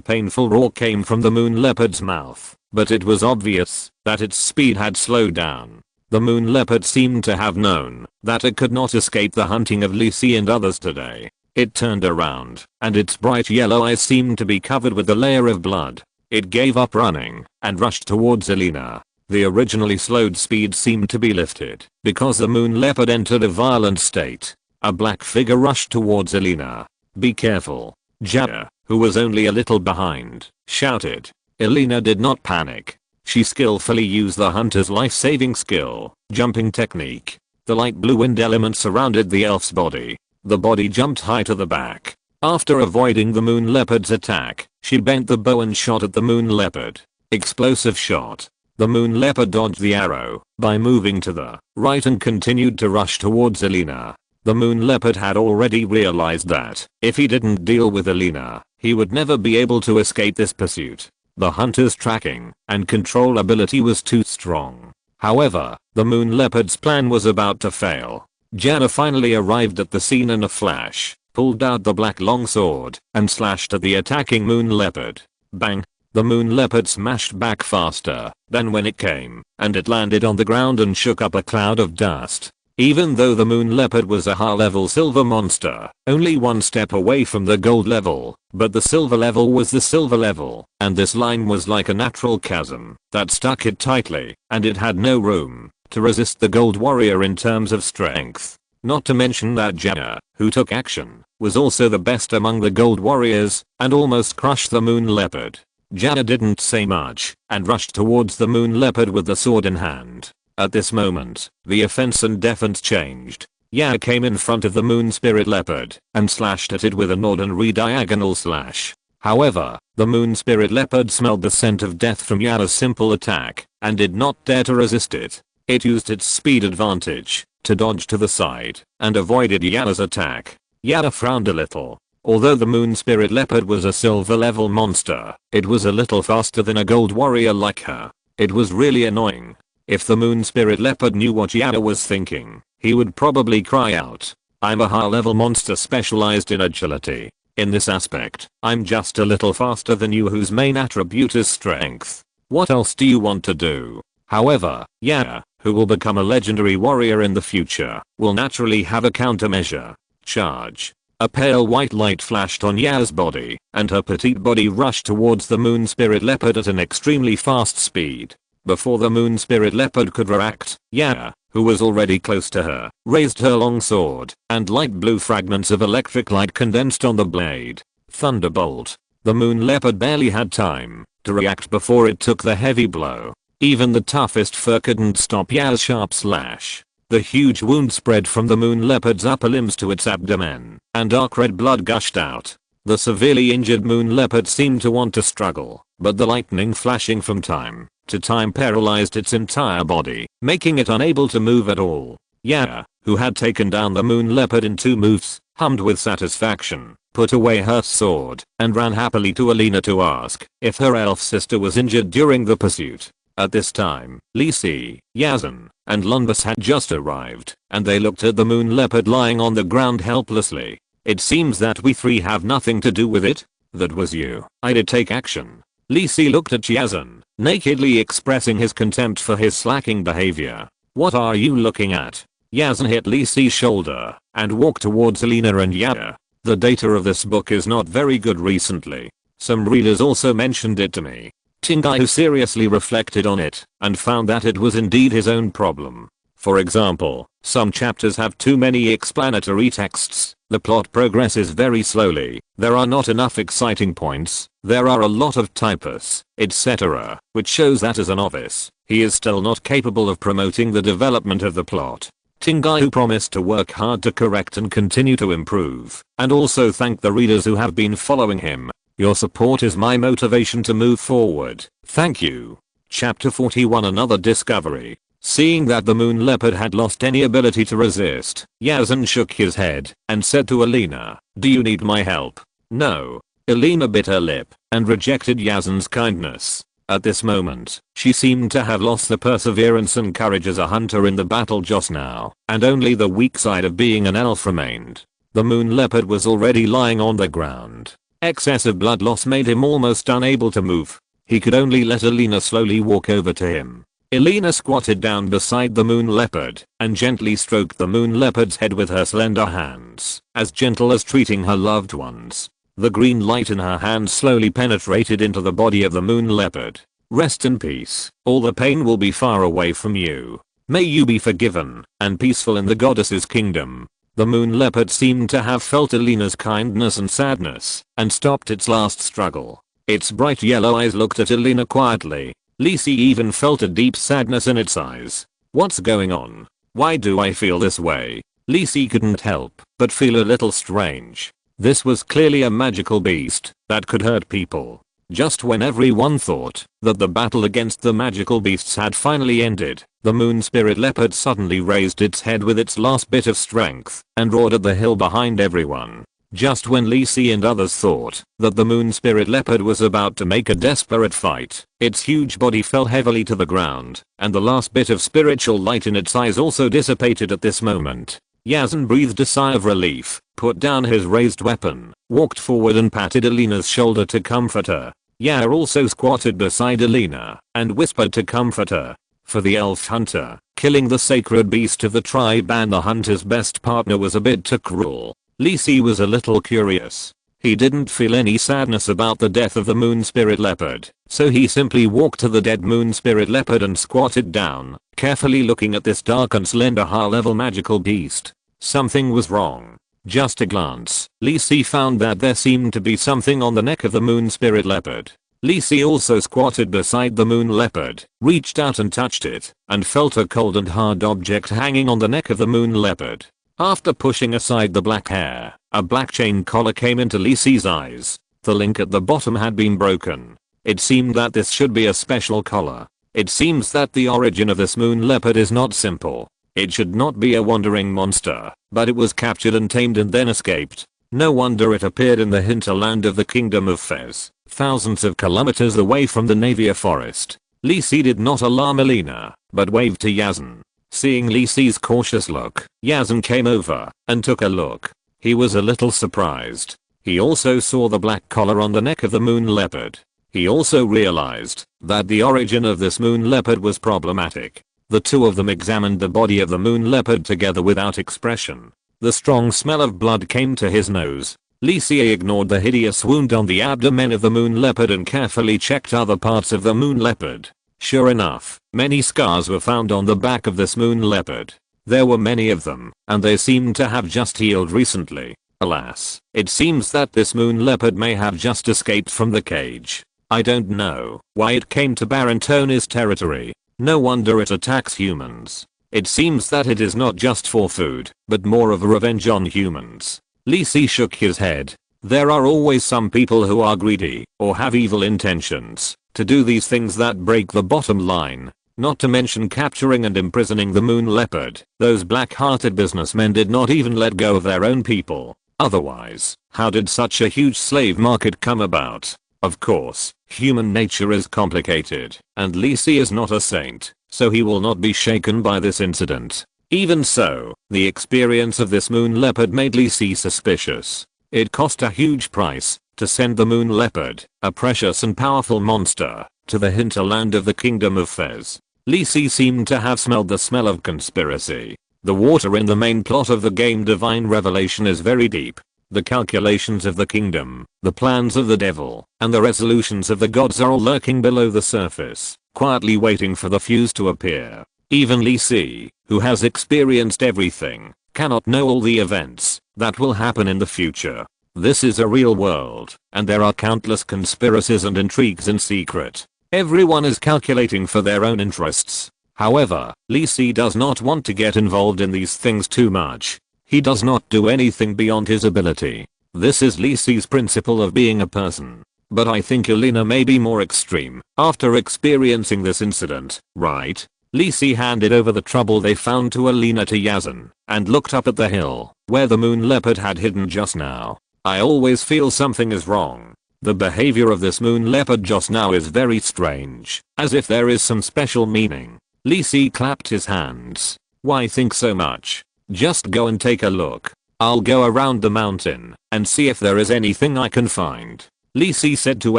painful roar came from the moon leopard's mouth, but it was obvious that its speed had slowed down. The moon leopard seemed to have known that it could not escape the hunting of Lisi and others today. It turned around, and its bright yellow eyes seemed to be covered with a layer of blood. It gave up running and rushed towards Elena. The originally slowed speed seemed to be lifted because the moon leopard entered a violent state. A black figure rushed towards Elena. "Be careful." Jaya, who was only a little behind, shouted. Elena did not panic. She skillfully used the hunter's life-saving skill, jumping technique. The light blue wind element surrounded the elf's body. The body jumped high to the back. After avoiding the moon leopard's attack, she bent the bow and shot at the moon leopard. Explosive shot. The moon leopard dodged the arrow by moving to the right and continued to rush towards Elena. The moon leopard had already realized that if he didn't deal with Elena, he would never be able to escape this pursuit. The hunter's tracking and control ability was too strong. However, the moon leopard's plan was about to fail. Jana finally arrived at the scene in a flash, pulled out the black longsword, and slashed at the attacking moon leopard. Bang! The moon leopard smashed back faster than when it came, and it landed on the ground and shook up a cloud of dust. Even though the moon leopard was a high-level silver monster, only one step away from the gold level, but the silver level was the silver level, and this line was like a natural chasm that stuck it tightly, and it had no room to resist the gold warrior in terms of strength. Not to mention that Jaya, who took action, was also the best among the gold warriors, and almost crushed the moon leopard. Jaya didn't say much, and rushed towards the moon leopard with the sword in hand. At this moment, the offense and defense changed. Jaya came in front of the moon spirit leopard, and slashed at it with an ordinary diagonal slash. However, the moon spirit leopard smelled the scent of death from Jaya's simple attack, and did not dare to resist it. It used its speed advantage to dodge to the side, and avoided Jaya's attack. Jaya frowned a little. Although the moon spirit leopard was a silver level monster, it was a little faster than a gold warrior like her. It was really annoying. If the moon spirit leopard knew what Jaya was thinking, he would probably cry out, "I'm a high level monster specialized in agility. In this aspect, I'm just a little faster than you whose main attribute is strength. What else do you want to do?" However, Jaya, who will become a legendary warrior in the future, will naturally have a countermeasure. Charge. A pale white light flashed on Jaya's body, and her petite body rushed towards the moon spirit leopard at an extremely fast speed. Before the moon spirit leopard could react, Jaya, who was already close to her, raised her long sword, and light blue fragments of electric light condensed on the blade. Thunderbolt. The moon leopard barely had time to react before it took the heavy blow. Even the toughest fur couldn't stop Jaya's sharp slash. The huge wound spread from the moon leopard's upper limbs to its abdomen, and dark red blood gushed out. The severely injured moon leopard seemed to want to struggle, but the lightning flashing from time to time paralyzed its entire body, making it unable to move at all. Jaya, who had taken down the moon leopard in 2 moves, hummed with satisfaction, put away her sword, and ran happily to Elena to ask if her elf sister was injured during the pursuit. At this time, Lisi, Yazan, and Lunbus had just arrived, and they looked at the moon leopard lying on the ground helplessly. "It seems that we three have nothing to do with it. That was you. I did take action." Lisi looked at Yazan, nakedly expressing his contempt for his slacking behavior. "What are you looking at?" Yazan hit Lisi's shoulder, and walked towards Elena and Jaya. "The data of this book is not very good recently. Some readers also mentioned it to me." Shenqi seriously reflected on it, and found that it was indeed his own problem. For example, some chapters have too many explanatory texts, the plot progresses very slowly, there are not enough exciting points, there are a lot of typos, etc., which shows that as a novice, he is still not capable of promoting the development of the plot. Shenqi promised to work hard to correct and continue to improve, and also thank the readers who have been following him. "Your support is my motivation to move forward. Thank you." Chapter 41 Another discovery. Seeing that the moon leopard had lost any ability to resist, Yazan shook his head and said to Elena, "Do you need my help?" "No." Elena bit her lip and rejected Yazan's kindness. At this moment, she seemed to have lost the perseverance and courage as a hunter in the battle just now, and only the weak side of being an elf remained. The moon leopard was already lying on the ground. Excessive blood loss made him almost unable to move. He could only let Alina slowly walk over to him. Alina squatted down beside the moon leopard and gently stroked the moon leopard's head with her slender hands, as gentle as treating her loved ones. The green light in her hand slowly penetrated into the body of the moon leopard. Rest in peace. All the pain will be far away from you. May you be forgiven and peaceful in the goddess's kingdom. The moon leopard seemed to have felt Alina's kindness and sadness and stopped its last struggle. Its bright yellow eyes looked at Alina quietly. Lisi even felt a deep sadness in its eyes. What's going on? Why do I feel this way? Lisi couldn't help but feel a little strange. This was clearly a magical beast that could hurt people. Just when everyone thought that the battle against the magical beasts had finally ended, the moon spirit leopard suddenly raised its head with its last bit of strength and roared at the hill behind everyone. Just when Lisi and others thought that the moon spirit leopard was about to make a desperate fight, its huge body fell heavily to the ground, and the last bit of spiritual light in its eyes also dissipated at this moment. Yazan breathed a sigh of relief, put down his raised weapon, walked forward and patted Alina's shoulder to comfort her. Yar also squatted beside Alina and whispered to comfort her. For the elf hunter, killing the sacred beast of the tribe and the hunter's best partner was a bit too cruel. Lisi was a little curious. He didn't feel any sadness about the death of the moon spirit leopard, so he simply walked to the dead moon spirit leopard and squatted down, carefully looking at this dark and slender high-level magical beast. Something was wrong. Just a glance, Lisi found that there seemed to be something on the neck of the moon spirit leopard. Lisi also squatted beside the moon leopard, reached out and touched it, and felt a cold and hard object hanging on the neck of the moon leopard. After pushing aside the black hair, a black chain collar came into Lisi's eyes. The link at the bottom had been broken. It seemed that this should be a special collar. It seems that the origin of this moon leopard is not simple. It should not be a wandering monster, but it was captured and tamed and then escaped. No wonder it appeared in the hinterland of the kingdom of Fez, thousands of kilometers away from the Navia forest. Lisi did not alarm Alina, but waved to Yazan. Seeing Lisi's cautious look, Yazan came over and took a look. He was a little surprised. He also saw the black collar on the neck of the moon leopard. He also realized that the origin of this moon leopard was problematic. The two of them examined the body of the moon leopard together without expression. The strong smell of blood came to his nose. Lisi ignored the hideous wound on the abdomen of the moon leopard and carefully checked other parts of the moon leopard. Sure enough, many scars were found on the back of this moon leopard. There were many of them, and they seemed to have just healed recently. Alas, it seems that this moon leopard may have just escaped from the cage. I don't know why it came to Barentoni's territory. No wonder it attacks humans. It seems that it is not just for food, but more of a revenge on humans. Lisi shook his head. There are always some people who are greedy or have evil intentions to do these things that break the bottom line. Not to mention capturing and imprisoning the moon leopard. Those black-hearted businessmen did not even let go of their own people. Otherwise, how did such a huge slave market come about? Of course, human nature is complicated, and Lisi is not a saint, so he will not be shaken by this incident. Even so, the experience of this moon leopard made Lisi suspicious. It cost a huge price to send the moon leopard, a precious and powerful monster, to the hinterland of the kingdom of Fez. Lisi seemed to have smelled the smell of conspiracy. The water in the main plot of the game Divine Revelation is very deep. The calculations of the kingdom, the plans of the devil, and the resolutions of the gods are all lurking below the surface, quietly waiting for the fuse to appear. Even Lisi, who has experienced everything, cannot know all the events that will happen in the future. This is a real world, and there are countless conspiracies and intrigues in secret. Everyone is calculating for their own interests. However, Lisi does not want to get involved in these things too much. He does not do anything beyond his ability. This is Lisi's principle of being a person. But I think Alina may be more extreme after experiencing this incident, right? Lisi handed over the trouble they found to Alina to Yazan, and looked up at the hill, where the moon leopard had hidden just now. I always feel something is wrong. The behavior of this moon leopard just now is very strange, as if there is some special meaning. Lisi clapped his hands. Why think so much? Just go and take a look. I'll go around the mountain and see if there is anything I can find," Lisi said to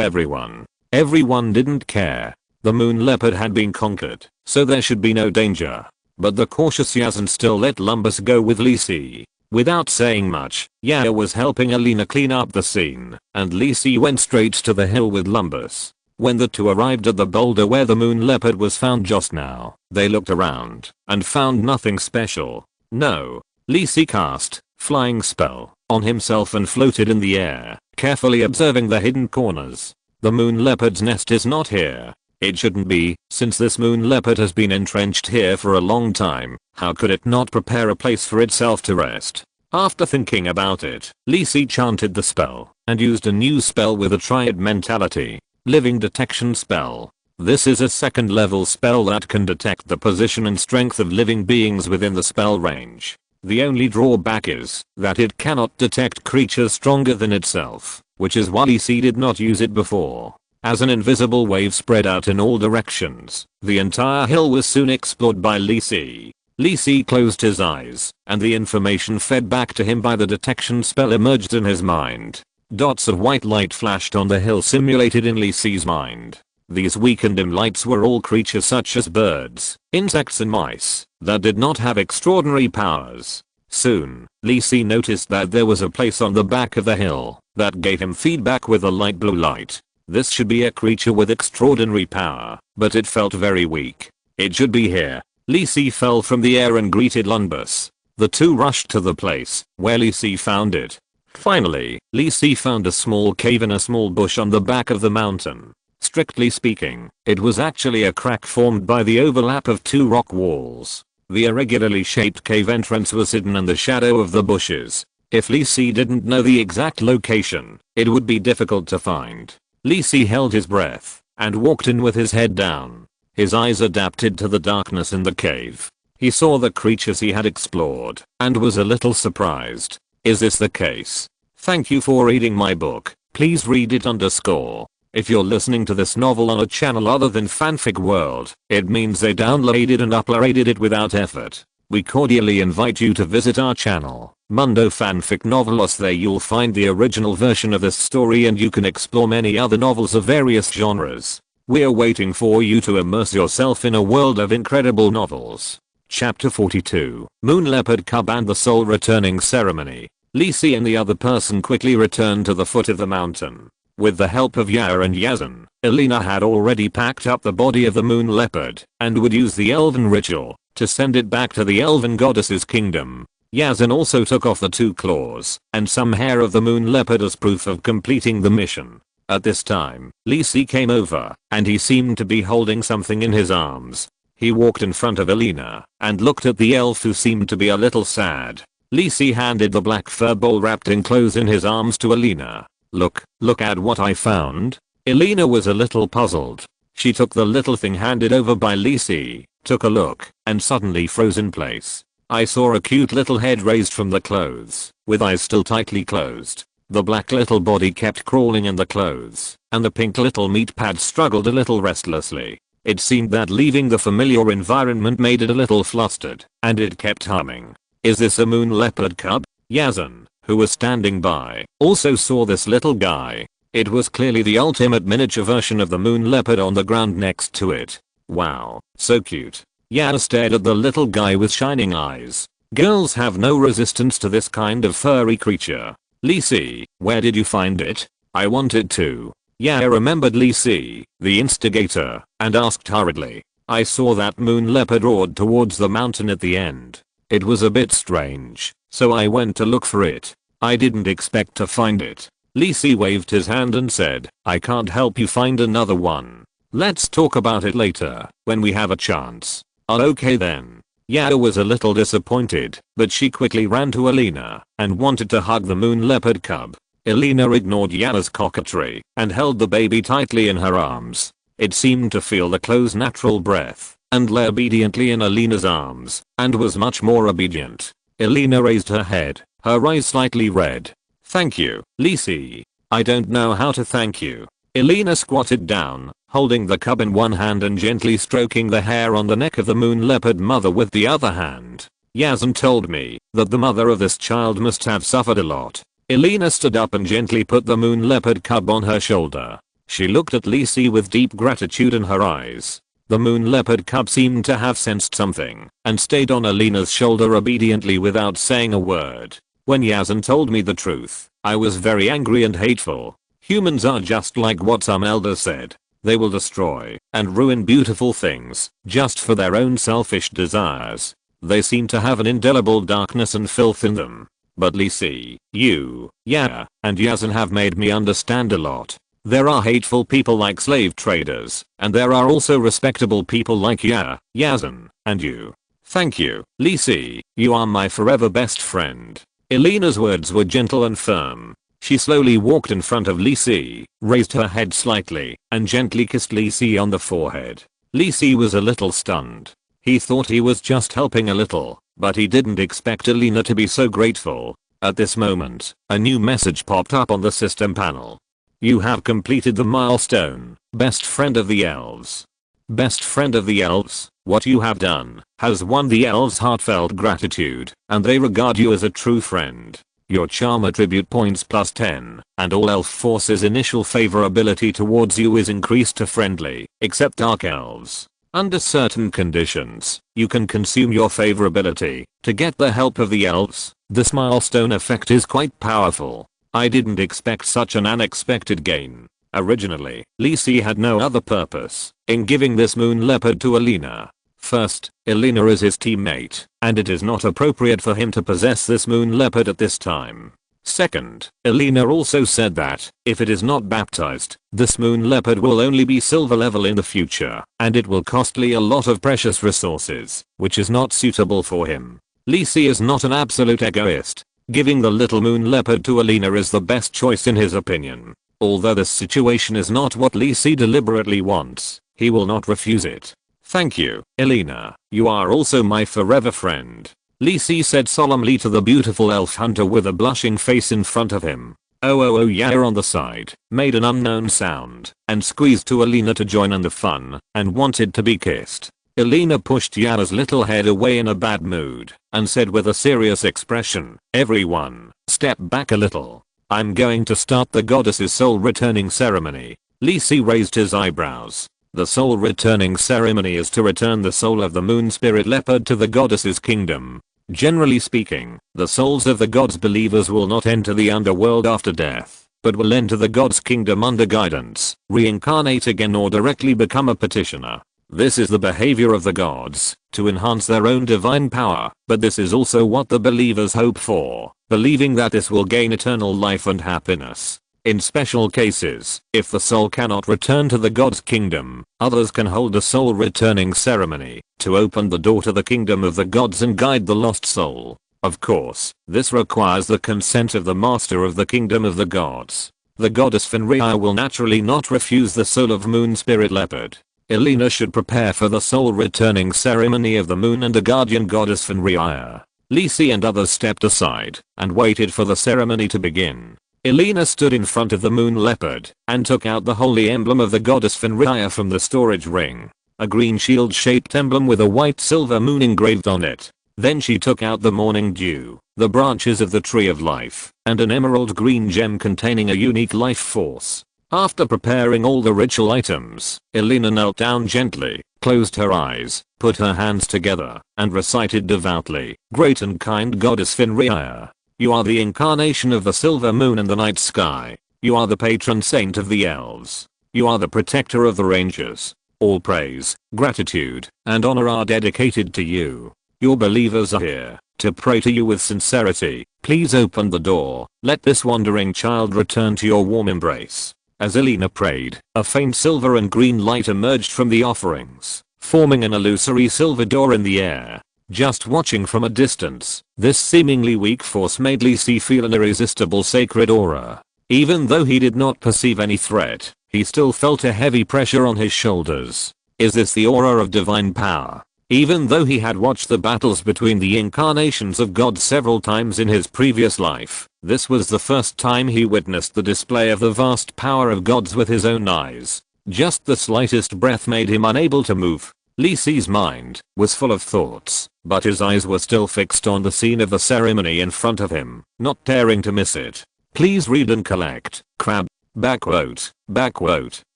everyone. Everyone didn't care. The moon leopard had been conquered, so there should be no danger. But the cautious Yazan still let Lumbus go with Lisi. Without saying much, Yaya was helping Alina clean up the scene, and Lisi went straight to the hill with Lumbus. When the two arrived at the boulder where the moon leopard was found just now, they looked around and found nothing special. No. Lisi cast flying spell on himself and floated in the air, carefully observing the hidden corners. The moon leopard's nest is not here. It shouldn't be, since this moon leopard has been entrenched here for a long time. How could it not prepare a place for itself to rest? After thinking about it, Lisi chanted the spell and used a new spell with a triad mentality. Living detection spell. This is a second level spell that can detect the position and strength of living beings within the spell range. The only drawback is that it cannot detect creatures stronger than itself, which is why Lisi did not use it before. As an invisible wave spread out in all directions, the entire hill was soon explored by Lisi. Lisi closed his eyes, and the information fed back to him by the detection spell emerged in his mind. Dots of white light flashed on the hill simulated in Lisi's mind. These weak and dim lights were all creatures such as birds, insects and mice that did not have extraordinary powers. Soon, Lisi noticed that there was a place on the back of the hill that gave him feedback with a light blue light. This should be a creature with extraordinary power, but it felt very weak. It should be here. Lisi fell from the air and greeted Lumbus. The two rushed to the place where Lisi found it. Finally, Lisi found a small cave in a small bush on the back of the mountain. Strictly speaking, it was actually a crack formed by the overlap of two rock walls. The irregularly shaped cave entrance was hidden in the shadow of the bushes. If Lisi didn't know the exact location, it would be difficult to find. Lisi held his breath and walked in with his head down. His eyes adapted to the darkness in the cave. He saw the creatures he had explored and was a little surprised. Is this the case? Thank you for reading my book. Please read it _ If you're listening to this novel on a channel other than Fanfic World, it means they downloaded and uploaded it without effort. We cordially invite you to visit our channel, Mundo Fanfic Novelos. There you'll find the original version of this story and you can explore many other novels of various genres. We're waiting for you to immerse yourself in a world of incredible novels. Chapter 42, Moon Leopard Cub and the Soul Returning Ceremony. Lisi and the other person quickly returned to the foot of the mountain. With the help of Yaya and Yazan, Alina had already packed up the body of the moon leopard and would use the elven ritual to send it back to the elven goddess's kingdom. Yazan also took off the two claws and some hair of the moon leopard as proof of completing the mission. At this time, Lisi came over and he seemed to be holding something in his arms. He walked in front of Alina and looked at the elf who seemed to be a little sad. Lisi handed the black fur ball wrapped in clothes in his arms to Alina. Look at what I found. Alina was a little puzzled. She took the little thing handed over by Lisi, took a look, and suddenly froze in place. I saw a cute little head raised from the clothes, with eyes still tightly closed. The black little body kept crawling in the clothes, and the pink little meat pad struggled a little restlessly. It seemed that leaving the familiar environment made it a little flustered, and it kept humming. Is this a moon leopard cub? Yazan, who was standing by, also saw this little guy. It was clearly the ultimate miniature version of the moon leopard on the ground next to it. Wow, so cute. Yaya stared at the little guy with shining eyes. Girls have no resistance to this kind of furry creature. Lisi, where did you find it? I wanted to. Yaya remembered Lisi, the instigator, and asked hurriedly. I saw that moon leopard roared towards the mountain at the end. It was a bit strange, so I went to look for it. I didn't expect to find it. Lisi waved his hand and said, I can't help you find another one. Let's talk about it later, when we have a chance. Okay then. Yaya was a little disappointed, but she quickly ran to Alina and wanted to hug the moon leopard cub. Alina ignored Yaya's coquetry and held the baby tightly in her arms. It seemed to feel the close natural breath and lay obediently in Alina's arms and was much more obedient. Alina raised her head, her eyes slightly red. Thank you, Lisi. I don't know how to thank you. Alina squatted down, holding the cub in one hand and gently stroking the hair on the neck of the moon leopard mother with the other hand. Yazan told me that the mother of this child must have suffered a lot. Elena stood up and gently put the moon leopard cub on her shoulder. She looked at Lisi with deep gratitude in her eyes. The moon leopard cub seemed to have sensed something and stayed on Elena's shoulder obediently without saying a word. When Yazan told me the truth, I was very angry and hateful. Humans are just like what some elders said. They will destroy and ruin beautiful things just for their own selfish desires. They seem to have an indelible darkness and filth in them. But Lisi, you, and Yazan have made me understand a lot. There are hateful people like slave traders, and there are also respectable people like Yazan, and you. Thank you, Lisi, you are my forever best friend. Elena's words were gentle and firm. She slowly walked in front of Lisi, raised her head slightly, and gently kissed Lisi on the forehead. Lisi was a little stunned. He thought he was just helping a little, but he didn't expect Elena to be so grateful. At this moment, a new message popped up on the system panel. You have completed the milestone, best friend of the elves. Best friend of the elves, what you have done has won the elves' heartfelt gratitude, and they regard you as a true friend. Your charm attribute points +10, and all elf forces' initial favorability towards you is increased to friendly, except dark elves. Under certain conditions, you can consume your favorability to get the help of the elves. This milestone effect is quite powerful. I didn't expect such an unexpected gain. Originally, Lisi had no other purpose in giving this moon leopard to Elena. First, Elena is his teammate, and it is not appropriate for him to possess this moon leopard at this time. Second, Elena also said that, if it is not baptized, this moon leopard will only be silver level in the future, and it will costly a lot of precious resources, which is not suitable for him. Lisi is not an absolute egoist. Giving the little moon leopard to Elena is the best choice in his opinion. Although this situation is not what Lisi deliberately wants, he will not refuse it. Thank you, Elena, you are also my forever friend. Lisi said solemnly to the beautiful elf hunter with a blushing face in front of him. Oh on the side, made an unknown sound, and squeezed to Elena to join in the fun, and wanted to be kissed. Elena pushed Ya's little head away in a bad mood, and said with a serious expression, everyone, step back a little. I'm going to start the goddess's soul returning ceremony. Lisi raised his eyebrows. The soul returning ceremony is to return the soul of the moon spirit leopard to the goddess's kingdom. Generally speaking, the souls of the gods' believers will not enter the underworld after death, but will enter the gods' kingdom under guidance, reincarnate again or directly become a petitioner. This is the behavior of the gods, to enhance their own divine power, but this is also what the believers hope for, believing that this will gain eternal life and happiness. In special cases, if the soul cannot return to the god's kingdom, others can hold a soul returning ceremony to open the door to the kingdom of the gods and guide the lost soul. Of course, this requires the consent of the master of the kingdom of the gods. The goddess Fenrir will naturally not refuse the soul of moon spirit leopard. Elena should prepare for the soul returning ceremony of the moon and the guardian goddess Fenrir. Lisi and others stepped aside and waited for the ceremony to begin. Elena stood in front of the moon leopard and took out the holy emblem of the goddess Fenrir from the storage ring. A green shield-shaped emblem with a white silver moon engraved on it. Then she took out the morning dew, the branches of the tree of life, and an emerald green gem containing a unique life force. After preparing all the ritual items, Elena knelt down gently, closed her eyes, put her hands together, and recited devoutly, "Great and kind goddess Fenrir, you are the incarnation of the silver moon and the night sky. You are the patron saint of the elves. You are the protector of the rangers. All praise, gratitude, and honor are dedicated to you. Your believers are here to pray to you with sincerity. Please open the door. Let this wandering child return to your warm embrace." As Elena prayed, a faint silver and green light emerged from the offerings, forming an illusory silver door in the air. Just watching from a distance, this seemingly weak force made Lisi feel an irresistible sacred aura. Even though he did not perceive any threat, he still felt a heavy pressure on his shoulders. Is this the aura of divine power? Even though he had watched the battles between the incarnations of God several times in his previous life, this was the first time he witnessed the display of the vast power of gods with his own eyes. Just the slightest breath made him unable to move. Lisi's mind was full of thoughts. but his eyes were still fixed on the scene of the ceremony in front of him, not daring to miss it. Please read and collect. Crab. Backquote. Backquote.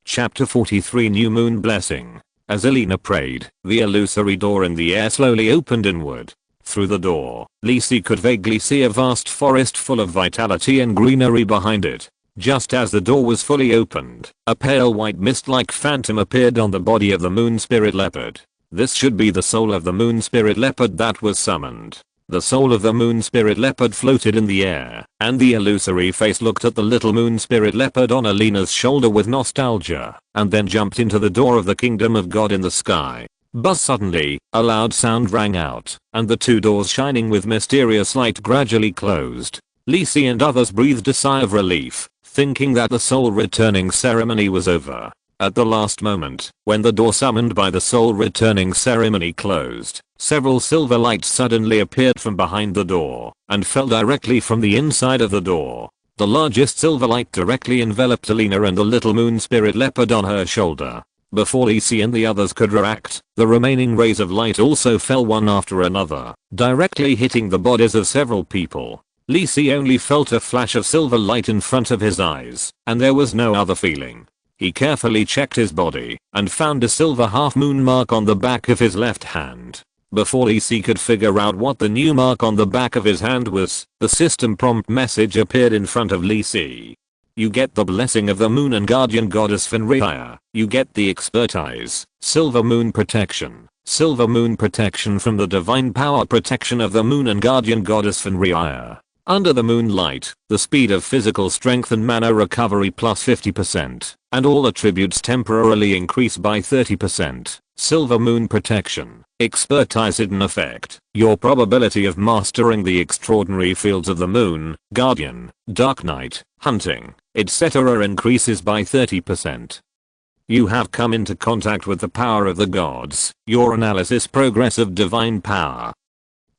Chapter 43 New Moon Blessing. As Elena prayed, the illusory door in the air slowly opened inward. Through the door, Lisi could vaguely see a vast forest full of vitality and greenery behind it. Just as the door was fully opened, a pale white mist-like phantom appeared on the body of the moon spirit leopard. This should be the soul of the moon spirit leopard that was summoned. The soul of the moon spirit leopard floated in the air, and the illusory face looked at the little moon spirit leopard on Alina's shoulder with nostalgia, and then jumped into the door of the kingdom of God in the sky. But suddenly, a loud sound rang out, and the two doors shining with mysterious light gradually closed. Lisi and others breathed a sigh of relief, thinking that the soul returning ceremony was over. At the last moment, when the door summoned by the soul returning ceremony closed, several silver lights suddenly appeared from behind the door, and fell directly from the inside of the door. The largest silver light directly enveloped Alina and the little moon spirit leopard on her shoulder. Before Lisi and the others could react, the remaining rays of light also fell one after another, directly hitting the bodies of several people. Lisi only felt a flash of silver light in front of his eyes, and there was no other feeling. He carefully checked his body, and found a silver half-moon mark on the back of his left hand. Before Lisi could figure out what the new mark on the back of his hand was, the system prompt message appeared in front of Lisi. You get the blessing of the moon and guardian goddess Fenrir. You get the expertise, silver moon protection. Silver moon protection from the divine power protection of the moon and guardian goddess Fenrir. Under the moonlight, the speed of physical strength and mana recovery plus 50%, and all attributes temporarily increase by 30%. Silver moon protection. Expertise hidden effect. Your probability of mastering the extraordinary fields of the moon, guardian, dark night, hunting, etc. increases by 30%. You have come into contact with the power of the gods. Your analysis progress of divine power.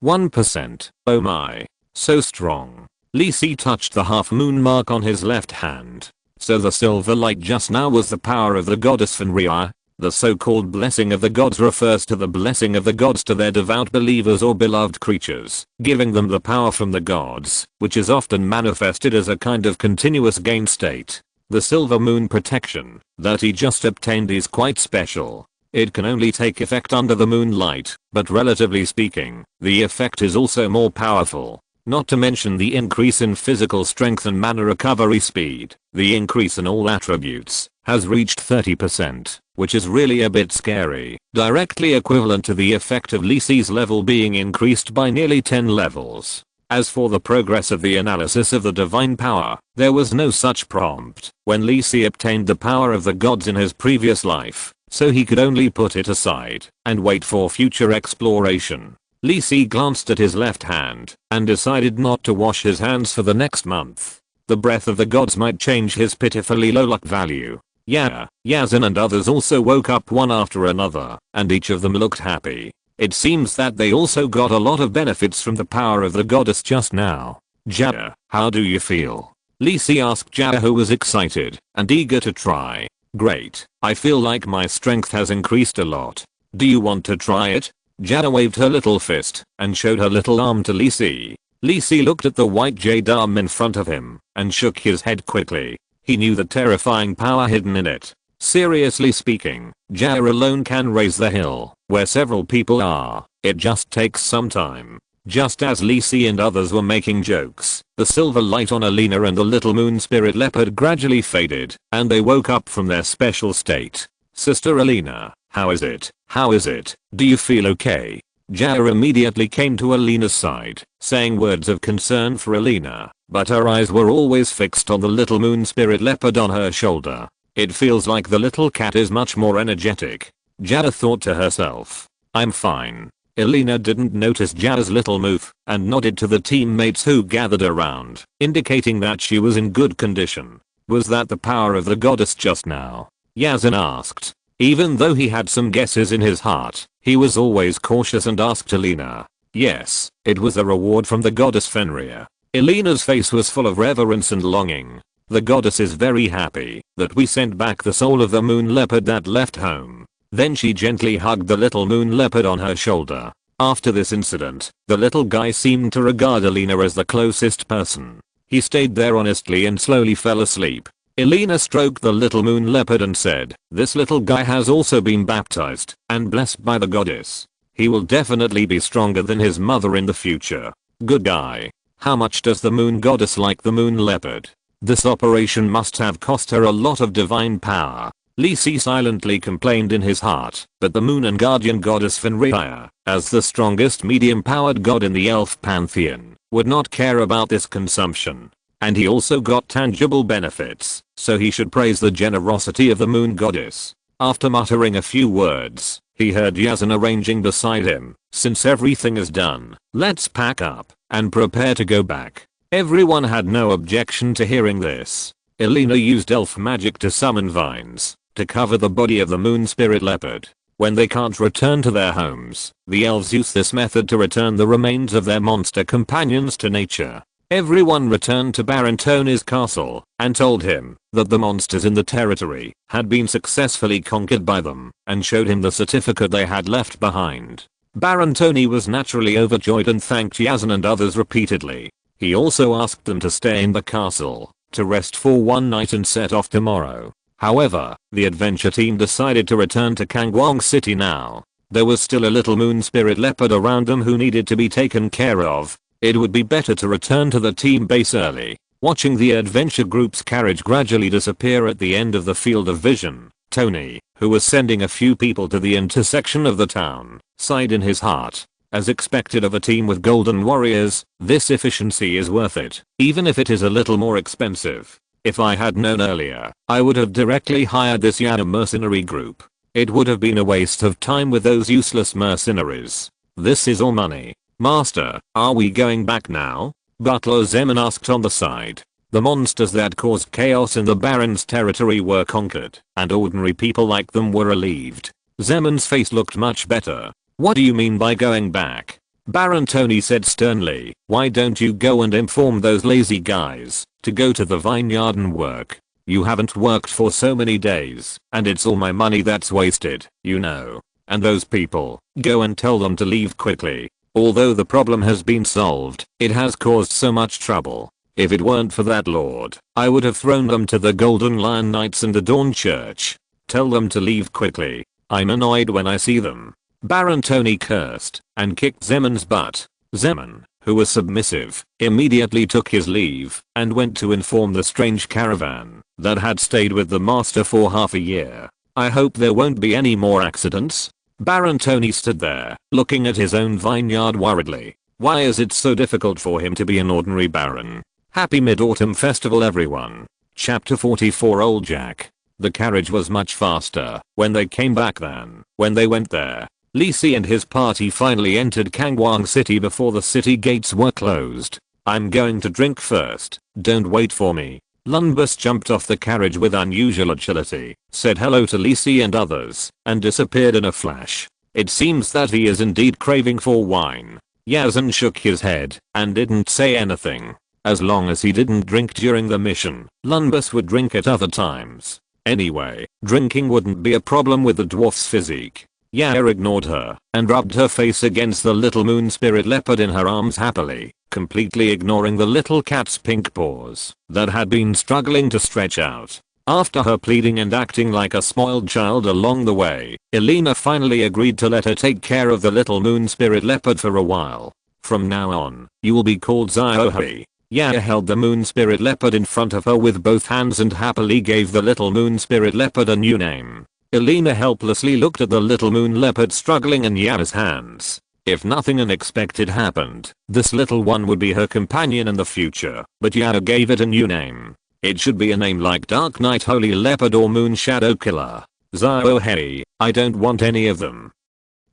1%. Oh my. So strong. Lisi touched the half-moon mark on his left hand. So the silver light just now was the power of the goddess Fenrir. The so-called blessing of the gods refers to the blessing of the gods to their devout believers or beloved creatures, giving them the power from the gods, which is often manifested as a kind of continuous gain state. The silver moon protection that he just obtained is quite special. It can only take effect under the moonlight, but relatively speaking, the effect is also more powerful. Not to mention the increase in physical strength and mana recovery speed. The increase in all attributes has reached 30%, which is really a bit scary, directly equivalent to the effect of Lisi's level being increased by nearly 10 levels. As for the progress of the analysis of the divine power, there was no such prompt when Lisi obtained the power of the gods in his previous life, so he could only put it aside and wait for future exploration. Lisi glanced at his left hand and decided not to wash his hands for the next month. The breath of the gods might change his pitifully low luck value. Yazin and others also woke up one after another, and each of them looked happy. It seems that they also got a lot of benefits from the power of the goddess just now. Jada, how do you feel? Lisi asked Jada, who was excited and eager to try. Great, I feel like my strength has increased a lot. Do you want to try it? Jada waved her little fist and showed her little arm to Lisi. Lisi looked at the white jade arm in front of him and shook his head quickly. He knew the terrifying power hidden in it. Seriously speaking, Jada alone can raise the hill where several people are. It just takes some time. Just as Lisi and others were making jokes, the silver light on Alina and the little moon spirit leopard gradually faded, and they woke up from their special state. Sister Alina, how is it? How is it? Do you feel okay? Jada immediately came to Alina's side, saying words of concern for Alina, but her eyes were always fixed on the little moon spirit leopard on her shoulder. It feels like the little cat is much more energetic. Jada thought to herself. I'm fine. Alina didn't notice Jada's little move and nodded to the teammates who gathered around, indicating that she was in good condition. Was that the power of the goddess just now? Yazin asked. Even though he had some guesses in his heart, he was always cautious and asked Alina. Yes, it was a reward from the goddess Fenrir. Alina's face was full of reverence and longing. The goddess is very happy that we sent back the soul of the moon leopard that left home. Then she gently hugged the little moon leopard on her shoulder. After this incident, the little guy seemed to regard Elena as the closest person. He stayed there honestly and slowly fell asleep. Elena stroked the little moon leopard and said, "This little guy has also been baptized and blessed by the goddess. He will definitely be stronger than his mother in the future. Good guy." How much does the moon goddess like the moon leopard? This operation must have cost her a lot of divine power. Lisi silently complained in his heart, but the moon and guardian goddess Fenrir, as the strongest medium-powered god in the elf pantheon, would not care about this consumption. And he also got tangible benefits, so he should praise the generosity of the moon goddess. After muttering a few words, he heard Yazan arranging beside him, "Since everything is done, let's pack up and prepare to go back." Everyone had no objection to hearing this. Elena used elf magic to summon vines to cover the body of the moon spirit leopard. When they can't return to their homes, the elves use this method to return the remains of their monster companions to nature. Everyone returned to Baron Tony's castle and told him that the monsters in the territory had been successfully conquered by them and showed him the certificate they had left behind. Baron Tony was naturally overjoyed and thanked Yazan and others repeatedly. He also asked them to stay in the castle to rest for one night and set off tomorrow. However, the adventure team decided to return to Kangwang City now. There was still a little moon spirit leopard around them who needed to be taken care of. It would be better to return to the team base early. Watching the adventure group's carriage gradually disappear at the end of the field of vision, Tony, who was sending a few people to the intersection of the town, sighed in his heart. As expected of a team with golden warriors, this efficiency is worth it, even if it is a little more expensive. If I had known earlier, I would have directly hired this Yana mercenary group. It would have been a waste of time with those useless mercenaries. This is all money. Master, are we going back now? Butler Zeman asked on the side. The monsters that caused chaos in the Baron's territory were conquered, and ordinary people like them were relieved. Zeman's face looked much better. What do you mean by going back? Baron Tony said sternly, why don't you go and inform those lazy guys to go to the vineyard and work? You haven't worked for so many days, and it's all my money that's wasted, you know. And those people, go and tell them to leave quickly. Although the problem has been solved, it has caused so much trouble. If it weren't for that lord, I would have thrown them to the Golden Lion Knights and the Dawn Church. Tell them to leave quickly. I'm annoyed when I see them. Baron Tony cursed and kicked Zeman's butt. Zeman, who was submissive, immediately took his leave and went to inform the strange caravan that had stayed with the master for half a year. I hope there won't be any more accidents. Baron Tony stood there, looking at his own vineyard worriedly. Why is it so difficult for him to be an ordinary baron? Happy Mid-Autumn Festival everyone. Chapter 44 Old Jack. The carriage was much faster when they came back than when they went there. Lisi and his party finally entered Kangwang City before the city gates were closed. I'm going to drink first, don't wait for me. Lunbus jumped off the carriage with unusual agility, said hello to Lisi and others, and disappeared in a flash. It seems that he is indeed craving for wine. Yazan shook his head and didn't say anything. As long as he didn't drink during the mission, Lunbus would drink at other times. Anyway, drinking wouldn't be a problem with the dwarf's physique. Yaya ignored her and rubbed her face against the little moon spirit leopard in her arms happily, completely ignoring the little cat's pink paws that had been struggling to stretch out. After her pleading and acting like a spoiled child along the way, Elena finally agreed to let her take care of the little moon spirit leopard for a while. From now on, you will be called Ziohei. Yaya held the moon spirit leopard in front of her with both hands and happily gave the little moon spirit leopard a new name. Elena helplessly looked at the little moon leopard struggling in Yaya's hands. If nothing unexpected happened, this little one would be her companion in the future, but Yaya gave it a new name. It should be a name like Dark Knight Holy Leopard or Moon Shadow Killer. Ziohei, I don't want any of them.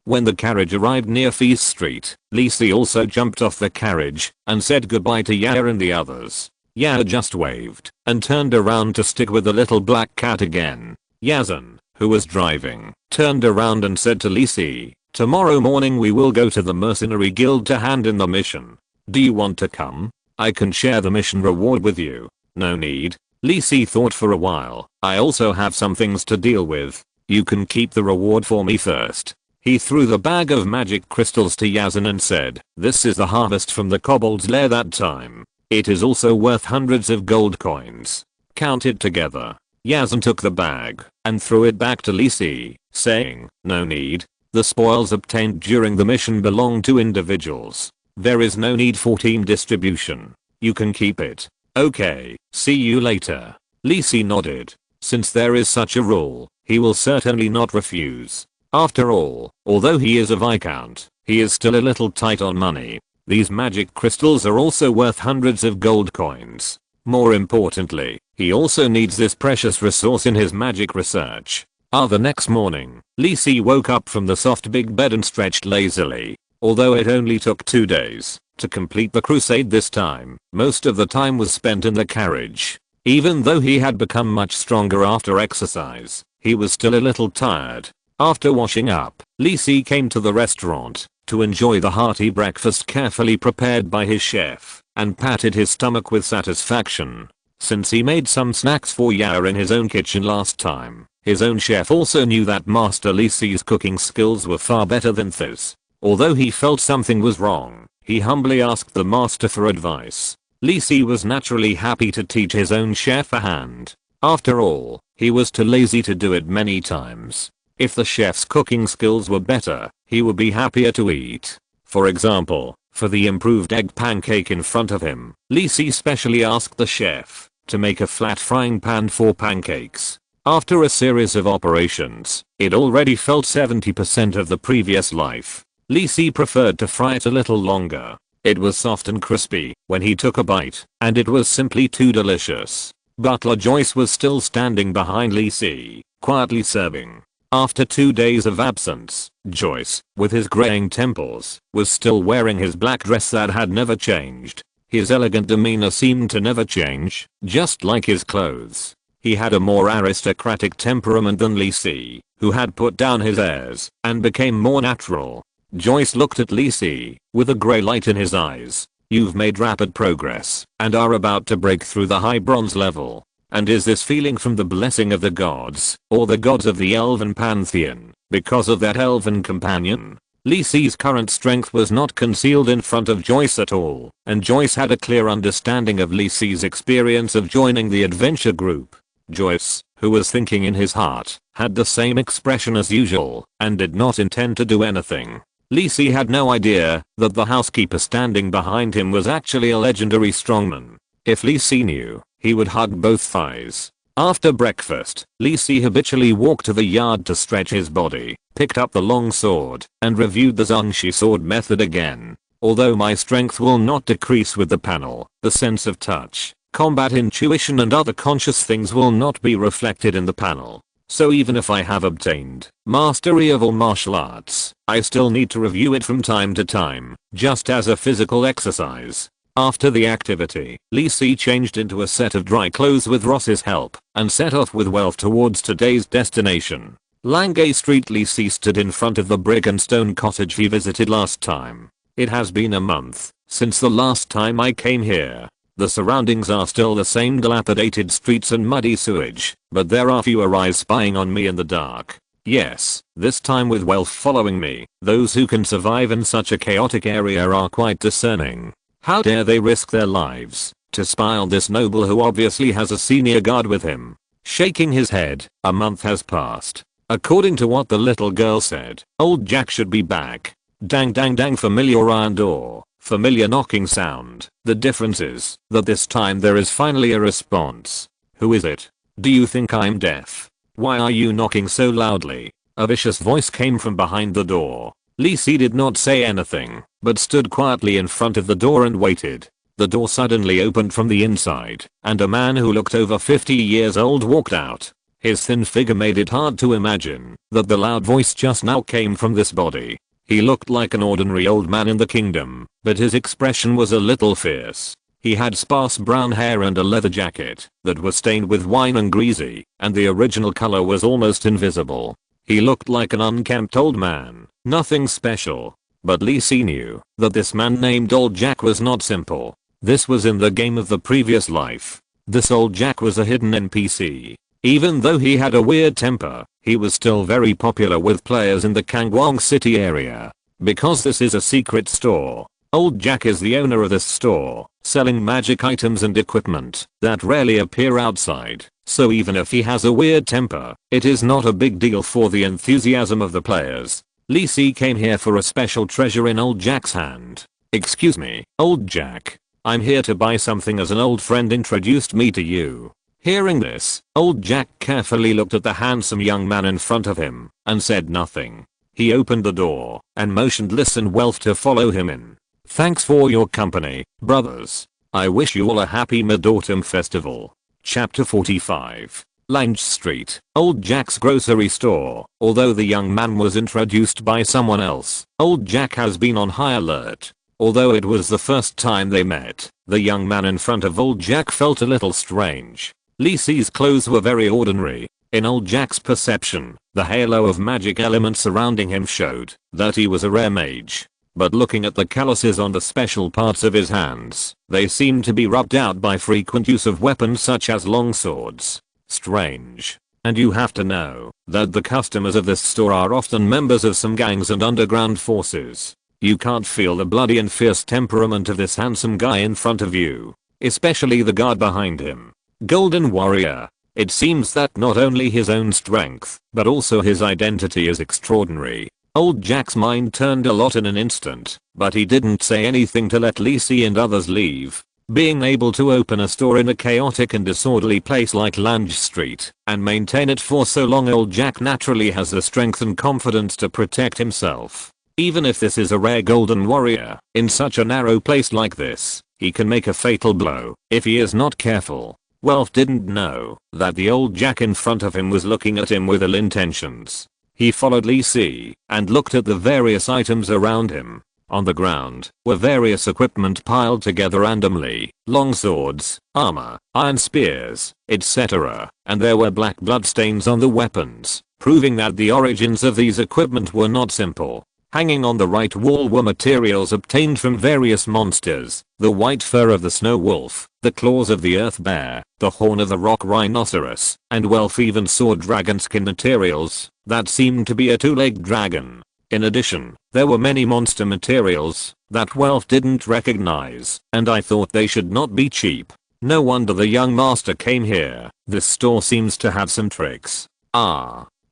When the carriage arrived near Feast Street, Lisi also jumped off the carriage and said goodbye to Yaya and the others. Yaya just waved and turned around to stick with the little black cat again. Yazan, who was driving, turned around and said to Lisi, tomorrow morning we will go to the mercenary guild to hand in the mission. Do you want to come? I can share the mission reward with you. No need. Lisi thought for a while. I also have some things to deal with. You can keep the reward for me first. He threw the bag of magic crystals to Yazan and said, "This is the harvest from the kobold's lair that time. It is also worth hundreds of gold coins. Count it together." Yazan took the bag and threw it back to Lisi, saying, "No need. The spoils obtained during the mission belong to individuals. There is no need for team distribution. You can keep it." "Okay, see you later." Lisi nodded. Since there is such a rule, he will certainly not refuse. After all, although he is a viscount, he is still a little tight on money. These magic crystals are also worth hundreds of gold coins. More importantly, he also needs this precious resource in his magic research. The next morning, Lisi woke up from the soft big bed and stretched lazily. Although it only took 2 days to complete the crusade this time, most of the time was spent in the carriage. Even though he had become much stronger after exercise, he was still a little tired. After washing up, Lisi came to the restaurant to enjoy the hearty breakfast carefully prepared by his chef, and patted his stomach with satisfaction. Since he made some snacks for Yaya in his own kitchen last time, his own chef also knew that Master Lisi's cooking skills were far better than his. Although he felt something was wrong, he humbly asked the master for advice. Lisi was naturally happy to teach his own chef a hand. After all, he was too lazy to do it many times. If the chef's cooking skills were better, he would be happier to eat. For example, for the improved egg pancake in front of him, Lisi specially asked the chef to make a flat frying pan for pancakes. After a series of operations, it already felt 70% of the previous life. Lisi preferred to fry it a little longer. It was soft and crispy when he took a bite, and it was simply too delicious. Butler Joyce was still standing behind Lisi, quietly serving. After 2 days of absence, Joyce, with his graying temples, was still wearing his black dress that had never changed. His elegant demeanor seemed to never change, just like his clothes. He had a more aristocratic temperament than Lisi, who had put down his airs and became more natural. Joyce looked at Lisi with a grey light in his eyes. "You've made rapid progress and are about to break through the high bronze level. And is this feeling from the blessing of the gods, or the gods of the elven pantheon, because of that elven companion?" Lisi's current strength was not concealed in front of Joyce at all, and Joyce had a clear understanding of Lisi's experience of joining the adventure group. Joyce, who was thinking in his heart, had the same expression as usual, and did not intend to do anything. Lisi had no idea that the housekeeper standing behind him was actually a legendary strongman. If Lisi knew, he would hug both thighs. After breakfast, Lisi habitually walked to the yard to stretch his body, picked up the long sword, and reviewed the Zhongxi sword method again. "Although my strength will not decrease with the panel, the sense of touch, combat intuition and other conscious things will not be reflected in the panel. So even if I have obtained mastery of all martial arts, I still need to review it from time to time, just as a physical exercise." After the activity, Lisi changed into a set of dry clothes with Ross's help and set off with wealth towards today's destination. Langay Street. Lisi stood in front of the brick and stone cottage he visited last time. "It has been a month since the last time I came here. The surroundings are still the same dilapidated streets and muddy sewage, but there are fewer eyes spying on me in the dark. Yes, this time with wealth following me, those who can survive in such a chaotic area are quite discerning. How dare they risk their lives to spy on this noble who obviously has a senior guard with him?" Shaking his head, "A month has passed. According to what the little girl said, old Jack should be back." Dang dang dang, familiar iron door, familiar knocking sound. The difference is that this time there is finally a response. "Who is it? Do you think I'm deaf? Why are you knocking so loudly?" A vicious voice came from behind the door. Lisi did not say anything, but stood quietly in front of the door and waited. The door suddenly opened from the inside, and a man who looked over 50 years old walked out. His thin figure made it hard to imagine that the loud voice just now came from this body. He looked like an ordinary old man in the kingdom, but his expression was a little fierce. He had sparse brown hair and a leather jacket that was stained with wine and greasy, and the original color was almost invisible. He looked like an unkempt old man, nothing special. But Lisi knew that this man named Old Jack was not simple. This was in the game of the previous life. This Old Jack was a hidden NPC. Even though he had a weird temper, he was still very popular with players in the Kangwon City area. Because this is a secret store, Old Jack is the owner of this store, selling magic items and equipment that rarely appear outside. So even if he has a weird temper, it is not a big deal for the enthusiasm of the players. Lee Si came here for a special treasure in Old Jack's hand. "Excuse me, Old Jack. I'm here to buy something as an old friend introduced me to you." Hearing this, Old Jack carefully looked at the handsome young man in front of him and said nothing. He opened the door and motioned Liss and Welf to follow him in. "Thanks for your company, brothers. I wish you all a happy Mid-Autumn festival." Chapter 45. Lange Street, Old Jack's grocery store. Although the young man was introduced by someone else, Old Jack has been on high alert. Although it was the first time they met, the young man in front of Old Jack felt a little strange. Lee Si's clothes were very ordinary. In Old Jack's perception, the halo of magic elements surrounding him showed that he was a rare mage. But looking at the calluses on the special parts of his hands, they seemed to be rubbed out by frequent use of weapons such as long swords. Strange. And you have to know that the customers of this store are often members of some gangs and underground forces. You can't feel the bloody and fierce temperament of this handsome guy in front of you, especially the guard behind him. Golden Warrior. It seems that not only his own strength, but also his identity is extraordinary. Old Jack's mind turned a lot in an instant, but he didn't say anything to let Lee Si and others leave. Being able to open a store in a chaotic and disorderly place like Lange Street and maintain it for so long, Old Jack naturally has the strength and confidence to protect himself. Even if this is a rare golden warrior, in such a narrow place like this, he can make a fatal blow if he is not careful. Welf didn't know that the Old Jack in front of him was looking at him with ill intentions. He followed Lee Si and looked at the various items around him. On the ground were various equipment piled together randomly, long swords, armor, iron spears, etc. And there were black bloodstains on the weapons, proving that the origins of these equipment were not simple. Hanging on the right wall were materials obtained from various monsters: the white fur of the snow wolf, the claws of the earth bear, the horn of the rock rhinoceros, and Welf even saw dragon skin materials that seemed to be a two-legged dragon. In addition, there were many monster materials that Welf didn't recognize, and I thought they should not be cheap. No wonder the young master came here. This store seems to have some tricks.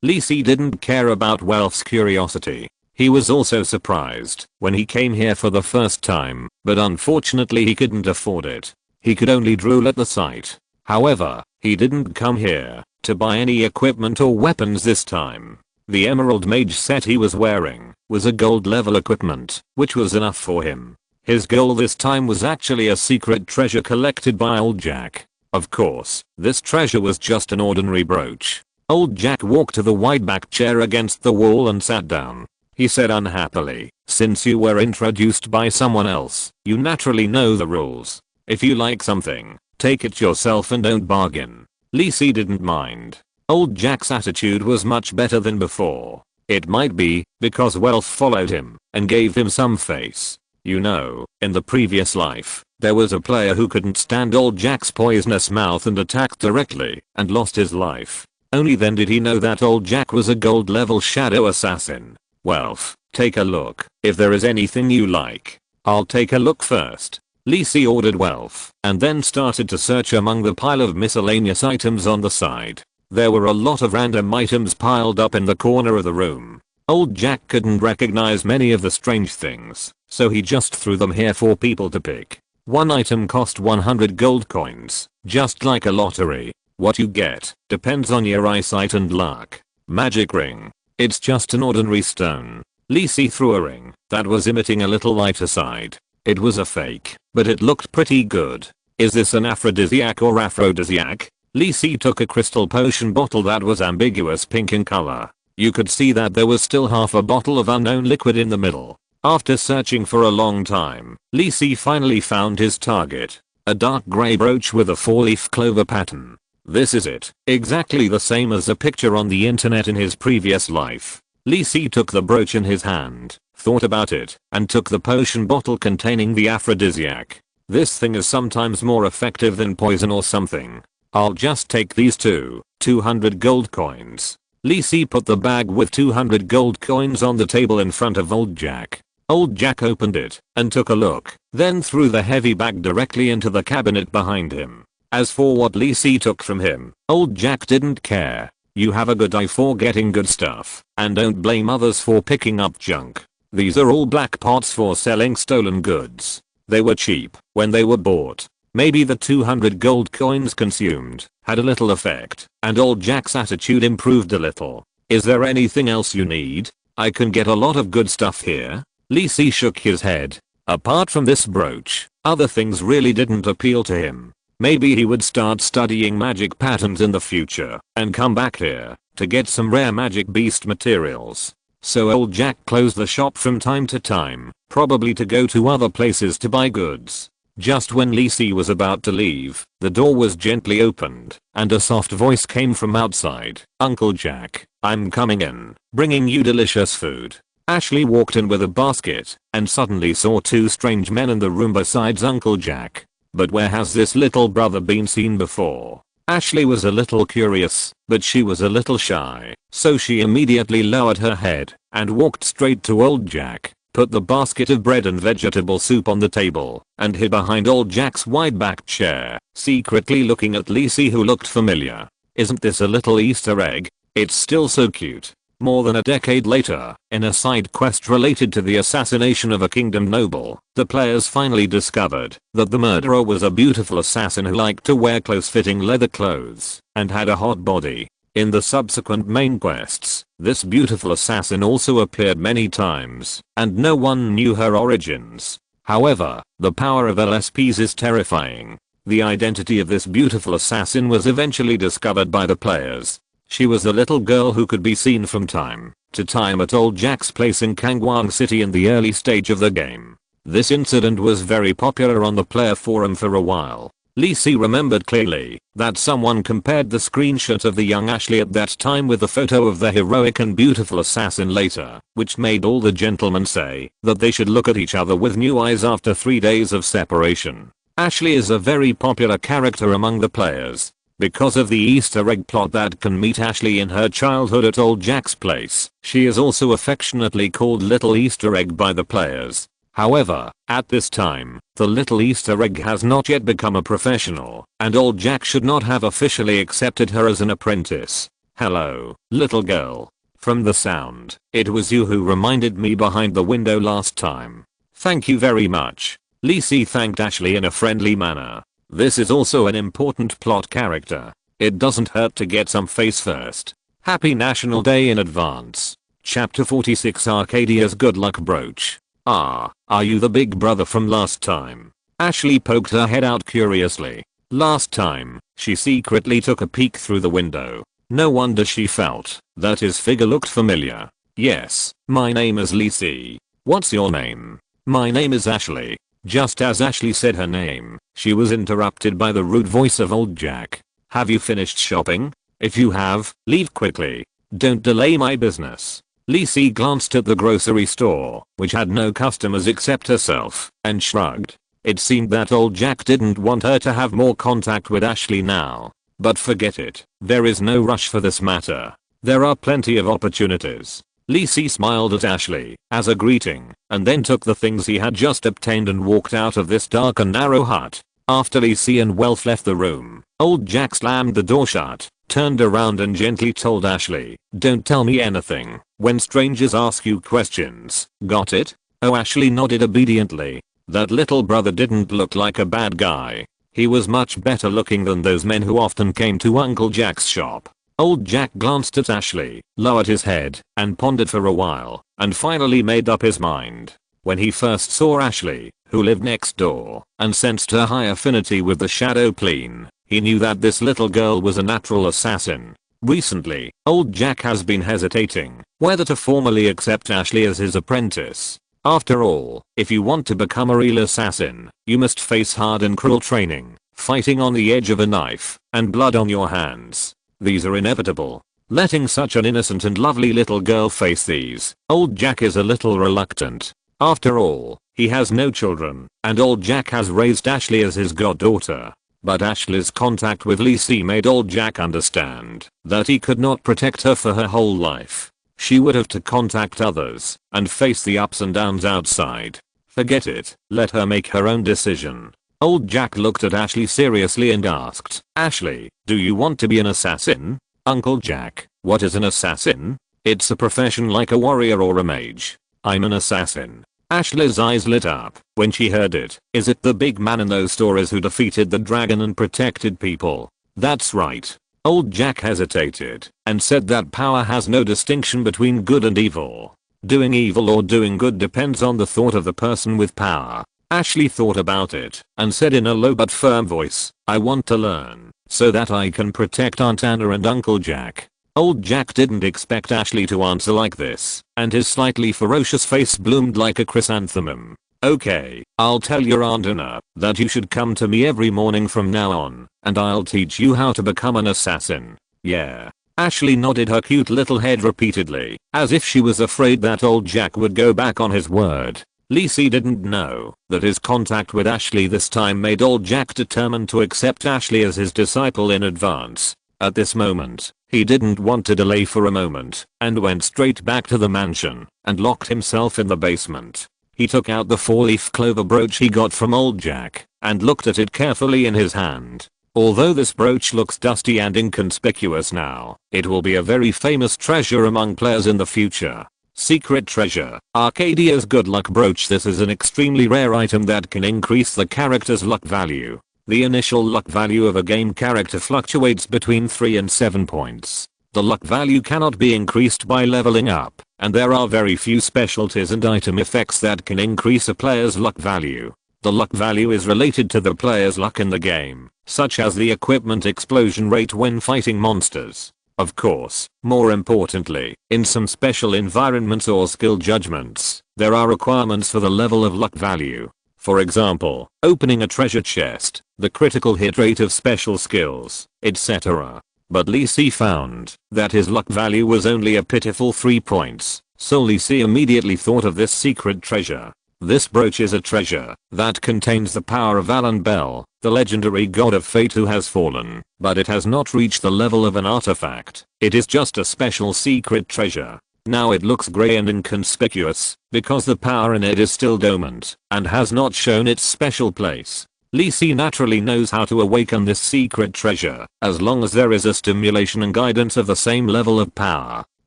Lee Si didn't care about Welf's curiosity. He was also surprised when he came here for the first time, but unfortunately he couldn't afford it. He could only drool at the sight. However, he didn't come here to buy any equipment or weapons this time. The emerald mage set he was wearing was a gold level equipment, which was enough for him. His goal this time was actually a secret treasure collected by Old Jack. Of course, this treasure was just an ordinary brooch. Old Jack walked to the wide back chair against the wall and sat down. He said unhappily, "Since you were introduced by someone else, you naturally know the rules. If you like something, take it yourself and don't bargain." Lee Si didn't mind. Old Jack's attitude was much better than before. It might be because Welf followed him and gave him some face. You know, in the previous life, there was a player who couldn't stand Old Jack's poisonous mouth and attacked directly and lost his life. Only then did he know that Old Jack was a gold level shadow assassin. "Welf, take a look. If there is anything you like, I'll take a look first." Lee Si ordered Welf and then started to search among the pile of miscellaneous items on the side. There were a lot of random items piled up in the corner of the room. Old Jack couldn't recognize many of the strange things, so he just threw them here for people to pick. One item cost 100 gold coins, just like a lottery. What you get depends on your eyesight and luck. Magic ring. It's just an ordinary stone. Lee Si threw a ring that was emitting a little light aside. It was a fake, but it looked pretty good. Is this an aphrodisiac or aphrodisiac? Lee Si took a crystal potion bottle that was ambiguous pink in color. You could see that there was still half a bottle of unknown liquid in the middle. After searching for a long time, Lee Si finally found his target. A dark grey brooch with a 4-leaf clover pattern. This is it, exactly the same as a picture on the internet in his previous life. Lee Si took the brooch in his hand, thought about it, and took the potion bottle containing the aphrodisiac. This thing is sometimes more effective than poison or something. I'll just take these 200 gold coins. Lisi put the bag with 200 gold coins on the table in front of old Jack. Old Jack opened it and took a look, then threw the heavy bag directly into the cabinet behind him. As for what Lisi took from him, old Jack didn't care. You have a good eye for getting good stuff, and don't blame others for picking up junk. These are all black pots for selling stolen goods. They were cheap when they were bought. Maybe the 200 gold coins consumed had a little effect, and old Jack's attitude improved a little. Is there anything else you need? I can get a lot of good stuff here. Lisi shook his head. Apart from this brooch, other things really didn't appeal to him. Maybe he would start studying magic patterns in the future and come back here to get some rare magic beast materials. So old Jack closed the shop from time to time, probably to go to other places to buy goods. Just when Lisi was about to leave, the door was gently opened, and a soft voice came from outside. Uncle Jack, I'm coming in, bringing you delicious food. Ashley walked in with a basket, and suddenly saw two strange men in the room besides Uncle Jack. But where has this little brother been seen before? Ashley was a little curious, but she was a little shy, so she immediately lowered her head and walked straight to old Jack, put the basket of bread and vegetable soup on the table, and hid behind old Jack's wide-backed chair, secretly looking at Lisi, who looked familiar. Isn't this a little Easter egg? It's still so cute. More than a decade later, in a side quest related to the assassination of a kingdom noble, the players finally discovered that the murderer was a beautiful assassin who liked to wear close-fitting leather clothes and had a hot body. In the subsequent main quests, this beautiful assassin also appeared many times, and no one knew her origins. However, the power of LSPs is terrifying. The identity of this beautiful assassin was eventually discovered by the players. She was a little girl who could be seen from time to time at old Jack's place in Kangwang City in the early stage of the game. This incident was very popular on the player forum for a while. Lisi remembered clearly that someone compared the screenshot of the young Ashley at that time with the photo of the heroic and beautiful assassin later, which made all the gentlemen say that they should look at each other with new eyes after 3 days of separation. Ashley is a very popular character among the players. Because of the Easter egg plot that can meet Ashley in her childhood at old Jack's place, she is also affectionately called Little Easter Egg by the players. However, at this time, the Little Easter Egg has not yet become a professional, and old Jack should not have officially accepted her as an apprentice. Hello, little girl. From the sound, it was you who reminded me behind the window last time. Thank you very much. Lisi thanked Ashley in a friendly manner. This is also an important plot character. It doesn't hurt to get some face first. Happy National Day in advance. Chapter 46, Arcadia's Good Luck Brooch. Ah, are you the big brother from last time? Ashley poked her head out curiously. Last time, she secretly took a peek through the window. No wonder she felt that his figure looked familiar. Yes, my name is Lisi. What's your name? My name is Ashley. Just as Ashley said her name, she was interrupted by the rude voice of old Jack. Have you finished shopping? If you have, leave quickly. Don't delay my business. Lisi glanced at the grocery store, which had no customers except herself, and shrugged. It seemed that old Jack didn't want her to have more contact with Ashley now. But forget it, there is no rush for this matter. There are plenty of opportunities. Lisi smiled at Ashley as a greeting, and then took the things he had just obtained and walked out of this dark and narrow hut. After Lisi and Welf left the room, old Jack slammed the door shut, turned around and gently told Ashley, "Don't tell me anything when strangers ask you questions, got it?" Oh, Ashley nodded obediently. That little brother didn't look like a bad guy. He was much better looking than those men who often came to Uncle Jack's shop. Old Jack glanced at Ashley, lowered his head, and pondered for a while, and finally made up his mind. When he first saw Ashley, who lived next door, and sensed her high affinity with the Shadow Plane, he knew that this little girl was a natural assassin. Recently, old Jack has been hesitating whether to formally accept Ashley as his apprentice. After all, if you want to become a real assassin, you must face hard and cruel training, fighting on the edge of a knife, and blood on your hands. These are inevitable. Letting such an innocent and lovely little girl face these, old Jack is a little reluctant. After all, he has no children, and old Jack has raised Ashley as his goddaughter. But Ashley's contact with Lisi made old Jack understand that he could not protect her for her whole life. She would have to contact others and face the ups and downs outside. Forget it, let her make her own decision. Old Jack looked at Ashley seriously and asked, "Ashley, do you want to be an assassin?" "Uncle Jack, what is an assassin?" "It's a profession like a warrior or a mage." "I'm an assassin." Ashley's eyes lit up when she heard it. "Is it the big man in those stories who defeated the dragon and protected people?" "That's right." Old Jack hesitated and said that power has no distinction between good and evil. Doing evil or doing good depends on the thought of the person with power. Ashley thought about it and said in a low but firm voice, "I want to learn so that I can protect Aunt Anna and Uncle Jack." Old Jack didn't expect Ashley to answer like this, and his slightly ferocious face bloomed like a chrysanthemum. "Okay, I'll tell your Aunt Anna that you should come to me every morning from now on, and I'll teach you how to become an assassin. Yeah." Ashley nodded her cute little head repeatedly, as if she was afraid that old Jack would go back on his word. Lisi didn't know that his contact with Ashley this time made old Jack determined to accept Ashley as his disciple in advance. At this moment, he didn't want to delay for a moment and went straight back to the mansion and locked himself in the basement. He took out the 4-leaf clover brooch he got from old Jack and looked at it carefully in his hand. Although this brooch looks dusty and inconspicuous now, it will be a very famous treasure among players in the future. Secret treasure, Arcadia's good luck brooch. This is an extremely rare item that can increase the character's luck value. The initial luck value of a game character fluctuates between 3 and 7 points. The luck value cannot be increased by leveling up, and there are very few specialties and item effects that can increase a player's luck value. The luck value is related to the player's luck in the game, such as the equipment explosion rate when fighting monsters. Of course, more importantly, in some special environments or skill judgments, there are requirements for the level of luck value. For example, opening a treasure chest, the critical hit rate of special skills, etc. But Lisi found that his luck value was only a pitiful 3 points, so Lisi immediately thought of this secret treasure. This brooch is a treasure that contains the power of Alan Bell, the legendary god of fate who has fallen, but it has not reached the level of an artifact. It is just a special secret treasure. Now it looks grey and inconspicuous because the power in it is still dormant and has not shown its special place. Lisi naturally knows how to awaken this secret treasure as long as there is a stimulation and guidance of the same level of power.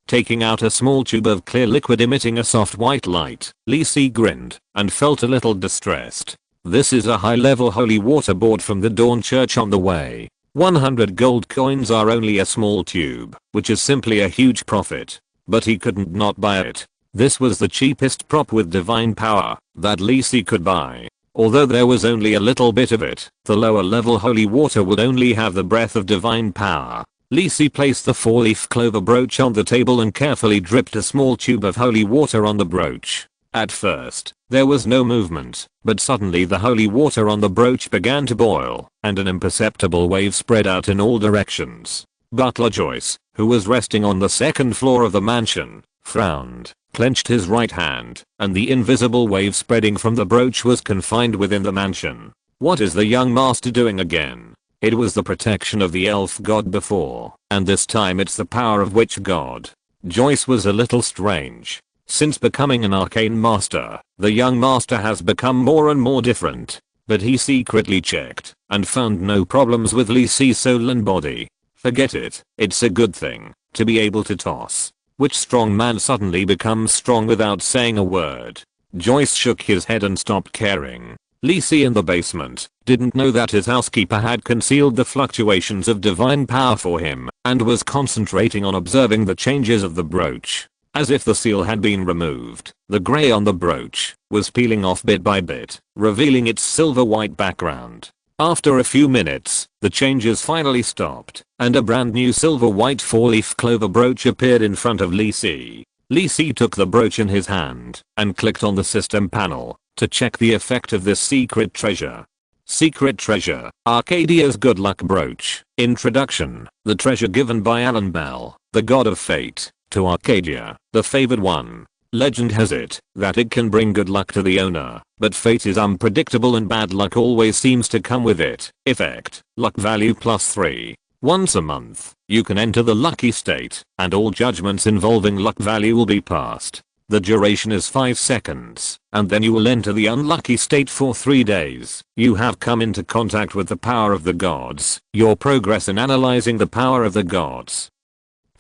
Taking out a small tube of clear liquid emitting a soft white light, Lisi grinned and felt a little distressed. This is a high-level holy water bought from the Dawn Church on the way. 100 gold coins are only a small tube, which is simply a huge profit. But he couldn't not buy it. This was the cheapest prop with divine power that Lisi could buy. Although there was only a little bit of it, the lower level holy water would only have the breath of divine power. Lisi placed the 4-leaf clover brooch on the table and carefully dripped a small tube of holy water on the brooch. At first, there was no movement, but suddenly the holy water on the brooch began to boil, and an imperceptible wave spread out in all directions. Butler Joyce, who was resting on the second floor of the mansion, frowned, clenched his right hand, and the invisible wave spreading from the brooch was confined within the mansion. What is the young master doing again? It was the protection of the elf god before, and this time it's the power of which god? Joyce was a little strange. Since becoming an arcane master, the young master has become more and more different. But he secretly checked and found no problems with Lisi's soul and body. Forget it, it's a good thing to be able to toss. Which strong man suddenly becomes strong without saying a word? Joyce shook his head and stopped caring. Lisi in the basement didn't know that his housekeeper had concealed the fluctuations of divine power for him and was concentrating on observing the changes of the brooch. As if the seal had been removed, the grey on the brooch was peeling off bit by bit, revealing its silver white background. After a few minutes, the changes finally stopped, and a brand new silver white 4-leaf clover brooch appeared in front of Lisi. Lisi took the brooch in his hand and clicked on the system panel to check the effect of this secret treasure. Secret treasure, Arcadia's good luck brooch. Introduction. The treasure given by Alan Bell, the god of fate, to Arcadia, the favored one. Legend has it that it can bring good luck to the owner, but fate is unpredictable and bad luck always seems to come with it. Effect, luck value +3. Once a month, you can enter the lucky state, and all judgments involving luck value will be passed. The duration is 5 seconds, and then you will enter the unlucky state for 3 days. You have come into contact with the power of the gods. Your progress in analyzing the power of the gods.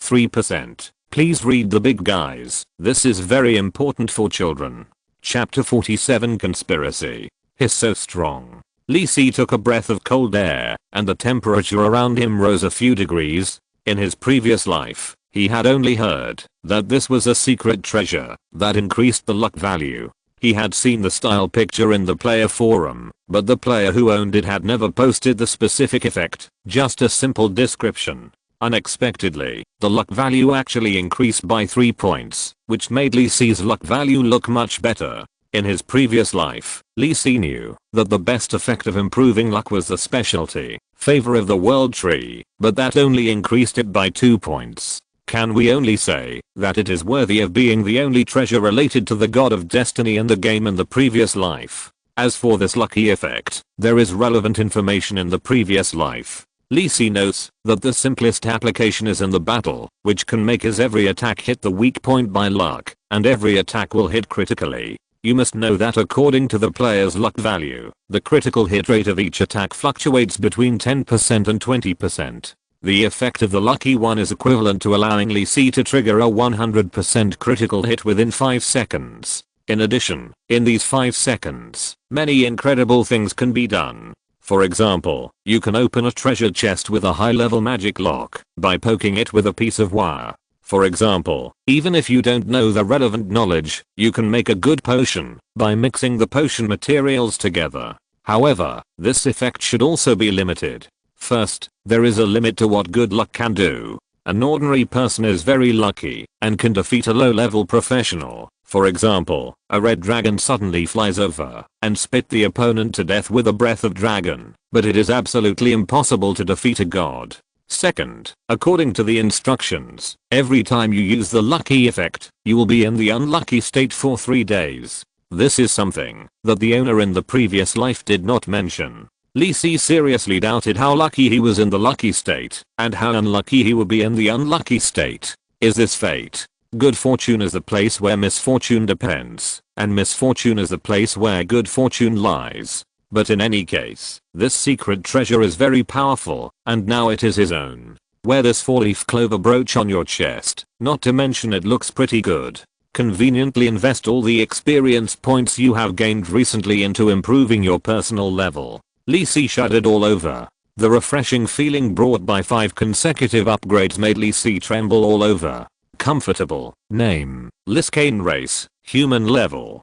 3%. Please read the big guys. This is very important for children. Chapter 47 Conspiracy. He's so strong. Lee Si took a breath of cold air, and the temperature around him rose a few degrees. In his previous life, he had only heard that this was a secret treasure that increased the luck value. He had seen the style picture in the player forum, but the player who owned it had never posted the specific effect, just a simple description. Unexpectedly, the luck value actually increased by 3 points, which made Lee Si's luck value look much better. In his previous life, Lee Si knew that the best effect of improving luck was the specialty, Favor of the World Tree, but that only increased it by 2 points. Can we only say that it is worthy of being the only treasure related to the god of destiny in the game in the previous life? As for this lucky effect, there is relevant information in the previous life. Lee Si notes that the simplest application is in the battle, which can make his every attack hit the weak point by luck, and every attack will hit critically. You must know that according to the player's luck value, the critical hit rate of each attack fluctuates between 10% and 20%. The effect of the lucky one is equivalent to allowing Lee Si to trigger a 100% critical hit within 5 seconds. In addition, in these 5 seconds, many incredible things can be done. For example, you can open a treasure chest with a high-level magic lock by poking it with a piece of wire. For example, even if you don't know the relevant knowledge, you can make a good potion by mixing the potion materials together. However, this effect should also be limited. First, there is a limit to what good luck can do. An ordinary person is very lucky and can defeat a low-level professional. For example, a red dragon suddenly flies over and spit the opponent to death with a breath of dragon, but it is absolutely impossible to defeat a god. Second, according to the instructions, every time you use the lucky effect, you will be in the unlucky state for 3 days. This is something that the owner in the previous life did not mention. Lee Si seriously doubted how lucky he was in the lucky state, and how unlucky he would be in the unlucky state. Is this fate? Good fortune is the place where misfortune depends, and misfortune is the place where good fortune lies. But in any case, this secret treasure is very powerful, and now it is his own. Wear this 4-leaf clover brooch on your chest, not to mention it looks pretty good. Conveniently invest all the experience points you have gained recently into improving your personal level. Lee Si shuddered all over. The refreshing feeling brought by 5 consecutive upgrades made Lee Si tremble all over. Comfortable. Name, Arcane race, human level.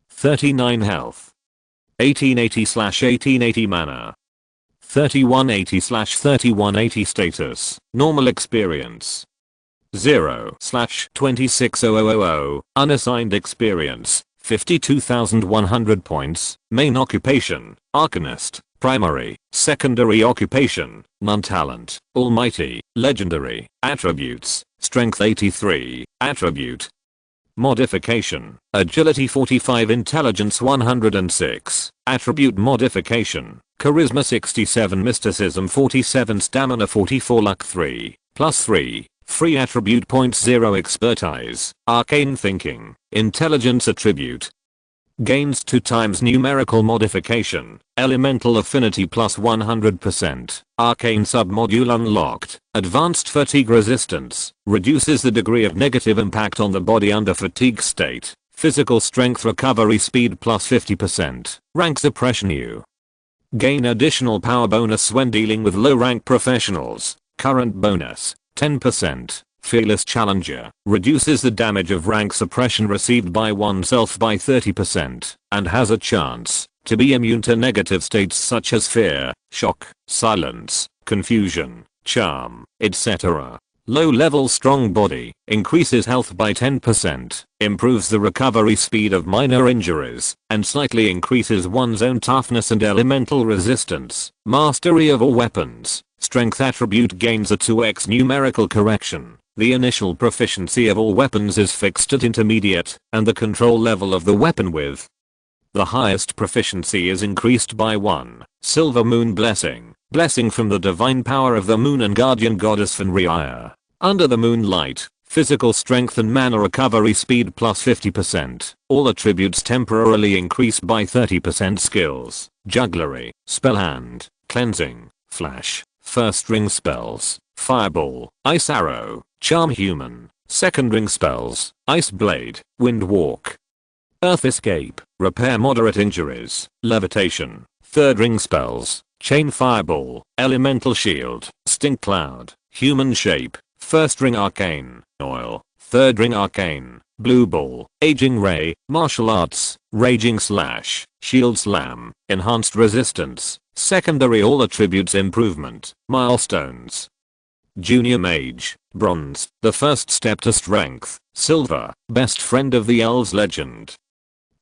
39 health. 1880/1880 mana. 3180/3180 status, normal experience. 0/26000, unassigned experience, 52,100 points, main occupation, Arcanist, primary, secondary occupation, non-talent, almighty, legendary, attributes, strength 83, attribute. Modification, agility 45, intelligence 106, attribute modification, charisma 67, mysticism 47, stamina 44, luck 3, +3. Free attribute points 0, expertise, arcane thinking, intelligence attribute. Gains 2 times numerical modification, elemental affinity plus 100%, arcane submodule unlocked, advanced fatigue resistance, reduces the degree of negative impact on the body under fatigue state, physical strength recovery speed plus 50%, rank suppression U. Gain additional power bonus when dealing with low rank professionals, current bonus. 10%, Fearless Challenger, reduces the damage of rank suppression received by oneself by 30%, and has a chance to be immune to negative states such as fear, shock, silence, confusion, charm, etc. Low-level strong body, increases health by 10%, improves the recovery speed of minor injuries, and slightly increases one's own toughness and elemental resistance. Mastery of all weapons, Strength attribute gains a 2x numerical correction. The initial proficiency of all weapons is fixed at intermediate, and the control level of the weapon with the highest proficiency is increased by 1. Silver Moon Blessing. Blessing from the divine power of the moon and guardian goddess Fenrir. Under the moonlight, physical strength and mana recovery speed plus 50%. All attributes temporarily increased by 30%. Skills: Jugglery, Spell Hand, Cleansing, Flash. First ring spells: Fireball, Ice Arrow, Charm Human. Second ring spells: Ice Blade, Wind Walk. Earth Escape, Repair Moderate Injuries, Levitation. Third ring spells: Chain Fireball, Elemental Shield, Stink Cloud, Human Shape. First ring Arcane, Oil. Third ring Arcane, Blue Ball, Aging Ray, Martial Arts, Raging Slash, Shield Slam, Enhanced Resistance. Secondary all attributes improvement. Milestones: Junior Mage, Bronze, the first step to strength. Silver, best friend of the Elves legend.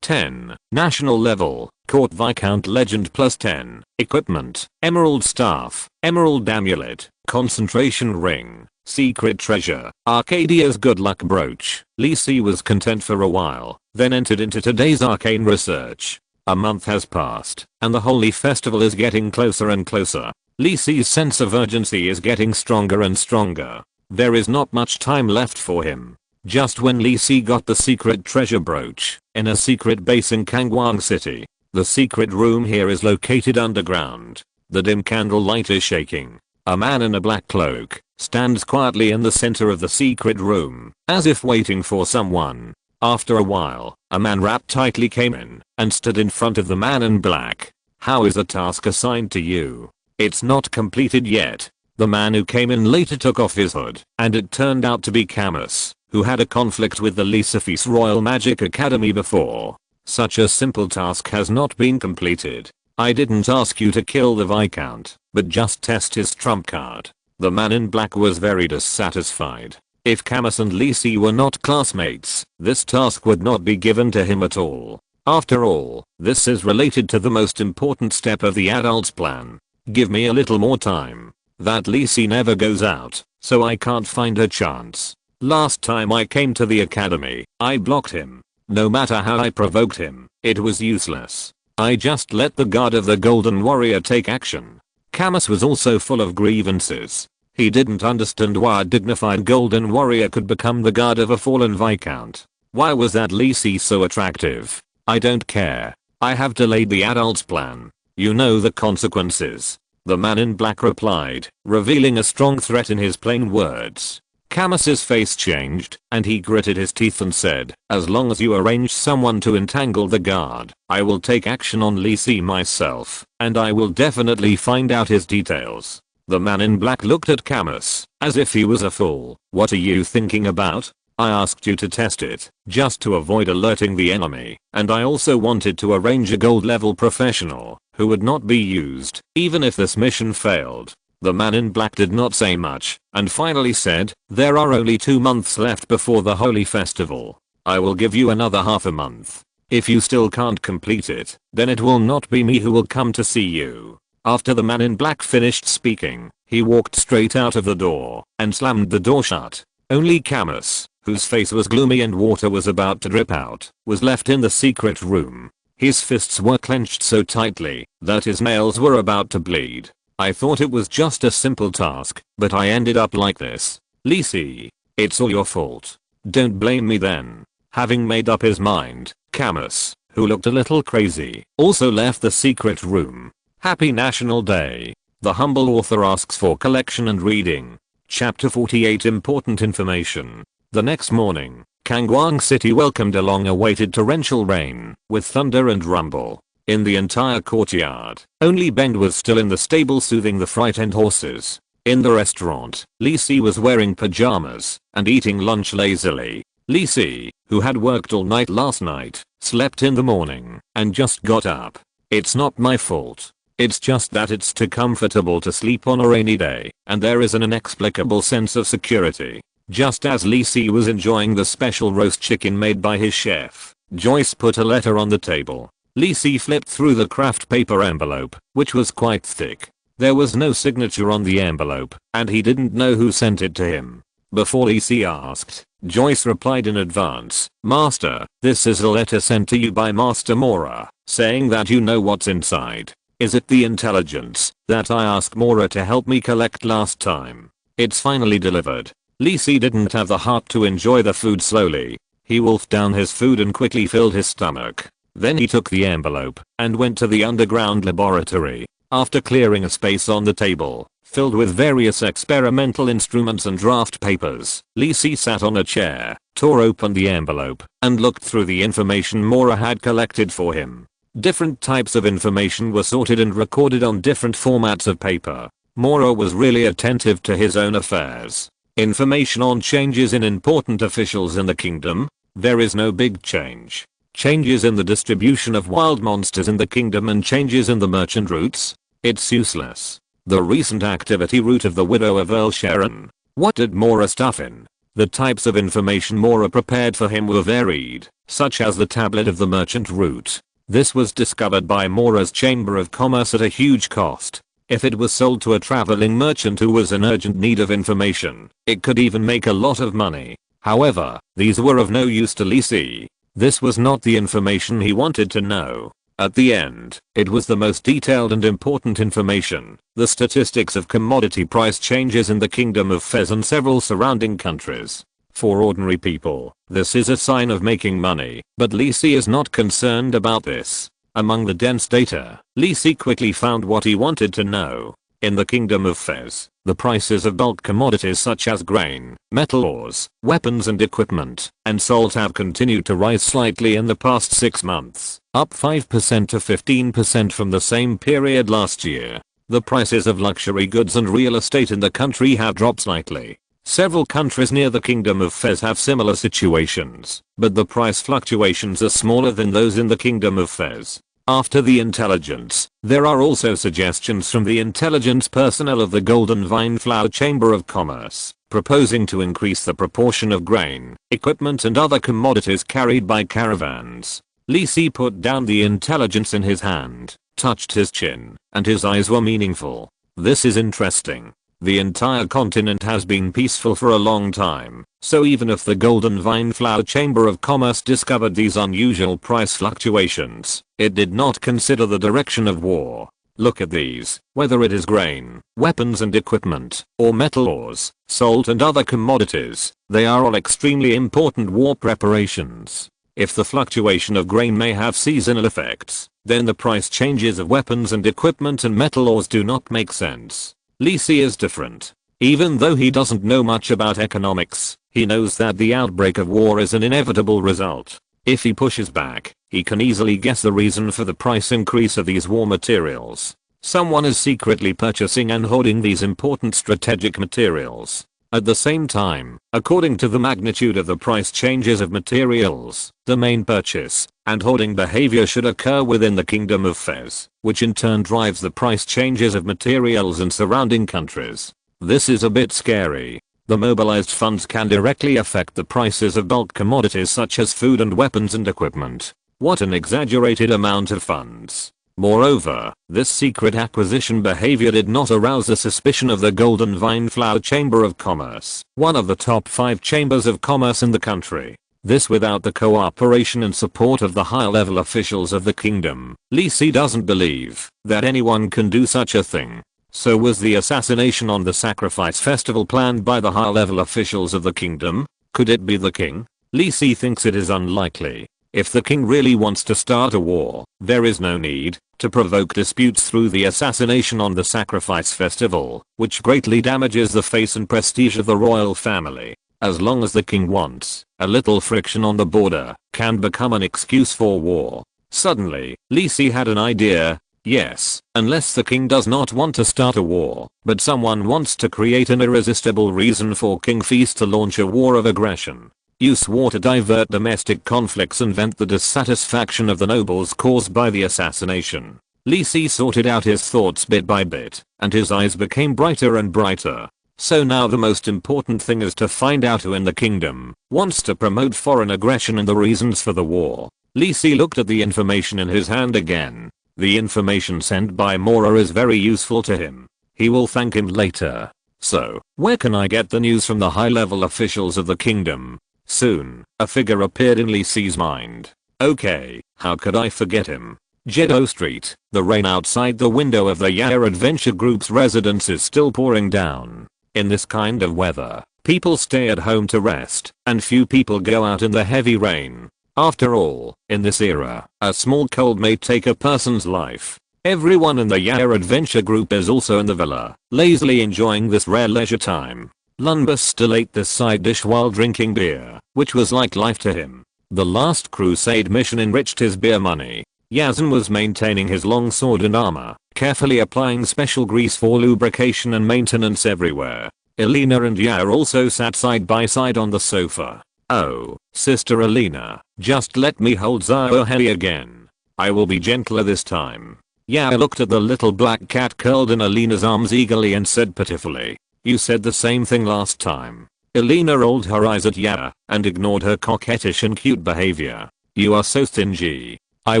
10. National level, Court Viscount legend plus 10. Equipment: Emerald Staff, Emerald Amulet, Concentration Ring, Secret Treasure, Arcadia's Good Luck Brooch. Lee Si was content for a while, then entered into today's arcane research. A month has passed, and the holy festival is getting closer and closer. Lee Si's sense of urgency is getting stronger and stronger. There is not much time left for him. Just when Lee Si got the secret treasure brooch, in a secret base in Kangwang City. The secret room here is located underground. The dim candle light is shaking. A man in a black cloak stands quietly in the center of the secret room, as if waiting for someone. After a while, a man wrapped tightly came in and stood in front of the man in black. "How is the task assigned to you?" "It's not completed yet." The man who came in later took off his hood, and it turned out to be Camus, who had a conflict with the Lysiphes Royal Magic Academy before. "Such a simple task has not been completed. I didn't ask you to kill the Viscount, but just test his trump card." The man in black was very dissatisfied. If Camus and Lee Si were not classmates, this task would not be given to him at all. After all, this is related to the most important step of the adult's plan. Give me a little more time. That Lee Si never goes out, so I can't find a chance. Last time I came to the academy, I blocked him. No matter how I provoked him, it was useless. I just let the guard of the Golden Warrior take action. Camus was also full of grievances. He didn't understand why a dignified Golden Warrior could become the guard of a fallen Viscount. Why was that Lee Si so attractive? I don't care. I have delayed the adult's plan. You know the consequences. The man in black replied, revealing a strong threat in his plain words. Camus's face changed, and he gritted his teeth and said, "As long as you arrange someone to entangle the guard, I will take action on Lee Si myself, and I will definitely find out his details." The man in black looked at Camus, as if he was a fool. "What are you thinking about? I asked you to test it, just to avoid alerting the enemy, and I also wanted to arrange a gold level professional, who would not be used, even if this mission failed." The man in black did not say much, and finally said, "There are only 2 months left before the holy festival. I will give you another half a month. If you still can't complete it, then it will not be me who will come to see you." After the man in black finished speaking, he walked straight out of the door and slammed the door shut. Only Camus, whose face was gloomy and water was about to drip out, was left in the secret room. His fists were clenched so tightly that his nails were about to bleed. "I thought it was just a simple task, but I ended up like this. Lee Si, it's all your fault. Don't blame me then." Having made up his mind, Camus, who looked a little crazy, also left the secret room. Happy National Day. The humble author asks for collection and reading. Chapter 48 Important Information. The next morning, Kangwang City welcomed a long-awaited torrential rain, with thunder and rumble. In the entire courtyard, only Bend was still in the stable soothing the frightened horses. In the restaurant, Lee Si was wearing pajamas and eating lunch lazily. Lee Si, who had worked all night last night, slept in the morning and just got up. "It's not my fault. It's just that it's too comfortable to sleep on a rainy day, and there is an inexplicable sense of security." Just as Lee Si was enjoying the special roast chicken made by his chef, Joyce put a letter on the table. Lee Si flipped through the craft paper envelope, which was quite thick. There was no signature on the envelope, and he didn't know who sent it to him. Before Lee Si asked, Joyce replied in advance, "Master, this is a letter sent to you by Master Mora, saying that you know what's inside. Is it the intelligence that I asked Mora to help me collect last time? It's finally delivered." Lee Si didn't have the heart to enjoy the food slowly. He wolfed down his food and quickly filled his stomach. Then he took the envelope and went to the underground laboratory. After clearing a space on the table, filled with various experimental instruments and draft papers, Lee Si sat on a chair, tore open the envelope, and looked through the information Mora had collected for him. Different types of information were sorted and recorded on different formats of paper. Mora was really attentive to his own affairs. Information on changes in important officials in the kingdom. There is no big change. Changes in the distribution of wild monsters in the kingdom and changes in the merchant routes. It's useless. The recent activity route of the widow of Earl Sharon. What did Mora stuff in? The types of information Mora prepared for him were varied, such as the tablet of the merchant route. This was discovered by Mora's Chamber of Commerce at a huge cost. If it was sold to a traveling merchant who was in urgent need of information, it could even make a lot of money. However, these were of no use to Lee Si. This was not the information he wanted to know. At the end, it was the most detailed and important information, the statistics of commodity price changes in the Kingdom of Fez and several surrounding countries. For ordinary people, this is a sign of making money, but Lee Si is not concerned about this. Among the dense data, Lee Si quickly found what he wanted to know. In the Kingdom of Fez, the prices of bulk commodities such as grain, metal ores, weapons and equipment, and salt have continued to rise slightly in the past 6 months, up 5% to 15% from the same period last year. The prices of luxury goods and real estate in the country have dropped slightly. Several countries near the Kingdom of Fez have similar situations, but the price fluctuations are smaller than those in the Kingdom of Fez. After the intelligence, there are also suggestions from the intelligence personnel of the Golden Vine Flower Chamber of Commerce, proposing to increase the proportion of grain, equipment and other commodities carried by caravans. Lee Si put down the intelligence in his hand, touched his chin, and his eyes were meaningful. This is interesting. The entire continent has been peaceful for a long time, so even if the Golden Vine Flower Chamber of Commerce discovered these unusual price fluctuations, it did not consider the direction of war. Look at these, whether it is grain, weapons and equipment, or metal ores, salt and other commodities, they are all extremely important war preparations. If the fluctuation of grain may have seasonal effects, then the price changes of weapons and equipment and metal ores do not make sense. Lee Si is different. Even though he doesn't know much about economics, he knows that the outbreak of war is an inevitable result. If he pushes back, he can easily guess the reason for the price increase of these war materials. Someone is secretly purchasing and hoarding these important strategic materials. At the same time, according to the magnitude of the price changes of materials, the main purchase and hoarding behavior should occur within the Kingdom of Fez, which in turn drives the price changes of materials in surrounding countries. This is a bit scary. The mobilized funds can directly affect the prices of bulk commodities such as food and weapons and equipment. What an exaggerated amount of funds. Moreover, this secret acquisition behavior did not arouse the suspicion of the Golden Vine Flower Chamber of Commerce, one of the top 5 chambers of commerce in the country. This without the cooperation and support of the high-level officials of the kingdom. Lee Si doesn't believe that anyone can do such a thing. So was the assassination on the sacrifice festival planned by the high-level officials of the kingdom? Could it be the king? Lee Si thinks it is unlikely. If the king really wants to start a war, there is no need to provoke disputes through the assassination on the sacrifice festival, which greatly damages the face and prestige of the royal family. As long as the king wants, a little friction on the border can become an excuse for war. Suddenly, Lee Si had an idea. Yes, unless the king does not want to start a war, but someone wants to create an irresistible reason for King Feast to launch a war of aggression. Use war to divert domestic conflicts and vent the dissatisfaction of the nobles caused by the assassination. Lee Si sorted out his thoughts bit by bit, and his eyes became brighter and brighter. So now the most important thing is to find out who in the kingdom wants to promote foreign aggression and the reasons for the war. Lee Si looked at the information in his hand again. The information sent by Mora is very useful to him. He will thank him later. So, where can I get the news from the high-level officials of the kingdom? Soon, a figure appeared in Lee Si's mind. Okay, how could I forget him? Jeddo Street. The rain outside the window of the Yaya Adventure Group's residence is still pouring down. In this kind of weather, people stay at home to rest, and few people go out in the heavy rain. After all, in this era, a small cold may take a person's life. Everyone in the Yaya Adventure Group is also in the villa, lazily enjoying this rare leisure time. Lunbus still ate this side dish while drinking beer, which was like life to him. The last crusade mission enriched his beer money. Yazan was maintaining his long sword and armor, carefully applying special grease for lubrication and maintenance everywhere. Elena and Yaya also sat side by side on the sofa. Oh, Sister Elena, just let me hold Zaohei again. I will be gentler this time. Yaya looked at the little black cat curled in Elena's arms eagerly and said pitifully, you said the same thing last time. Elena rolled her eyes at Yaya and ignored her coquettish and cute behavior. You are so stingy. I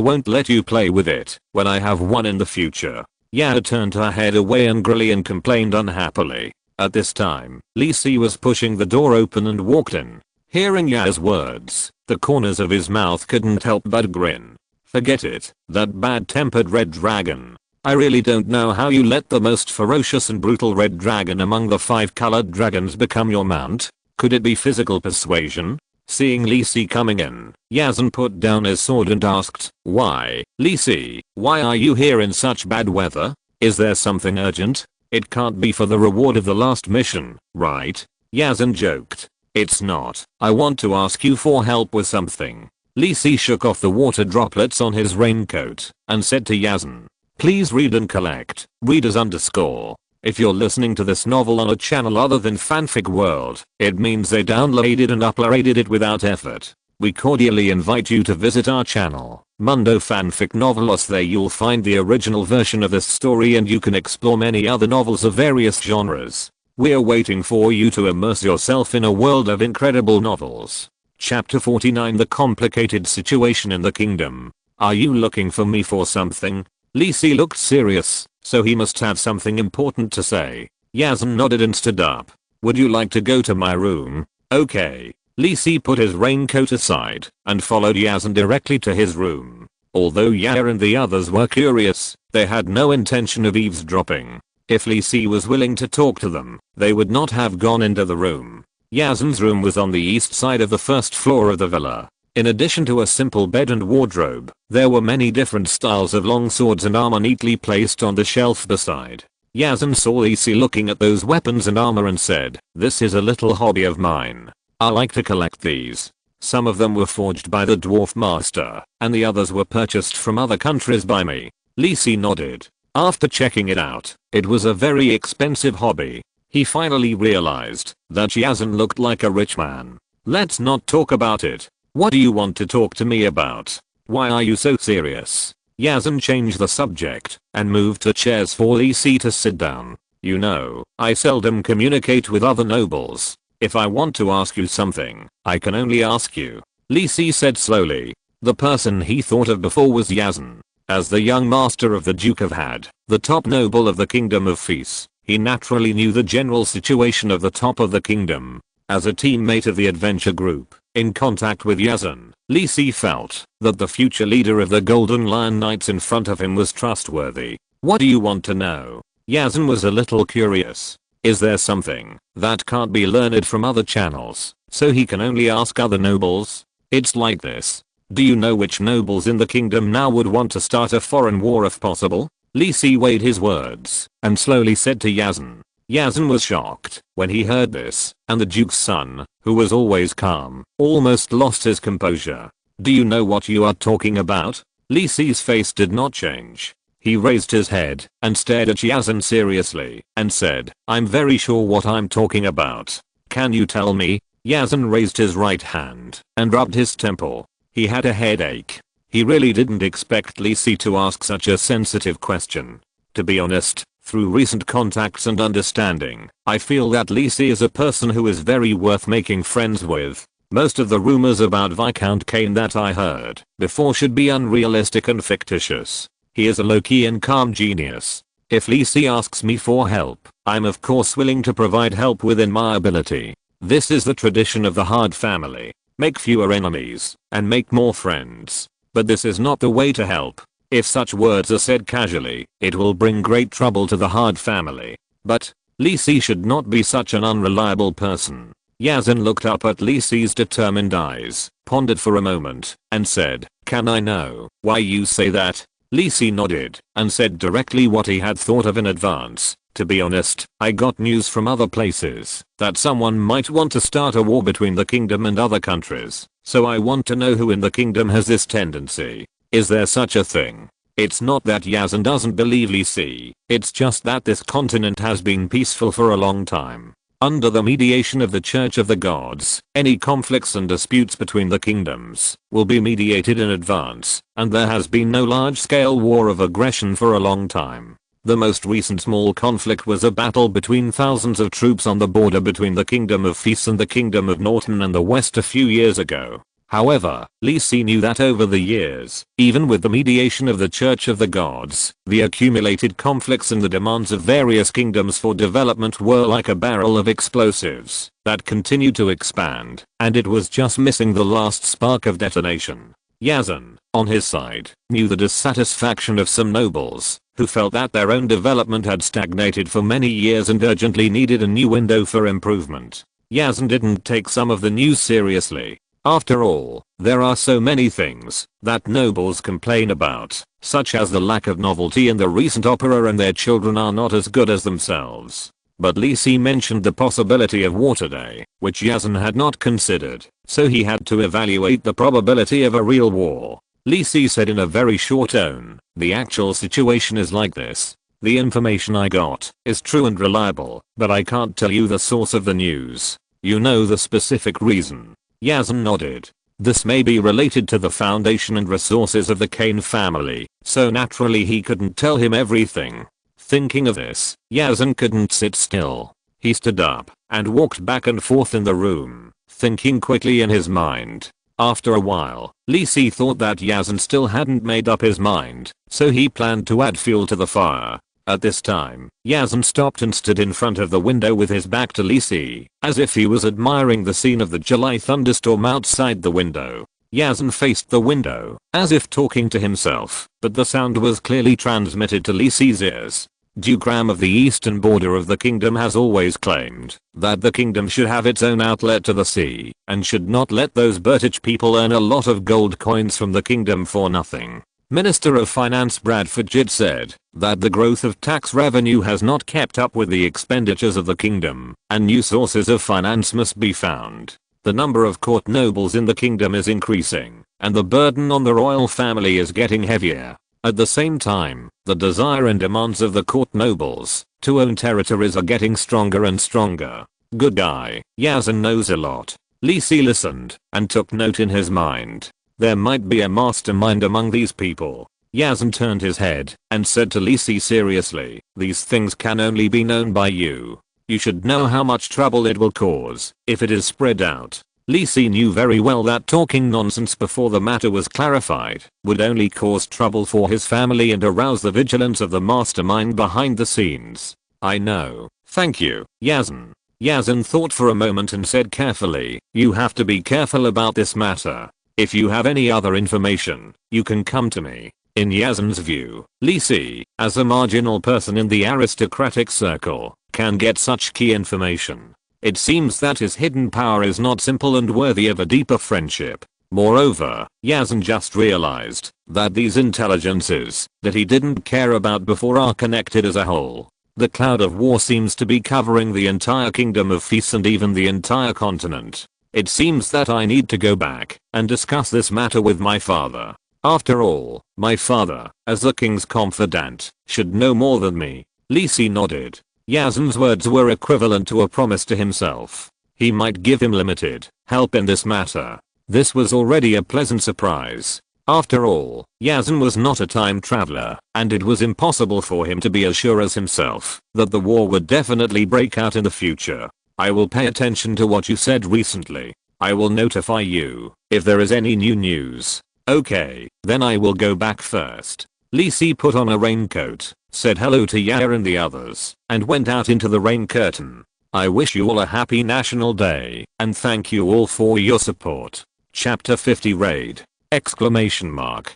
won't let you play with it when I have one in the future. Yaya turned her head away angrily and complained unhappily. At this time, Lee Si was pushing the door open and walked in. Hearing Yaya's words, the corners of his mouth couldn't help but grin. Forget it, that bad-tempered red dragon. I really don't know how you let the most ferocious and brutal red dragon among the 5 colored dragons become your mount. Could it be physical persuasion? Seeing Lee Si coming in, Yazan put down his sword and asked, why, Lee Si, why are you here in such bad weather? Is there something urgent? It can't be for the reward of the last mission, right? Yazan joked. It's not. I want to ask you for help with something. Lee Si shook off the water droplets on his raincoat and said to Yazan, please read and collect. Readers underscore. If you're listening to this novel on a channel other than Fanfic World, it means they downloaded and uploaded it without effort. We cordially invite you to visit our channel, Mundo Fanfic Novelos. There you'll find the original version of this story and you can explore many other novels of various genres. We're waiting for you to immerse yourself in a world of incredible novels. Chapter 49 The Complicated Situation in the Kingdom. Are you looking for me for something? Lee Si looked serious, so he must have something important to say. Yazan nodded and stood up. Would you like to go to my room? Okay. Lee Si put his raincoat aside and followed Yazan directly to his room. Although Yaya and the others were curious, they had no intention of eavesdropping. If Lee Si was willing to talk to them, they would not have gone into the room. Yazan's room was on the east side of the first floor of the villa. In addition to a simple bed and wardrobe, there were many different styles of long swords and armor neatly placed on the shelf beside. Yazan saw Lee Si looking at those weapons and armor and said, this is a little hobby of mine. I like to collect these. Some of them were forged by the dwarf master, and the others were purchased from other countries by me. Lee Si nodded. After checking it out, it was a very expensive hobby. He finally realized that Yazan looked like a rich man. Let's not talk about it. What do you want to talk to me about? Why are you so serious? Yazan changed the subject and moved to chairs for Lee Si to sit down. You know, I seldom communicate with other nobles. If I want to ask you something, I can only ask you. Lee Si said slowly. The person he thought of before was Yazan. As the young master of the Duke of Had, the top noble of the Kingdom of Fis, he naturally knew the general situation of the top of the kingdom. As a teammate of the adventure group, in contact with Yazan, Lee Si felt that the future leader of the Golden Lion Knights in front of him was trustworthy. What do you want to know? Yazan was a little curious. Is there something that can't be learned from other channels, so he can only ask other nobles? It's like this. Do you know which nobles in the kingdom now would want to start a foreign war if possible? Lee Si weighed his words and slowly said to Yazan. Yazan was shocked when he heard this, and the Duke's son, who was always calm, almost lost his composure. Do you know what you are talking about? Lee Si's face did not change. He raised his head and stared at Yazan seriously and said, I'm very sure what I'm talking about. Can you tell me? Yazan raised his right hand and rubbed his temple. He had a headache. He really didn't expect Lee Si to ask such a sensitive question. To be honest, through recent contacts and understanding, I feel that Lee Si is a person who is very worth making friends with. Most of the rumors about Viscount Arcane that I heard before should be unrealistic and fictitious. He is a low-key and calm genius. If Lee Si asks me for help, I'm of course willing to provide help within my ability. This is the tradition of the Hard family. Make fewer enemies and make more friends. But this is not the way to help. If such words are said casually, it will bring great trouble to the Hard family. But Lee Si should not be such an unreliable person. Yazan looked up at Lee Si's determined eyes, pondered for a moment, and said, "Can I know why you say that?" Lee Si nodded and said directly what he had thought of in advance. "To be honest, I got news from other places that someone might want to start a war between the kingdom and other countries, so I want to know who in the kingdom has this tendency. Is there such a thing?" It's not that Yazan doesn't believe Lee Si, it's just that this continent has been peaceful for a long time. Under the mediation of the Church of the Gods, any conflicts and disputes between the kingdoms will be mediated in advance, and there has been no large-scale war of aggression for a long time. The most recent small conflict was a battle between thousands of troops on the border between the Kingdom of Feast and the Kingdom of Norton and the West a few years ago. However, Lee Si knew that over the years, even with the mediation of the Church of the Gods, the accumulated conflicts and the demands of various kingdoms for development were like a barrel of explosives that continued to expand, and it was just missing the last spark of detonation. Yazan, on his side, knew the dissatisfaction of some nobles, who felt that their own development had stagnated for many years and urgently needed a new window for improvement. Yazan didn't take some of the news seriously. After all, there are so many things that nobles complain about, such as the lack of novelty in the recent opera and their children are not as good as themselves. But Lee Si mentioned the possibility of war today, which Yazan had not considered, so he had to evaluate the probability of a real war. Lee Si said in a very short tone, "The actual situation is like this. The information I got is true and reliable, but I can't tell you the source of the news. You know the specific reason." Yazan nodded. This may be related to the foundation and resources of the Kane family, so naturally he couldn't tell him everything. Thinking of this, Yazan couldn't sit still. He stood up and walked back and forth in the room, thinking quickly in his mind. After a while, Lee Si thought that Yazan still hadn't made up his mind, so he planned to add fuel to the fire. At this time, Yazan stopped and stood in front of the window with his back to Lee Si, as if he was admiring the scene of the July thunderstorm outside the window. Yazan faced the window, as if talking to himself, but the sound was clearly transmitted to Lee Si's ears. Duke Ram of the eastern border of the kingdom has always claimed that the kingdom should have its own outlet to the sea, and should not let those British people earn a lot of gold coins from the kingdom for nothing. Minister of Finance Bradford Jitt said that the growth of tax revenue has not kept up with the expenditures of the kingdom, and new sources of finance must be found. The number of court nobles in the kingdom is increasing, and the burden on the royal family is getting heavier. At the same time, the desire and demands of the court nobles to own territories are getting stronger and stronger. Good guy, Yazan knows a lot. Lee Si listened and took note in his mind. There might be a mastermind among these people. Yazan turned his head and said to Lee Si seriously, "These things can only be known by you. You should know how much trouble it will cause if it is spread out." Lee Si knew very well that talking nonsense before the matter was clarified would only cause trouble for his family and arouse the vigilance of the mastermind behind the scenes. "I know, thank you, Yazan." Yazan thought for a moment and said carefully, "You have to be careful about this matter. If you have any other information, you can come to me." In Yazan's view, Lee Si, as a marginal person in the aristocratic circle, can get such key information. It seems that his hidden power is not simple and worthy of a deeper friendship. Moreover, Yazan just realized that these intelligences that he didn't care about before are connected as a whole. The cloud of war seems to be covering the entire kingdom of Feast and even the entire continent. It seems that I need to go back and discuss this matter with my father. After all, my father, as the king's confidant, should know more than me. Lee Si nodded. Yazan's words were equivalent to a promise to himself. He might give him limited help in this matter. This was already a pleasant surprise. After all, Yazan was not a time traveler, and it was impossible for him to be as sure as himself that the war would definitely break out in the future. "I will pay attention to what you said recently. I will notify you if there is any new news." "Okay, then I will go back first." Lee Si put on a raincoat, said hello to Yair and the others, and went out into the rain curtain. I wish you all a happy National Day, and thank you all for your support. Chapter 50 Raid! Exclamation mark.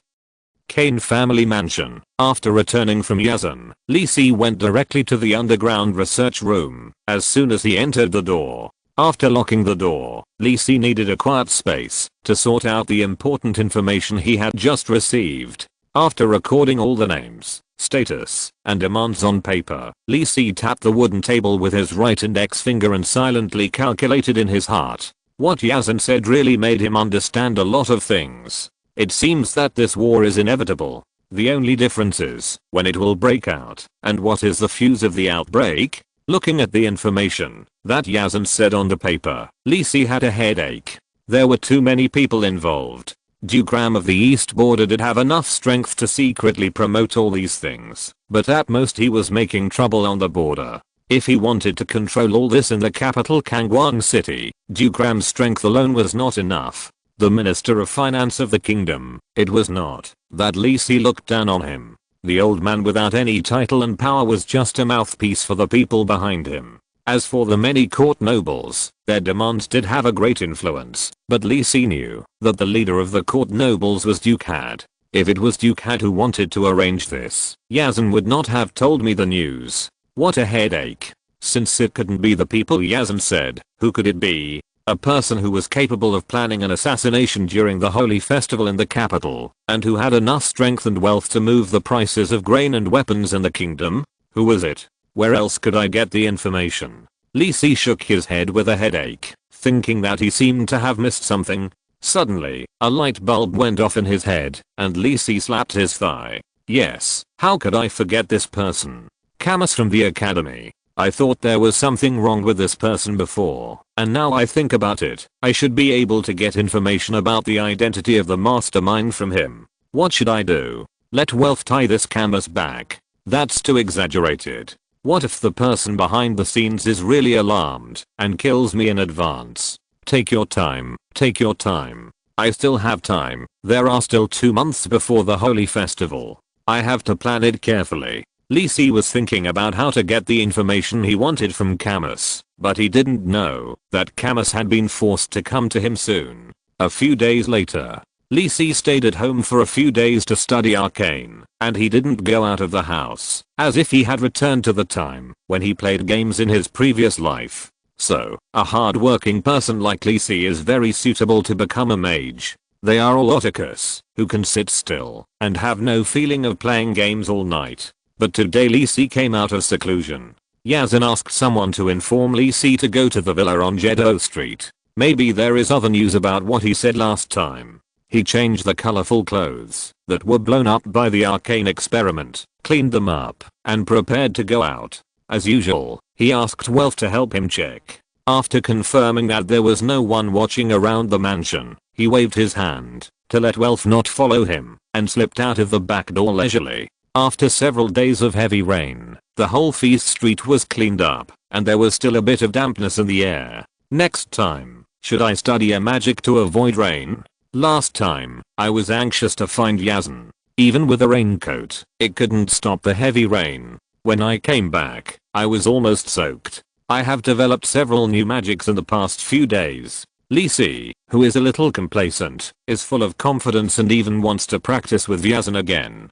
Kane family mansion. After returning from Yazan, Li Si went directly to the underground research room as soon as he entered the door. After locking the door, Li Si needed a quiet space to sort out the important information he had just received. After recording all the names, status, and demands on paper, Li Si tapped the wooden table with his right index finger and silently calculated in his heart. What Yazan said really made him understand a lot of things. It seems that this war is inevitable. The only difference is when it will break out, and what is the fuse of the outbreak? Looking at the information that Yazan said on the paper, Li Si had a headache. There were too many people involved. Duke Ram of the East Border did have enough strength to secretly promote all these things, but at most he was making trouble on the border. If he wanted to control all this in the capital Kangwon City, Duke Ram's strength alone was not enough. The Minister of Finance of the kingdom, it was not that Li Si looked down on him. The old man without any title and power was just a mouthpiece for the people behind him. As for the many court nobles, their demands did have a great influence, but Li Si knew that the leader of the court nobles was Duke Had. If it was Duke Had who wanted to arrange this, Yazan would not have told me the news. What a headache. Since it couldn't be the people Yazan said, who could it be? A person who was capable of planning an assassination during the holy festival in the capital, and who had enough strength and wealth to move the prices of grain and weapons in the kingdom? Who was it? Where else could I get the information? Li Si shook his head with a headache, thinking that he seemed to have missed something. Suddenly, a light bulb went off in his head, and Li Si slapped his thigh. Yes, how could I forget this person? Camus from the academy. I thought there was something wrong with this person before, and now I think about it, I should be able to get information about the identity of the mastermind from him. What should I do? Let Wealth tie this Camus back. That's too exaggerated. What if the person behind the scenes is really alarmed and kills me in advance? Take your time, take your time. I still have time. There are still 2 months before the holy festival. I have to plan it carefully. Li Si was thinking about how to get the information he wanted from Camus, but he didn't know that Camus had been forced to come to him soon. A few days later, Li Si stayed at home for a few days to study Arcane, and he didn't go out of the house, as if he had returned to the time when he played games in his previous life. So, a hard-working person like Li Si is very suitable to become a mage. They are all Otakus, who can sit still and have no feeling of playing games all night. But today Li Si came out of seclusion. Yazan asked someone to inform Li Si to go to the villa on Jedo Street. Maybe there is other news about what he said last time. He changed the colorful clothes that were blown up by the Arcane experiment, cleaned them up, and prepared to go out. As usual, he asked Wealth to help him check. After confirming that there was no one watching around the mansion, he waved his hand to let Wealth not follow him, and slipped out of the back door leisurely. After several days of heavy rain, the whole feast street was cleaned up, and there was still a bit of dampness in the air. Next time, should I study a magic to avoid rain? Last time, I was anxious to find Yazan. Even with a raincoat, it couldn't stop the heavy rain. When I came back, I was almost soaked. I have developed several new magics in the past few days. Li Si, who is a little complacent, is full of confidence and even wants to practice with Yazan again.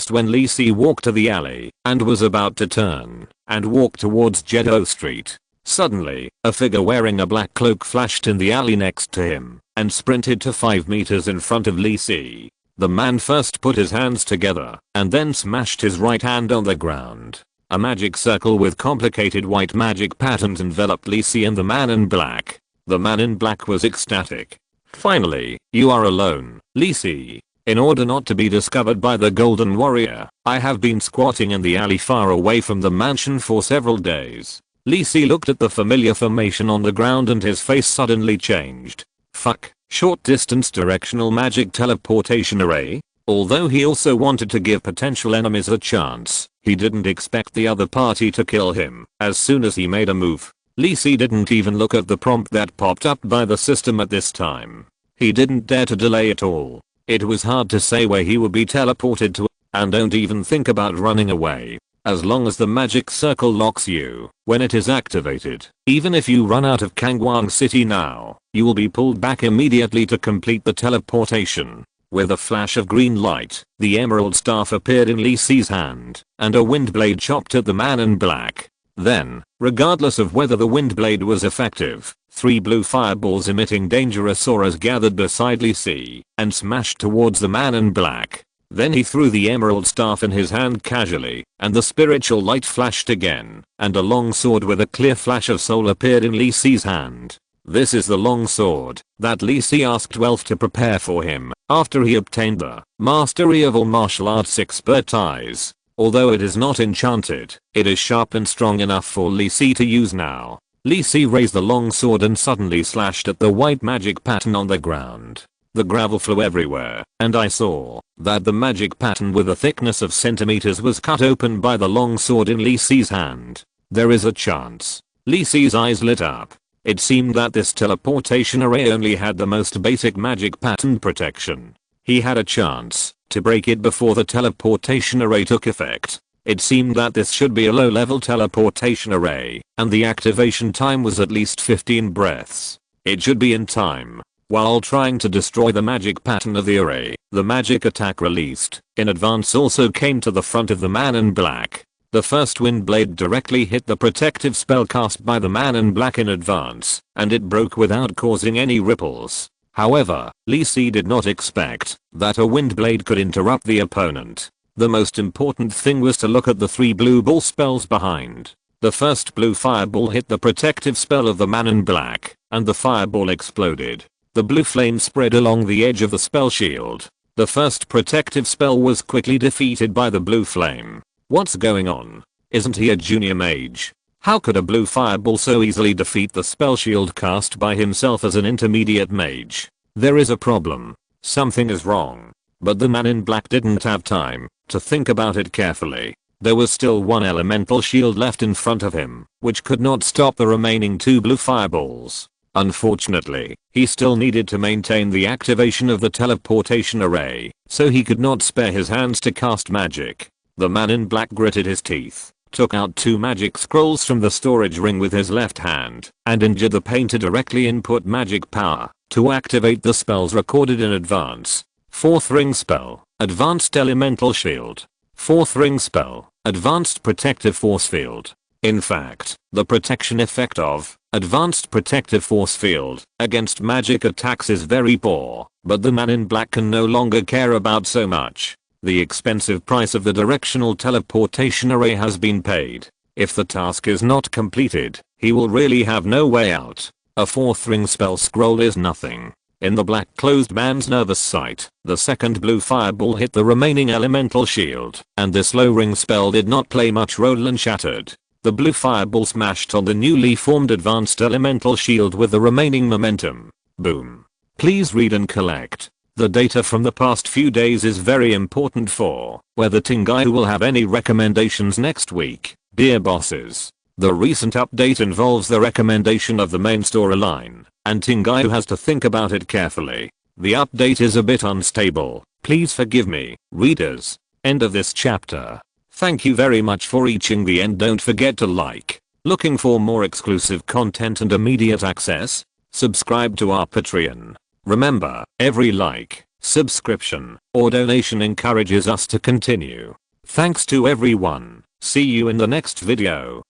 When Li Si walked to the alley and was about to turn and walk towards Jedo Street. Suddenly, a figure wearing a black cloak flashed in the alley next to him and sprinted to 5 meters in front of Li Si. The man first put his hands together and then smashed his right hand on the ground. A magic circle with complicated white magic patterns enveloped Li Si and the man in black. The man in black was ecstatic. Finally, you are alone, Li Si. In order not to be discovered by the Golden Warrior, I have been squatting in the alley far away from the mansion for several days. Li Si looked at the familiar formation on the ground and his face suddenly changed. Fuck, short distance directional magic teleportation array? Although he also wanted to give potential enemies a chance, he didn't expect the other party to kill him as soon as he made a move. Li Si didn't even look at the prompt that popped up by the system at this time. He didn't dare to delay at all. It was hard to say where he would be teleported to. And don't even think about running away. As long as the magic circle locks you when it is activated, even if you run out of Kangwang City now, you will be pulled back immediately to complete the teleportation. With a flash of green light, the emerald staff appeared in Lee Si's hand, and a wind blade chopped at the man in black. Then, regardless of whether the wind blade was effective, 3 blue fireballs emitting dangerous auras gathered beside Lee Si and smashed towards the man in black. Then he threw the emerald staff in his hand casually, and the spiritual light flashed again, and a long sword with a clear flash of soul appeared in Lee Si's hand. This is the long sword that Lee Si asked Elf to prepare for him after he obtained the mastery of all martial arts expertise. Although it is not enchanted, it is sharp and strong enough for Lee Si to use now. Lee Si raised the long sword and suddenly slashed at the white magic pattern on the ground. The gravel flew everywhere, and I saw that the magic pattern with a thickness of centimeters was cut open by the long sword in Lee Si's hand. There is a chance. Lee Si's eyes lit up. It seemed that this teleportation array only had the most basic magic pattern protection. He had a chance to break it before the teleportation array took effect. It seemed that this should be a low-level teleportation array, and the activation time was at least 15 breaths. It should be in time. While trying to destroy the magic pattern of the array, the magic attack released in advance also came to the front of the man in black. The first wind blade directly hit the protective spell cast by the man in black in advance, and it broke without causing any ripples. However, Lee Si did not expect that a wind blade could interrupt the opponent. The most important thing was to look at the 3 blue ball spells behind. The first blue fireball hit the protective spell of the man in black, and the fireball exploded. The blue flame spread along the edge of the spell shield. The first protective spell was quickly defeated by the blue flame. What's going on? Isn't he a junior mage? How could a blue fireball so easily defeat the spell shield cast by himself as an intermediate mage? There is a problem. Something is wrong. But the man in black didn't have time to think about it carefully. There was still one elemental shield left in front of him, which could not stop the remaining 2 blue fireballs. Unfortunately, he still needed to maintain the activation of the teleportation array, so he could not spare his hands to cast magic. The man in black gritted his teeth, took out 2 magic scrolls from the storage ring with his left hand, and injured the painter directly input magic power to activate the spells recorded in advance. 4th ring spell, Advanced Elemental Shield. 4th ring spell, Advanced Protective Force Field. In fact, the protection effect of Advanced Protective Force Field against magic attacks is very poor, but the man in black can no longer care about so much. The expensive price of the directional teleportation array has been paid. If the task is not completed, he will really have no way out. A 4th ring spell scroll is nothing. In the black closed man's nervous sight, the second blue fireball hit the remaining elemental shield, and this low ring spell did not play much role and shattered. The blue fireball smashed on the newly formed advanced elemental shield with the remaining momentum. Boom. Please read and collect. The data from the past few days is very important for whether Tingai will have any recommendations next week. Dear bosses, the recent update involves the recommendation of the main storyline, and Tingai has to think about it carefully. The update is a bit unstable. Please forgive me, readers. End of this chapter. Thank you very much for reaching the end. Don't forget to like. Looking for more exclusive content and immediate access? Subscribe to our Patreon. Remember, every like, subscription, or donation encourages us to continue. Thanks to everyone. See you in the next video.